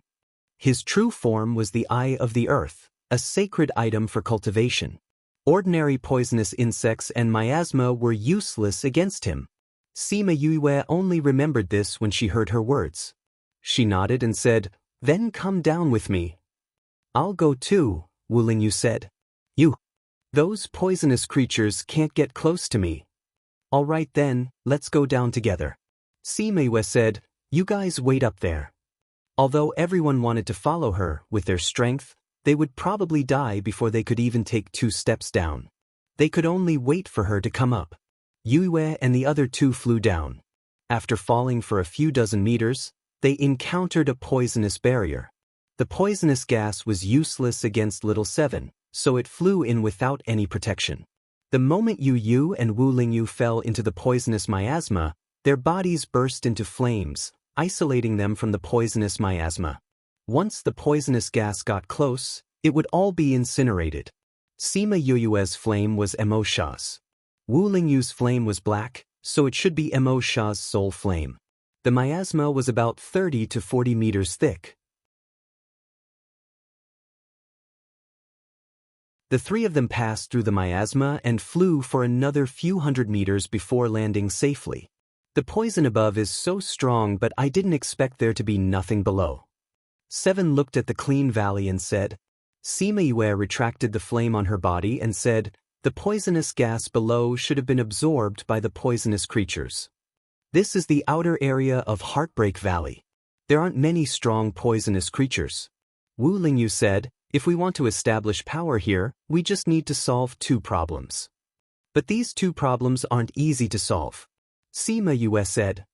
Speaker 1: His true form was the Eye of the Earth, a sacred item for cultivation. Ordinary poisonous insects and miasma were useless against him. Sima Yue only remembered this when she heard her words. She nodded and said, then come down with me. I'll go too, Wu Lingyu said. You. Those poisonous creatures can't get close to me. All right then, let's go down together. Sima Yue said, you guys wait up there. Although everyone wanted to follow her, with their strength, they would probably die before they could even take 2 steps down. They could only wait for her to come up. Yue and the other two flew down. After falling for a few dozen meters, they encountered a poisonous barrier. The poisonous gas was useless against Little Seven, so it flew in without any protection. The moment Yu and Wu Lingyu fell into the poisonous miasma, their bodies burst into flames, isolating them from the poisonous miasma. Once the poisonous gas got close, it would all be incinerated. Sima Yue's flame was Emo Sha's. Wu Lingyu's flame was black, so it should be Emo Sha's soul flame. The miasma was about 30 to 40 meters thick. The three of them passed through the miasma and flew for another few hundred meters before landing safely. The poison above is so strong, but I didn't expect there to be nothing below. 7 looked at the clean valley and said. Sima Yue retracted the flame on her body and said, the poisonous gas below should have been absorbed by the poisonous creatures. This is the outer area of Heartbreak Valley. There aren't many strong poisonous creatures. Wu Lingyu said, if we want to establish power here, we just need to solve 2 problems. But these 2 problems aren't easy to solve. Sima Yue said.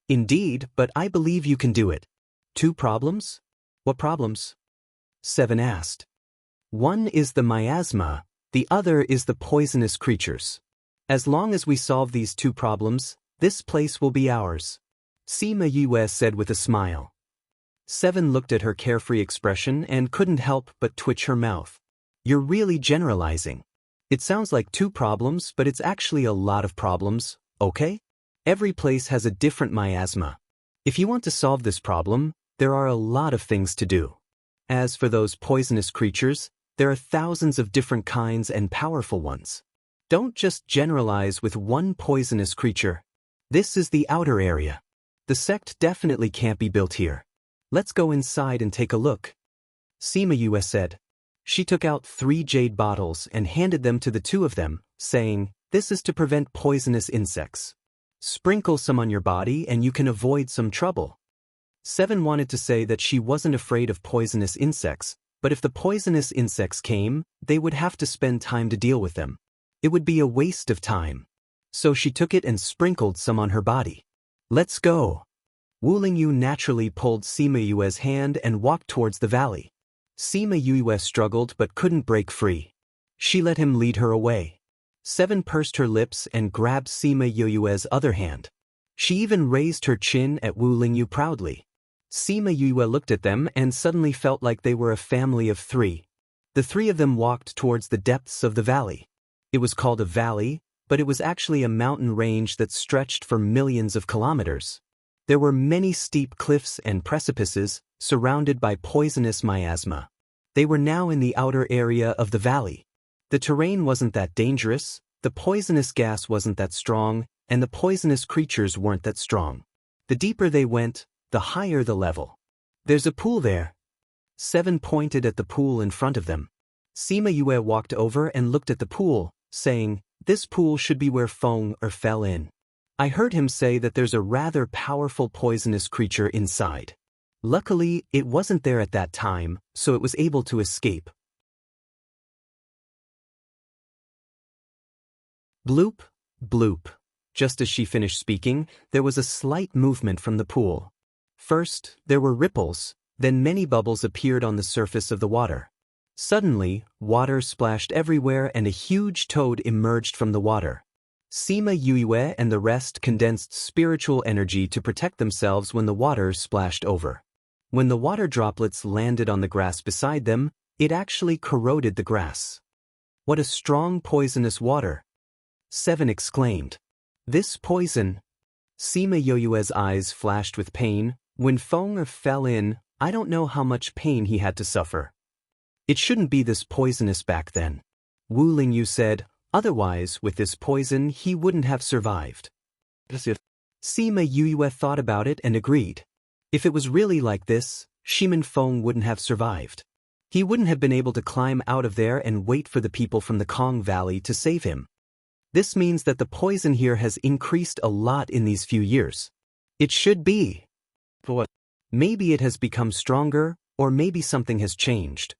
Speaker 1: Indeed, but I believe you can do it. 2 problems? What problems? 7 asked. One is the miasma, the other is the poisonous creatures. As long as we solve these 2 problems, this place will be ours. Sima Yue said with a smile. 7 looked at her carefree expression and couldn't help but twitch her mouth. You're really generalizing. It sounds like 2 problems, but it's actually a lot of problems, okay? Every place has a different miasma. If you want to solve this problem, there are a lot of things to do. As for those poisonous creatures, there are thousands of different kinds and powerful ones. Don't just generalize with one poisonous creature. This is the outer area. The sect definitely can't be built here. Let's go inside and take a look. Sima Yue said. She took out 3 jade bottles and handed them to the 2 of them, saying, this is to prevent poisonous insects. Sprinkle some on your body and you can avoid some trouble. 7 wanted to say that she wasn't afraid of poisonous insects, but if the poisonous insects came, they would have to spend time to deal with them. It would be a waste of time. So she took it and sprinkled some on her body. Let's go. Wu Lingyu naturally pulled Sima Yue's hand and walked towards the valley. Sima Yue struggled but couldn't break free. She let him lead her away. 7 pursed her lips and grabbed Sima Yue's other hand. She even raised her chin at Wu Lingyu proudly. Sima Yue looked at them and suddenly felt like they were a family of 3. The 3 of them walked towards the depths of the valley. It was called a valley, but it was actually a mountain range that stretched for millions of kilometers. There were many steep cliffs and precipices, surrounded by poisonous miasma. They were now in the outer area of the valley. The terrain wasn't that dangerous, the poisonous gas wasn't that strong, and the poisonous creatures weren't that strong. The deeper they went, the higher the level. There's a pool there. 7 pointed at the pool in front of them. Sima Yue walked over and looked at the pool, saying, this pool should be where Feng fell in. I heard him say that there's a rather powerful poisonous creature inside. Luckily, it wasn't there at that time, so it was able to escape. Bloop, bloop. Just as she finished speaking, there was a slight movement from the pool. First, there were ripples, then many bubbles appeared on the surface of the water. Suddenly, water splashed everywhere and a huge toad emerged from the water. Sima Yue and the rest condensed spiritual energy to protect themselves when the water splashed over. When the water droplets landed on the grass beside them, it actually corroded the grass. What a strong poisonous water! 7 exclaimed. This poison. Sima Yue's eyes flashed with pain. When Feng fell in, I don't know how much pain he had to suffer. It shouldn't be this poisonous back then. Wu Lingyu said, otherwise, with this poison, he wouldn't have survived. Sima Yue thought about it and agreed. If it was really like this, Shimin Feng wouldn't have survived. He wouldn't have been able to climb out of there and wait for the people from the Kong Valley to save him. This means that the poison here has increased a lot in these few years. It should be. But maybe it has become stronger, or maybe something has changed.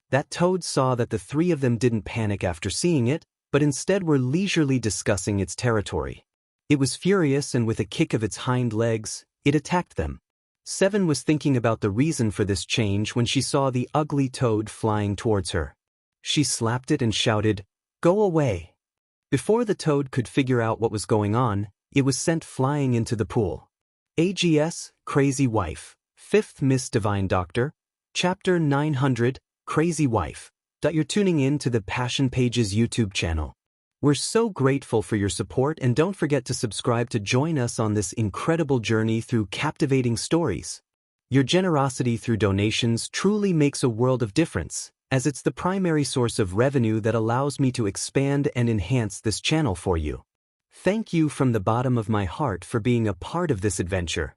Speaker 1: That toad saw that the 3 of them didn't panic after seeing it, but instead were leisurely discussing its territory. It was furious and with a kick of its hind legs, it attacked them. 7 was thinking about the reason for this change when she saw the ugly toad flying towards her. She slapped it and shouted, "Go away!" Before the toad could figure out what was going on, it was sent flying into the pool. AGS, Crazy Wife, 5th Miss Divine Doctor, Chapter 900, Crazy Wife. You're tuning in to the Passion Pages YouTube channel. We're so grateful for your support, and don't forget to subscribe to join us on this incredible journey through captivating stories. Your generosity through donations truly makes a world of difference, as it's the primary source of revenue that allows me to expand and enhance this channel for you. Thank you from the bottom of my heart for being a part of this adventure.